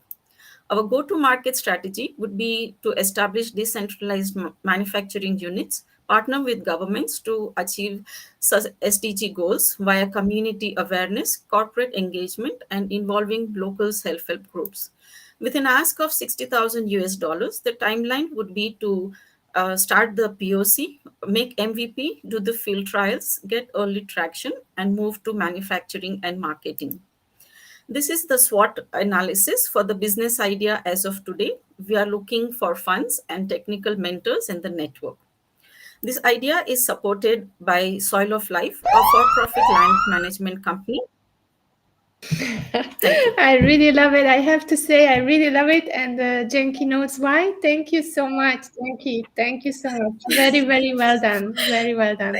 Our go-to-market strategy would be to establish decentralized manufacturing units, partner with governments to achieve SDG goals via community awareness, corporate engagement, and involving local self-help groups. With an ask of 60,000 US dollars, the timeline would be to start the POC, make MVP, do the field trials, get early traction, and move to manufacturing and marketing. This is the SWOT analysis for the business idea as of today. We are looking for funds and technical mentors in the network. This idea is supported by Soil of Life, a for-profit land management company. I really love it. I have to say, I really love it. And Jenki knows why. Thank you so much, Jenki. Thank you so much. Very, very well done. Very well done.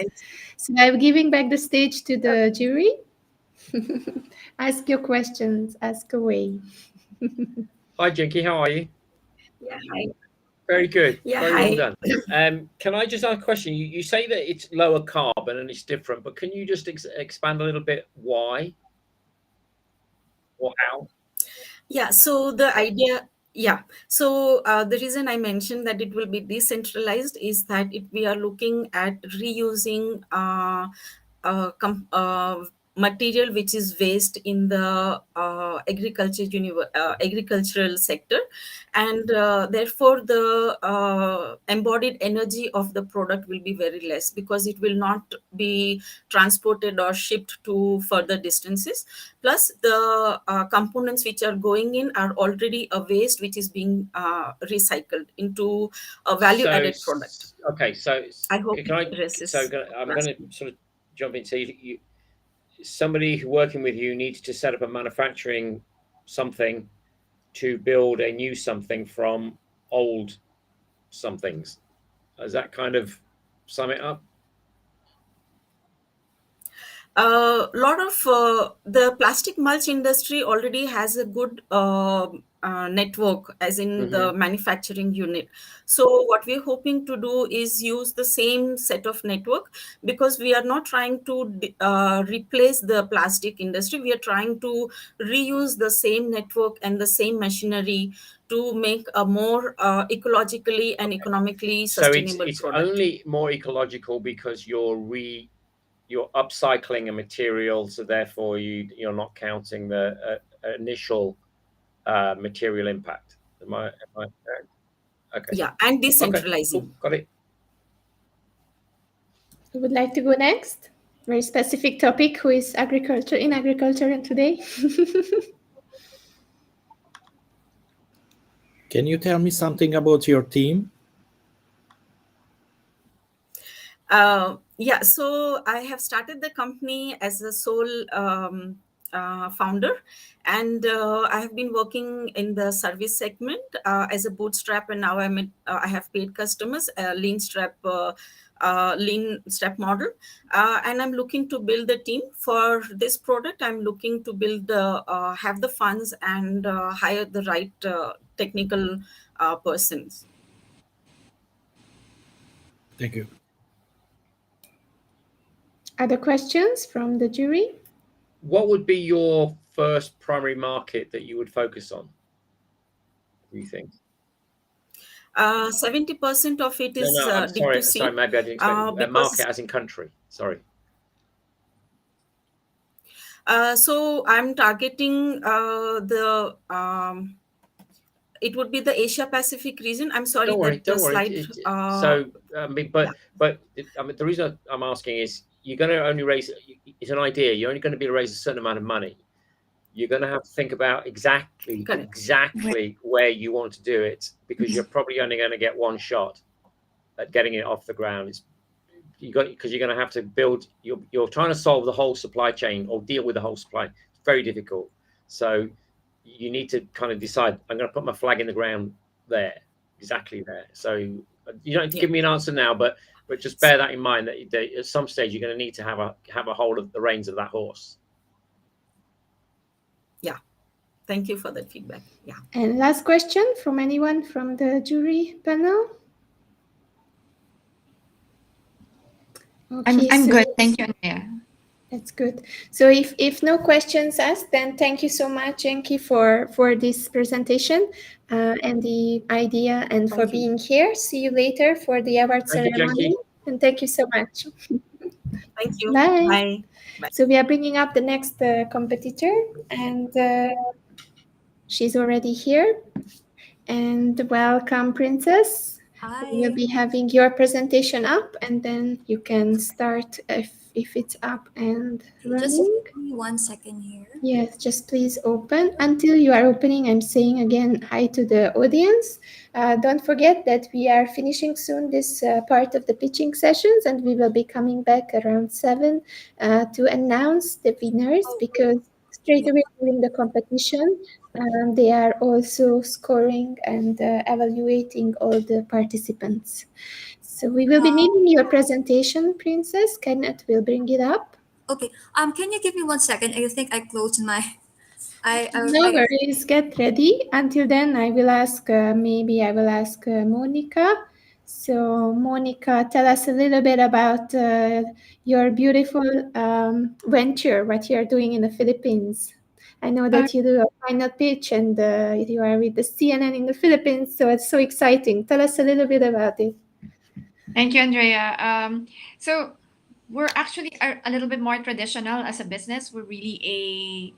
So I'm giving back the stage to the jury. Ask your questions. Ask away. Hi, Jinky. How are you? Yeah, hi. Very good. Yeah, Very well hi. done. Can I just ask a question? You say that it's lower carbon and it's different, but can you just expand a little bit why or how? Yeah, so the idea, yeah. So the reason I mentioned that it will be decentralized is that we are looking at reusing material which is waste in the agricultural sector, and therefore the embodied energy of the product will be very less because it will not be transported or shipped to further distances. Plus the components which are going in are already a waste which is being recycled into a value added product. Okay, so I hope can I? So I'm going to sort of jump into somebody working with you needs to set up a manufacturing something to build a new something from old somethings. Does that kind of sum it up? A lot of the plastic mulch industry already has a good network as in the manufacturing unit. So what we're hoping to do is use the same set of network, because we are not trying to replace the plastic industry. We are trying to reuse the same network and the same machinery to make a more ecologically and economically sustainable it's product. only more ecological because you're upcycling a material, so therefore you're not counting the initial material impact. Am I correct? Okay. Yeah, and decentralizing. Okay, cool. Got it. Who would like to go next? Very specific topic. Who is agriculture in agriculture today? Can you tell me something about your team? Yeah, so I have started the company as a sole founder, and I have been working in the service segment as a bootstrap, and now I have paid customers, lean strap model, and I'm looking to build the team for this product. I'm looking to have the funds and hire the right technical persons. Thank you. Other questions from the jury? What would be your first primary market that you would focus on, do you think? 70% of it is I'm D2C. sorry, maybe I didn't expect market as in country. Sorry. So I'm targeting it would be the Asia Pacific region. I'm sorry, Don't worry. slide. So, I mean, but I mean, the reason I'm asking is you're going to only raise, it's an idea, you're only going to be able to raise a certain amount of money. You're going to have to think about exactly where you want to do it, because you're probably only going to get one shot at getting it off the ground. Because you're going to have to build, you're trying to solve the whole supply chain or deal with the whole supply. It's very difficult. So you need to kind of decide, I'm going to put my flag in the ground there, exactly there. So you don't have to give me an answer now, but just bear that in mind, that at some stage you're going to need to have a hold of the reins of that horse. Yeah, thank you for that feedback. Yeah. And last question from anyone from the jury panel? Okay, I'm good. Thank you, Andrea. That's good. So if no questions asked, then thank you so much, Enki, for this presentation and the idea, and for being here. See you later for the award ceremony. And thank you so much. Thank you. Bye. Bye. Bye. So we are bringing up the next competitor, and she's already here. And welcome, Princess. Hi. We'll be having your presentation up, and then you can start if it's up and running. Just give me 1 second here. Yes, just please open. Until you are opening, I'm saying again hi to the audience. Don't forget that we are finishing soon this part of the pitching sessions, and we will be coming back around 7 to announce the winners, because straight away during the competition, they are also scoring and evaluating all the participants. So we will be needing your presentation, Princess. Kenneth will bring it up. Okay. Can you give me 1 second? I think I closed my. No worries. Get ready. Until then, I will ask. Maybe I will ask Monica. So, Monica, tell us a little bit about your beautiful venture. What you are doing in the Philippines. I know that you do a final pitch, and you are with the CNN in the Philippines. So it's so exciting. Tell us a little bit about it. Thank you, Andrea. So we're actually a little bit more traditional as a business. We're really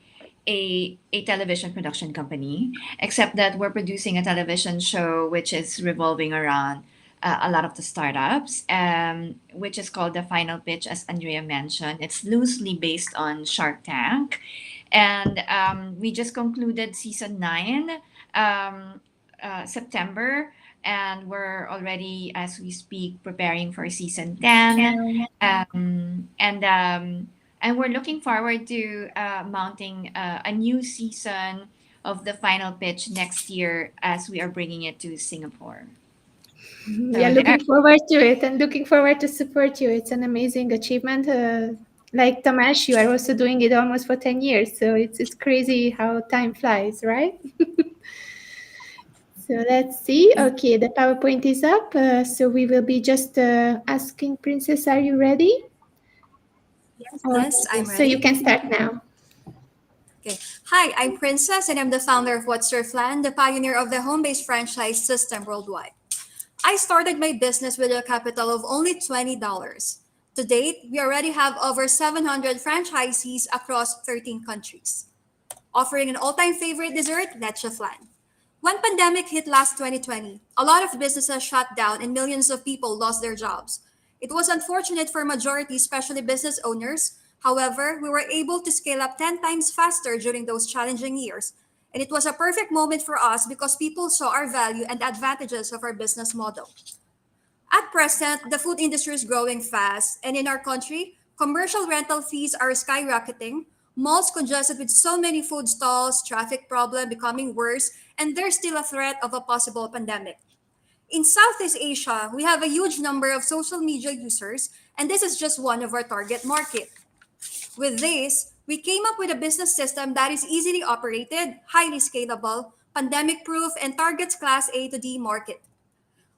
a television production company, except that we're producing a television show which is revolving around a lot of the startups, which is called The Final Pitch, as Andrea mentioned. It's loosely based on Shark Tank. And we just concluded season 9 September. And we're already, as we speak, preparing for season 10. And we're looking forward to mounting a new season of The Final Pitch next year, as we are bringing it to Singapore. We are looking forward to it, and looking forward to support you. It's an amazing achievement. Like Tamesh, you are also doing it almost for 10 years. So it's crazy how time flies, right? So let's see. Okay, the PowerPoint is up. So we will be just asking Princess, are you ready? Yes, I'm ready. So you can start now. Okay. Hi, I'm Princess, and I'm the founder of What's Your Plan, the pioneer of the home-based franchise system worldwide. I started my business with a capital of only $20. To date, we already have over 700 franchisees across 13 countries, offering an all-time favorite dessert, leche flan. When pandemic hit last 2020, a lot of businesses shut down and millions of people lost their jobs. It was unfortunate for majority, especially business owners. However, we were able to scale up 10 times faster during those challenging years. And it was a perfect moment for us because people saw our value and advantages of our business model. At present, the food industry is growing fast, and in our country, commercial rental fees are skyrocketing, malls congested with so many food stalls, traffic problem becoming worse, and there's still a threat of a possible pandemic. In Southeast Asia, we have a huge number of social media users, and this is just one of our target market. With this, we came up with a business system that is easily operated, highly scalable, pandemic-proof, and targets Class A to D market.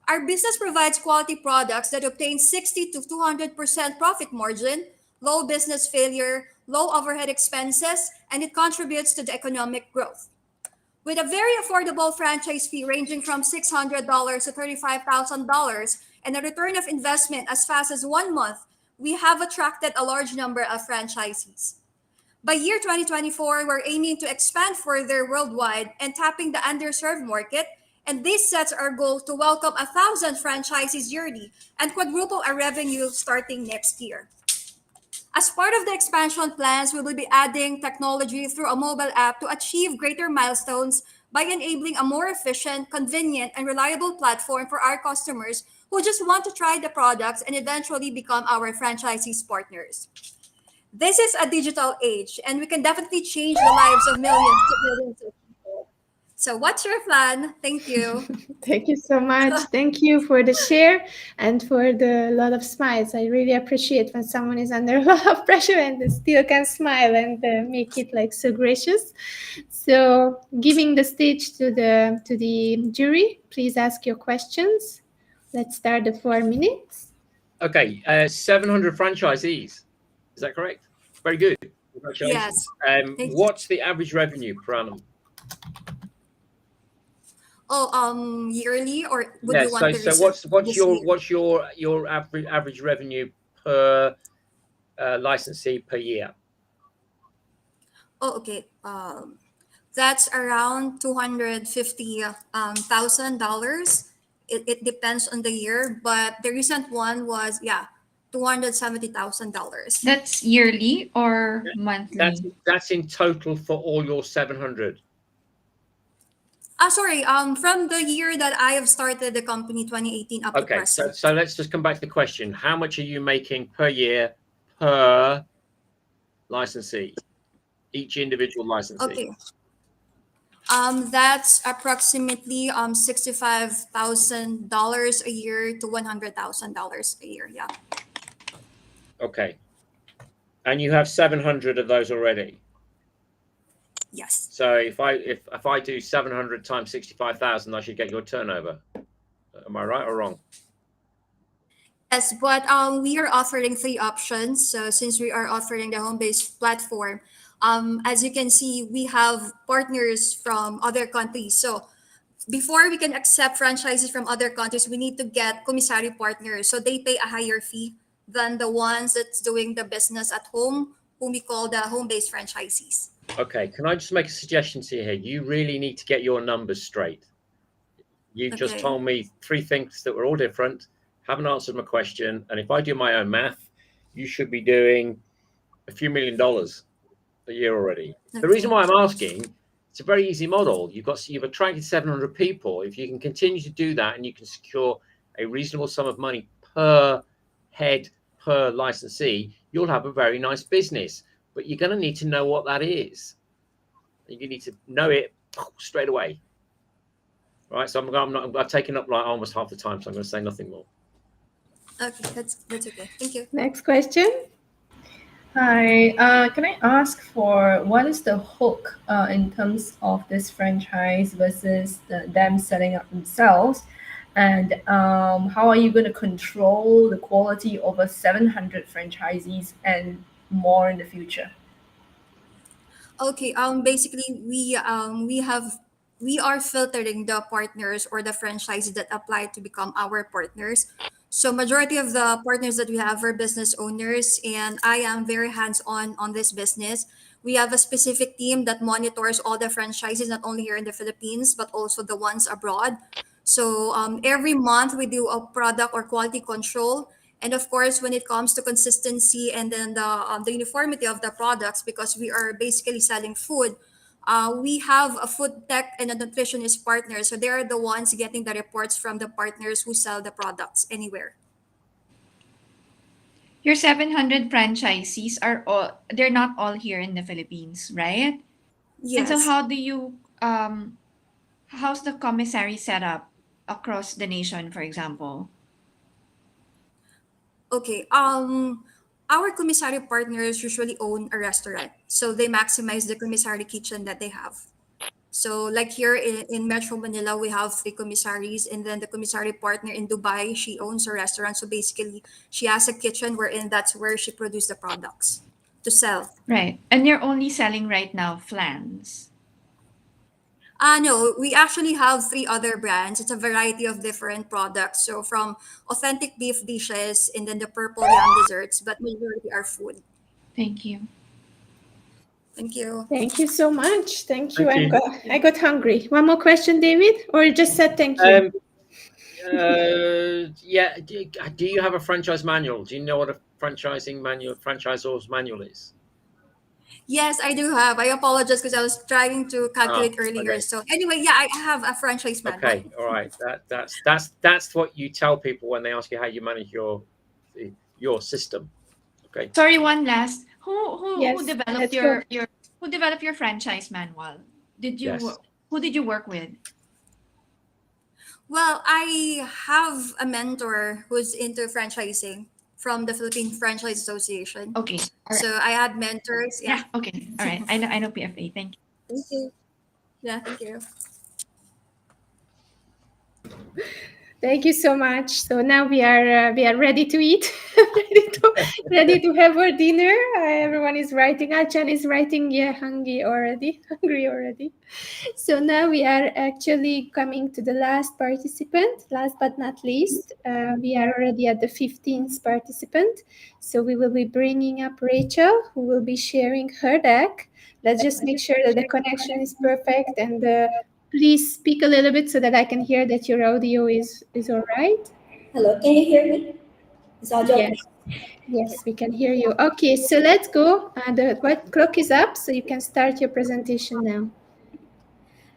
Our business provides quality products that obtain 60 to 200% profit margin, low business failure, low overhead expenses, and it contributes to the economic growth. With a very affordable franchise fee ranging from $600 to $35,000 and a return of investment as fast as 1 month, we have attracted a large number of franchisees. By year 2024, we're aiming to expand further worldwide and tapping the underserved market, and this sets our goal to welcome 1,000 franchisees yearly and quadruple our revenue starting next year. As part of the expansion plans, we will be adding technology through a mobile app to achieve greater milestones by enabling a more efficient, convenient, and reliable platform for our customers who just want to try the products and eventually become our franchisees partners. This is a digital age, and we can definitely change the lives of millions of people. So, what's your plan? Thank you. Thank you so much. Thank you for the share and for the lot of smiles. I really appreciate when someone is under a lot of pressure and they still can smile and make it like so gracious. So, giving the stage to the jury, please ask your questions. Let's start the 4 minutes. Okay, 700 franchisees. Is that correct? Very good. Congratulations. Yes. What's the average revenue per annum? Oh, yearly, or would you want the so what's your average revenue per licensee per year? Oh, okay. That's around $250,000. It depends on the year, but the recent one was $270,000. That's yearly or monthly? That's in total for all your 700. Sorry. From the year that I have started the company, 2018 up to present. So let's just come back to the question. How much are you making per year per licensee? Each individual licensee. Okay. That's approximately $65,000 a year to $100,000 a year. Yeah. Okay. And you have 700 of those already. Yes. So if I do 700 times 65,000, I should get your turnover. Am I right or wrong? Yes, but we are offering 3 options. So since we are offering the home-based platform, as you can see, we have partners from other countries. So before we can accept franchises from other countries, we need to get commissary partners. So they pay a higher fee than the ones that's doing the business at home, whom we call the home-based franchisees. Okay, can I just make a suggestion to you here? You really need to get your numbers straight. You just told me 3 things that were all different, haven't answered my question, and if I do my own math, you should be doing a few $1 million a year already. Okay. The reason why I'm asking, it's a very easy model. You've attracted 700 people. If you can continue to do that and you can secure a reasonable sum of money per head, per licensee, you'll have a very nice business. But you're going to need to know what that is. You need to know it straight away. Right, so I've taken up like almost half the time, so I'm going to say nothing more. Okay, that's okay. Thank you. Next question. Hi, can I ask for what is the hook in terms of this franchise versus them setting up themselves? And how are you going to control the quality over 700 franchisees and more in the future? Okay, basically we are filtering the partners or the franchises that apply to become our partners. So majority of the partners that we have are business owners, and I am very hands-on on this business. We have a specific team that monitors all the franchises, not only here in the Philippines, but also the ones abroad. So every month we do a product or quality control. And of course, when it comes to consistency and then the uniformity of the products, because we are basically selling food, we have a food tech and a nutritionist partner. So they are the ones getting the reports from the partners who sell the products anywhere. Your 700 franchisees they're not all here in the Philippines, right? Yes. And so how do you, how's the commissary set up across the nation, for example? Okay. Our commissary partners usually own a restaurant, so they maximize the commissary kitchen that they have. So, like here in Metro Manila, we have 3 commissaries, and then the commissary partner in Dubai, she owns a restaurant. So basically, she has a kitchen wherein that's where she produces the products to sell. Right, and you're only selling right now flans. No, we actually have 3 other brands. It's a variety of different products. So from authentic beef dishes and then the purple yam desserts, but majority are food. Thank you. Thank you. Thank you so much. Thank you. I got hungry. One more question, David, or you just said thank you? Yeah. Do you have a franchise manual? Do you know what a franchisor's manual is? Yes, I do have. I apologize because I was trying to calculate earlier. Okay. So anyway, yeah, I have a franchise manual. Okay, all right. That's what you tell people when they ask you how you manage your system. Okay. Sorry, one last. Who Yes, developed let's go. who developed your franchise manual? Yes. Who did you work with? Well, I have a mentor who's into franchising from the Philippine Franchise Association. Okay. All right. So I had mentors. Yeah. Okay. All right. I know PFA. Thank you. Thank you. Yeah, thank you. Thank you so much. So now we are ready to eat, ready to have our dinner. Everyone is writing. Achan is writing. Yeah, hungry already. So now we are actually coming to the last participant. Last but not least, we are already at the 15th participant. So we will be bringing up Rachel, who will be sharing her deck. Let's just make sure that the connection is perfect and please speak a little bit so that I can hear that your audio is all right. Hello, can you hear me? Is audio okay? Yes, we can hear you. Okay, so let's go. The clock is up, so you can start your presentation now.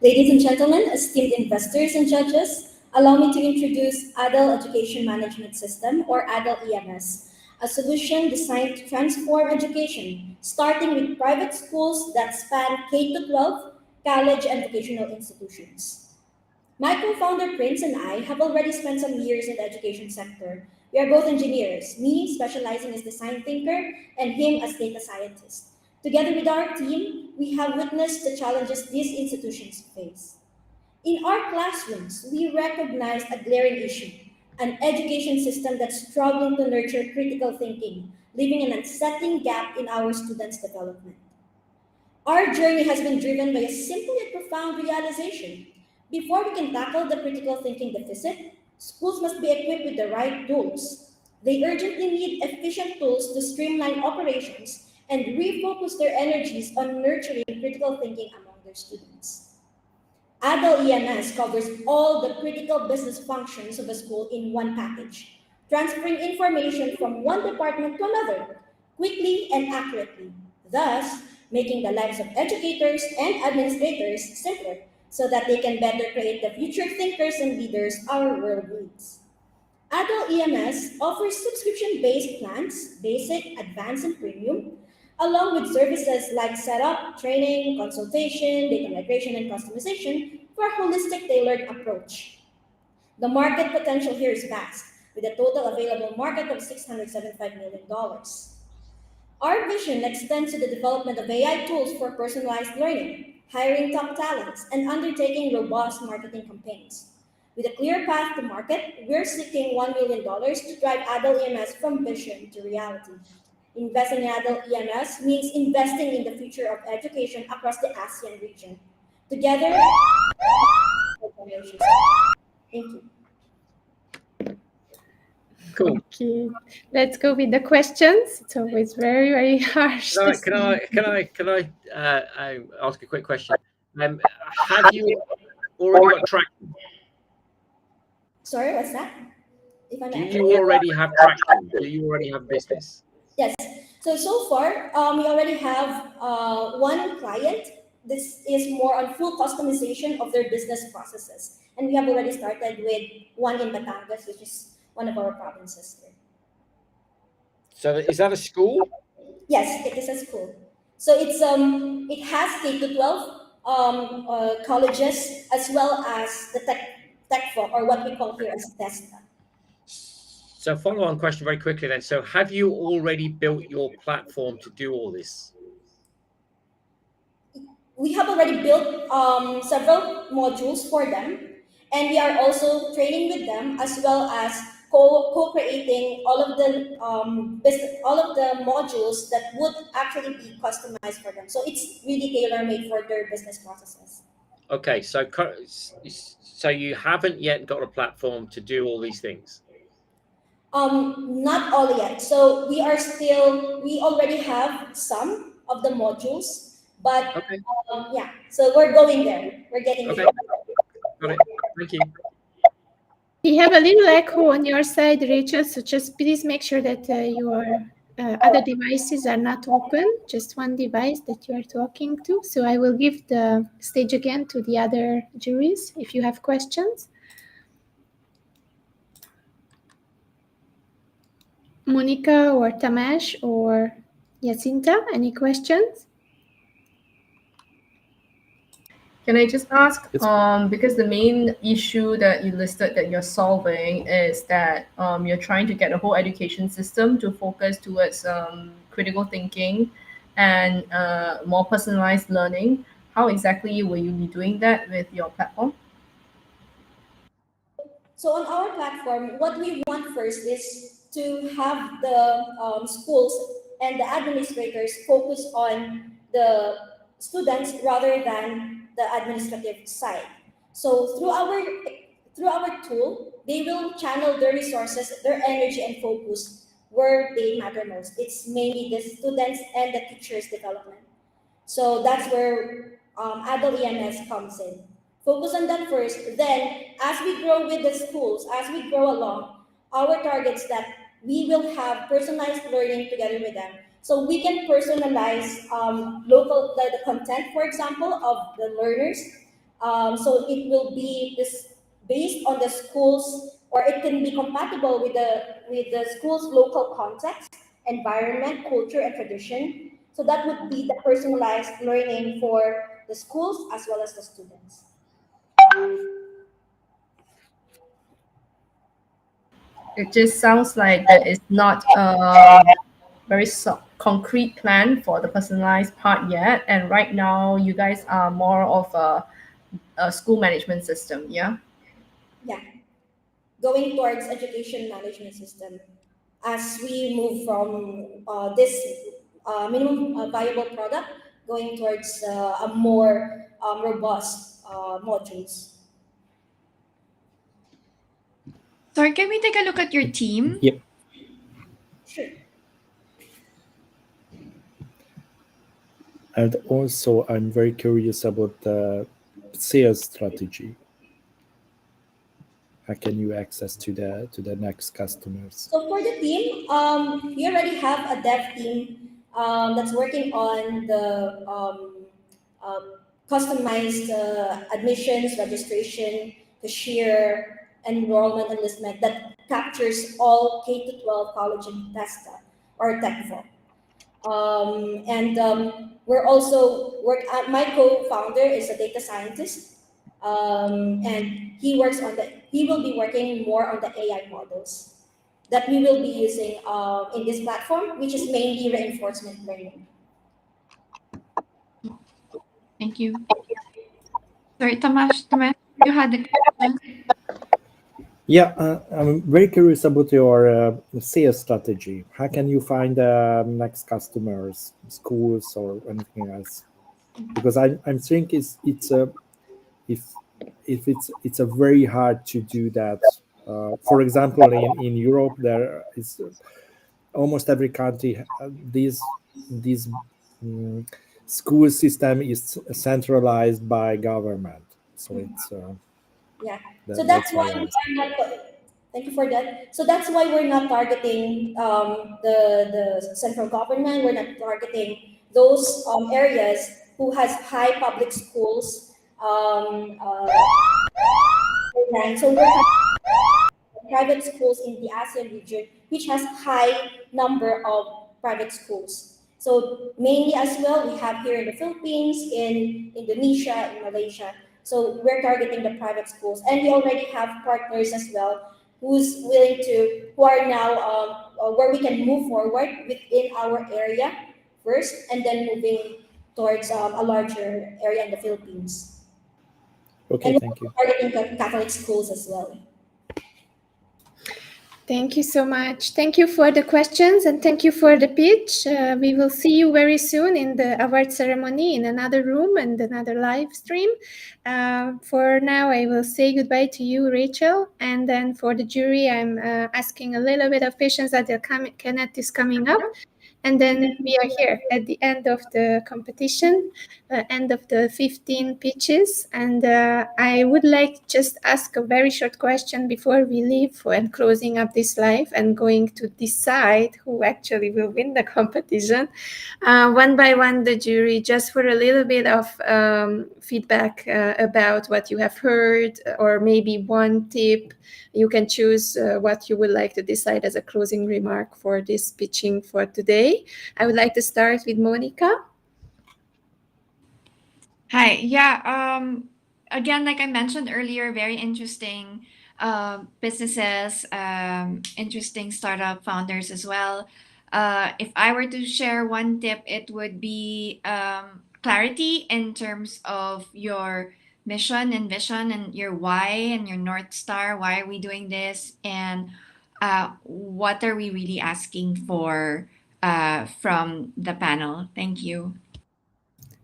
Ladies and gentlemen, esteemed investors and judges, allow me to introduce Adult Education Management System, or Adult EMS, a solution designed to transform education, starting with private schools that span K-12, college, and vocational institutions. My co-founder Prince and I have already spent some years in the education sector. We are both engineers, me specializing as design thinker and him as data scientist. Together with our team, we have witnessed the challenges these institutions face. In our classrooms, we recognize a glaring issue, an education system that's struggling to nurture critical thinking, leaving an unsettling gap in our students' development. Our journey has been driven by a simple yet profound realization. Before we can tackle the critical thinking deficit, schools must be equipped with the right tools. They urgently need efficient tools to streamline operations and refocus their energies on nurturing critical thinking among their students. Adult EMS covers all the critical business functions of a school in one package, transferring information from one department to another quickly and accurately, thus making the lives of educators and administrators simpler so that they can better create the future thinkers and leaders our world needs. Adult EMS offers subscription-based plans, basic, advanced, and premium, along with services like setup, training, consultation, data migration, and customization for a holistic tailored approach. The market potential here is vast, with a total available market of $675 million. Our vision extends to the development of AI tools for personalized learning, hiring top talents, and undertaking robust marketing campaigns. With a clear path to market, we're seeking $1 million to drive adult EMS from vision to reality. Investing in adult EMS means investing in the future of education across the ASEAN region. Together, thank you. Cool. Okay, let's go with the questions. It's always very, very harsh. Can I ask a quick question? Have you already got traction? Sorry, what's that? Do you already have traction? Do you already have business? Yes. So far, we already have one client. This is more on full customization of their business processes. And we have already started with one in Batangas, which is one of our provinces here. So is that a school? Yes, it is a school. So it has K-12 colleges as well as the tech or what we call here as TESTA. So follow-on question very quickly then. So have you already built your platform to do all this? We have already built several modules for them, and we are also training with them as well as co-creating all of the modules that would actually be customized for them. So it's really tailor-made for their business processes. Okay, so you haven't yet got a platform to do all these things? Not all yet. So we already have some of the modules, but okay. Yeah, so we're going there. We're getting there. Got it. Thank you. We have a little echo on your side, Rachel, so just please make sure that your other devices are not open, just one device that you are talking to. So I will give the stage again to the other juries if you have questions. Monica or Tamesh or Jacinta, any questions? Can I just ask, because the main issue that you listed that you're solving is that you're trying to get the whole education system to focus towards critical thinking and more personalized learning. How exactly will you be doing that with your platform? So on our platform, what we want first is to have the schools and the administrators focus on the students rather than the administrative side. So through our tool, they will channel their resources, their energy and focus where they matter most. It's mainly the students and the teachers' development. So that's where adult EMS comes in. Focus on that first. Then, as we grow with the schools, as we grow along, our targets that we will have personalized learning together with them. So we can personalize the content, for example, of the learners. So it will be this based on the schools, or it can be compatible with the school's local context, environment, culture, and tradition. So that would be the personalized learning for the schools as well as the students. It just sounds like there is not very concrete plan for the personalized part yet. And right now, you guys are more of a school management system, yeah? Yeah, going towards education management system as we move from this minimum viable product going towards a more robust modules. Sorry, can we take a look at your team? Yep. Sure. And also, I'm very curious about the sales strategy. How can you access to the next customers? So for the team, we already have a dev team that's working on the uh, customized admissions, registration, cashier, enrollment, enlistment that captures all K to 12 college and TESTA or TECFO. And we're also my co-founder is a data scientist, and he will be working more on the AI models that we will be using in this platform, which is mainly reinforcement learning. Thank you. Sorry, Tamesh, you had the question? Yeah, I'm very curious about your sales strategy. How can you find next customers, schools, or anything else? Because I'm think it's a if it's a very hard to do that. For example, in Europe, there is almost every country this school system is centralized by government, so it's Yeah. So that's why we're not. Thank you for that. So that's why we're not targeting the central government. We're not targeting those areas who has high public schools. So we're targeting private schools in the ASEAN region, which has high number of private schools. So mainly as well, we have here in the Philippines, in Indonesia, in Malaysia. So we're targeting the private schools, and we already have partners as well who are now where we can move forward within our area first, and then moving towards a larger area in the Philippines. okay. And Thank you. targeting Catholic schools as well. Thank you so much. Thank you for the questions and thank you for the pitch. We will see you very soon in the award ceremony in another room and another live stream. For now, I will say goodbye to you, Rachel. And then for the jury, I'm asking a little bit of patience that the Kenneth is coming up. And then we are here at the end of the competition, end of the 15 pitches. And I would like just ask a very short question before we leave and closing up this live and going to decide who actually will win the competition. One by one, the jury, just for a little bit of feedback about what you have heard, or maybe one tip. You can choose what you would like to decide as a closing remark for this pitching for today. I would like to start with Monica. Hi. Yeah. Again, like I mentioned earlier, very interesting businesses, interesting startup founders as well. If I were to share one tip, it would be clarity in terms of your mission and vision and your why and your North Star. Why are we doing this? And what are we really asking for from the panel? Thank you.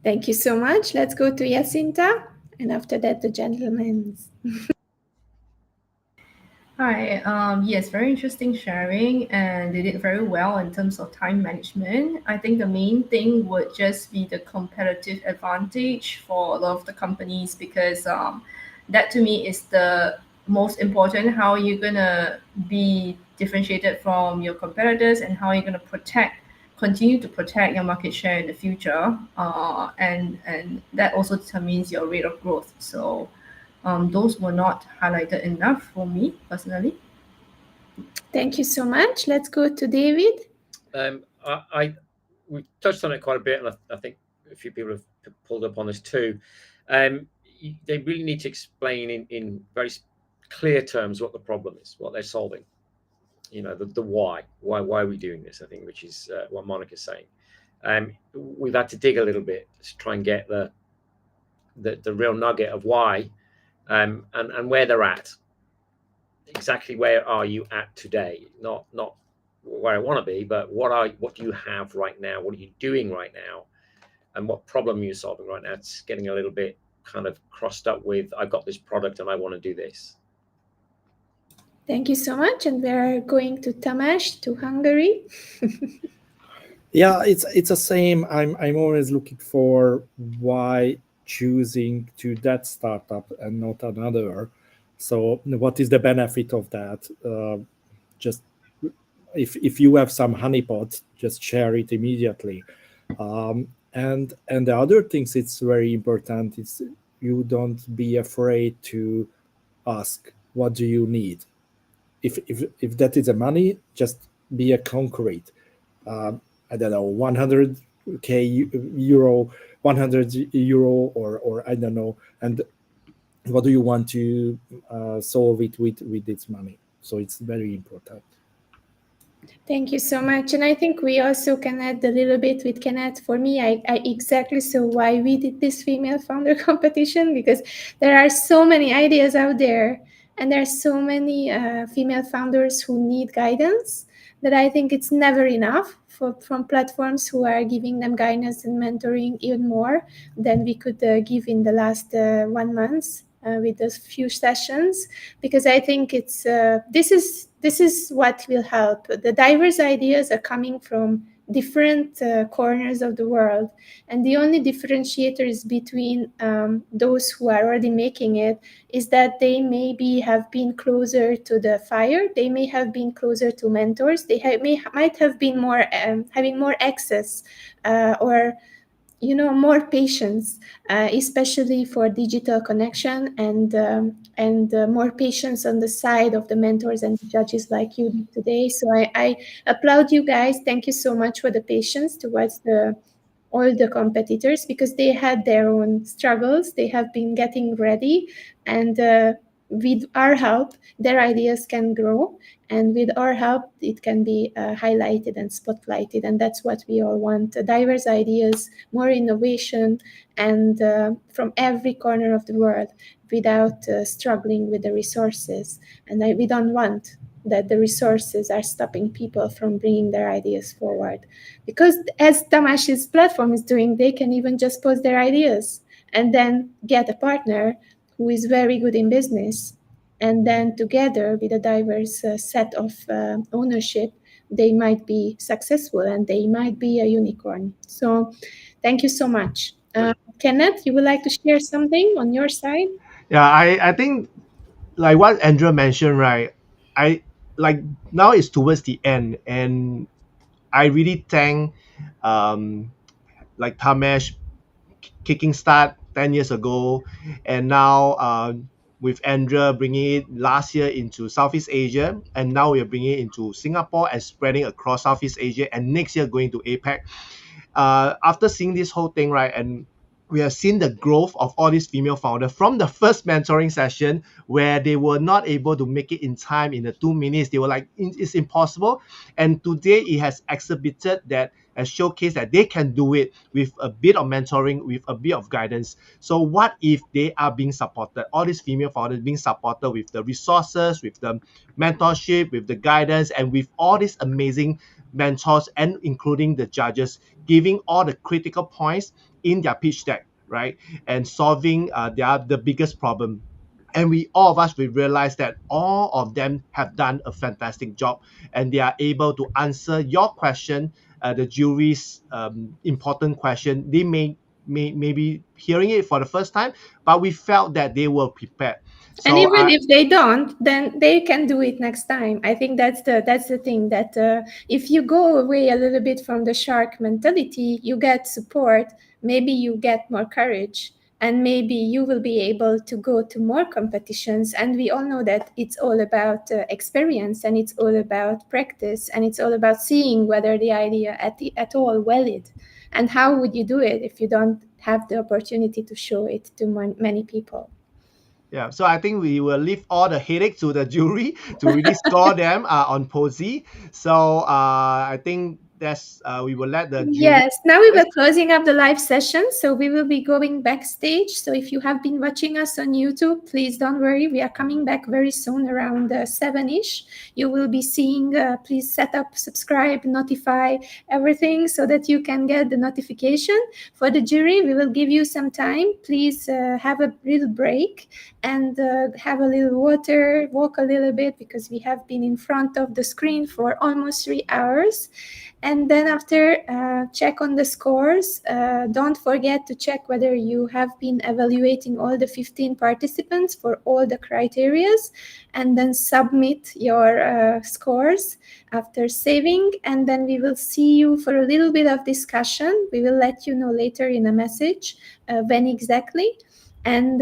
Thank you so much. Let's go to Jacinta, and after that, the gentlemen. Hi. Yes, very interesting sharing, and they did very well in terms of time management. I think the main thing would just be the competitive advantage for a lot of the companies, because that to me is the most important. How you're gonna be differentiated from your competitors, and how you're gonna continue to protect your market share in the future. And that also determines your rate of growth. So those were not highlighted enough for me personally. Thank you so much. Let's go to David. We touched on it quite a bit, and I think a few people have pulled up on this too. They really need to explain in very clear terms what the problem is, what they're solving. You know, the why are we doing this? I think, which is what Monica's saying. We've had to dig a little bit to try and get the real nugget of why, and where they're at. Exactly where are you at today? Not where I want to be, but what do you have right now? What are you doing right now? And what problem are you solving right now? It's getting a little bit kind of crossed up with, I've got this product and I want to do this. Thank you so much. And we're going to Tamás, to Hungary. Yeah, it's the same. I'm always looking for why choosing to that startup and not another. So what is the benefit of that? Just if you have some honeypot, just share it immediately. And the other things, it's very important is you don't be afraid to ask, what do you need? If that is a money, just be a concrete. I don't know, 100k euro, 100 euro, or I don't know. And what do you want to solve it with this money? So it's very important. Thank you so much. And I think we also can add a little bit with Kenneth. For me, I exactly so why we did this female founder competition, because there are so many ideas out there, and there are so many female founders who need guidance, that I think it's never enough from platforms who are giving them guidance and mentoring even more than we could give in the last 1 month with those few sessions, because I think it's this is what will help. The diverse ideas are coming from different corners of the world, and the only differentiators between those who are already making it is that they maybe have been closer to the fire, they may have been closer to mentors, they might have been more having more access or more patience, especially for digital connection, and more patience on the side of the mentors and judges like you today. So I applaud you guys. Thank you so much for the patience towards all the competitors, because they had their own struggles. They have been getting ready, and with our help, their ideas can grow. And with our help, it can be highlighted and spotlighted. And that's what we all want: diverse ideas, more innovation, and from every corner of the world, without struggling with the resources. And we don't want that the resources are stopping people from bringing their ideas forward. Because as Tamás's platform is doing, they can even just post their ideas and then get a partner who is very good in business. And then together with a diverse set of ownership, they might be successful and they might be a unicorn. So thank you so much. Kenneth, you would like to share something on your side? Yeah, I think like what Andrea mentioned, right? I like now it's towards the end, and I really thank like Tamesh kicking start 10 years ago, and now with Andrea bringing it last year into Southeast Asia, and now we are bringing it into Singapore and spreading across Southeast Asia, and next year going to APAC. After seeing this whole thing, right, and we have seen the growth of all these female founders from the first mentoring session where they were not able to make it in time in the 2 minutes. They were like, it's impossible. And today it has exhibited that and showcased that they can do it with a bit of mentoring, with a bit of guidance. So what if they are being supported, all these female founders being supported with the resources, with the mentorship, with the guidance, and with all these amazing mentors and including the judges giving all the critical points in their pitch deck, right? And solving the biggest problem. And we all of us we realize that all of them have done a fantastic job, and they are able to answer your question, the jury's important question. They may be hearing it for the first time, but we felt that they were prepared. And So even if they don't, then they can do it next time. I think that's the thing, that if you go away a little bit from the shark mentality, you get support, maybe you get more courage, and maybe you will be able to go to more competitions. And we all know that it's all about experience, and it's all about practice, and it's all about seeing whether the idea at all valid. And how would you do it if you don't have the opportunity to show it to many people? yeah, so I think we will leave all the headache to the jury to really score them on Posey. So I think that's we will let the jury. Yes, now we were closing up the live session, so we will be going backstage. So if you have been watching us on YouTube, please don't worry, we are coming back very soon around 7-ish. You will be seeing, please set up, subscribe, notify, everything so that you can get the notification. For the jury, we will give you some time. Please have a little break and have a little water, walk a little bit, because we have been in front of the screen for almost 3 hours. And then after, check on the scores. Don't forget to check whether you have been evaluating all the 15 participants for all the criterias, and then submit your scores after saving. And then we will see you for a little bit of discussion. We will let you know later in a message when exactly. And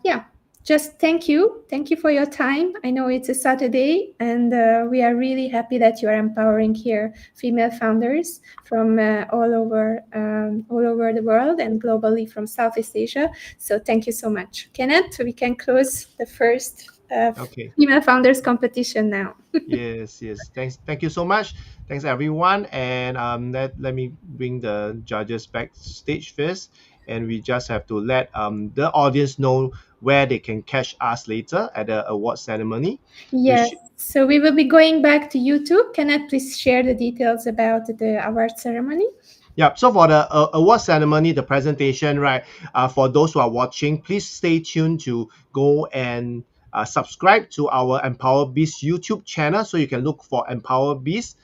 yeah. Just thank you for your time. I know it's a Saturday, and we are really happy that you are empowering here female founders from all over the world and globally from Southeast Asia. So thank you so much, Kenneth. We can close the first female founders competition now. Yes. Thank you so much. Thanks everyone. And let me bring the judges backstage first. And we just have to let the audience know where they can catch us later at the award ceremony. Yes, so we will be going back to YouTube. Kenneth, please share the details about the award ceremony? Yeah, so for the award ceremony, the presentation, right, for those who are watching, please stay tuned to go and subscribe to our Empower Biz YouTube channel. So you can look for Empower Biz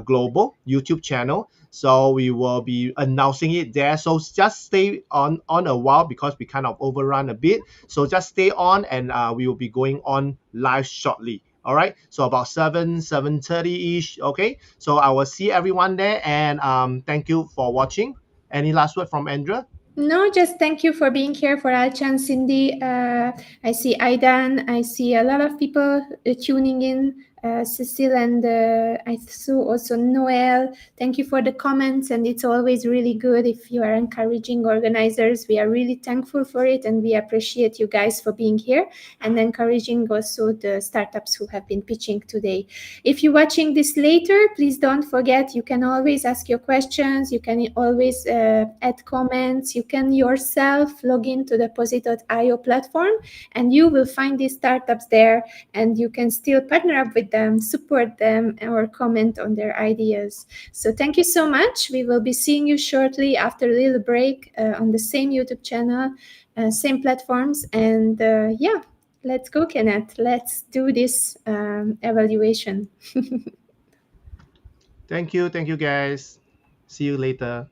Global YouTube channel. So we will be announcing it there. So just stay on a while because we kind of overrun a bit. So just stay on, and we will be going on live shortly. All right, so about 7:30-ish. Okay, so I will see everyone there, and thank you for watching. Any last word from Andrea? No, just thank you for being here, for Alchan, Cindy. I see Aidan. I see a lot of people tuning in. Cecile, and I saw also Noel. Thank you for the comments, and it's always really good if you are encouraging organizers. We are really thankful for it, and we appreciate you guys for being here and encouraging also the startups who have been pitching today. If you're watching this later, please don't forget, you can always ask your questions. You can always add comments. You can yourself log into the Posi.io platform, and you will find these startups there, and you can still partner up with them, support them, or comment on their ideas. So thank you so much. We will be seeing you shortly after a little break on the same YouTube channel, same platforms. And yeah, let's go, Kenneth. Let's do this evaluation. Thank you guys. See you later.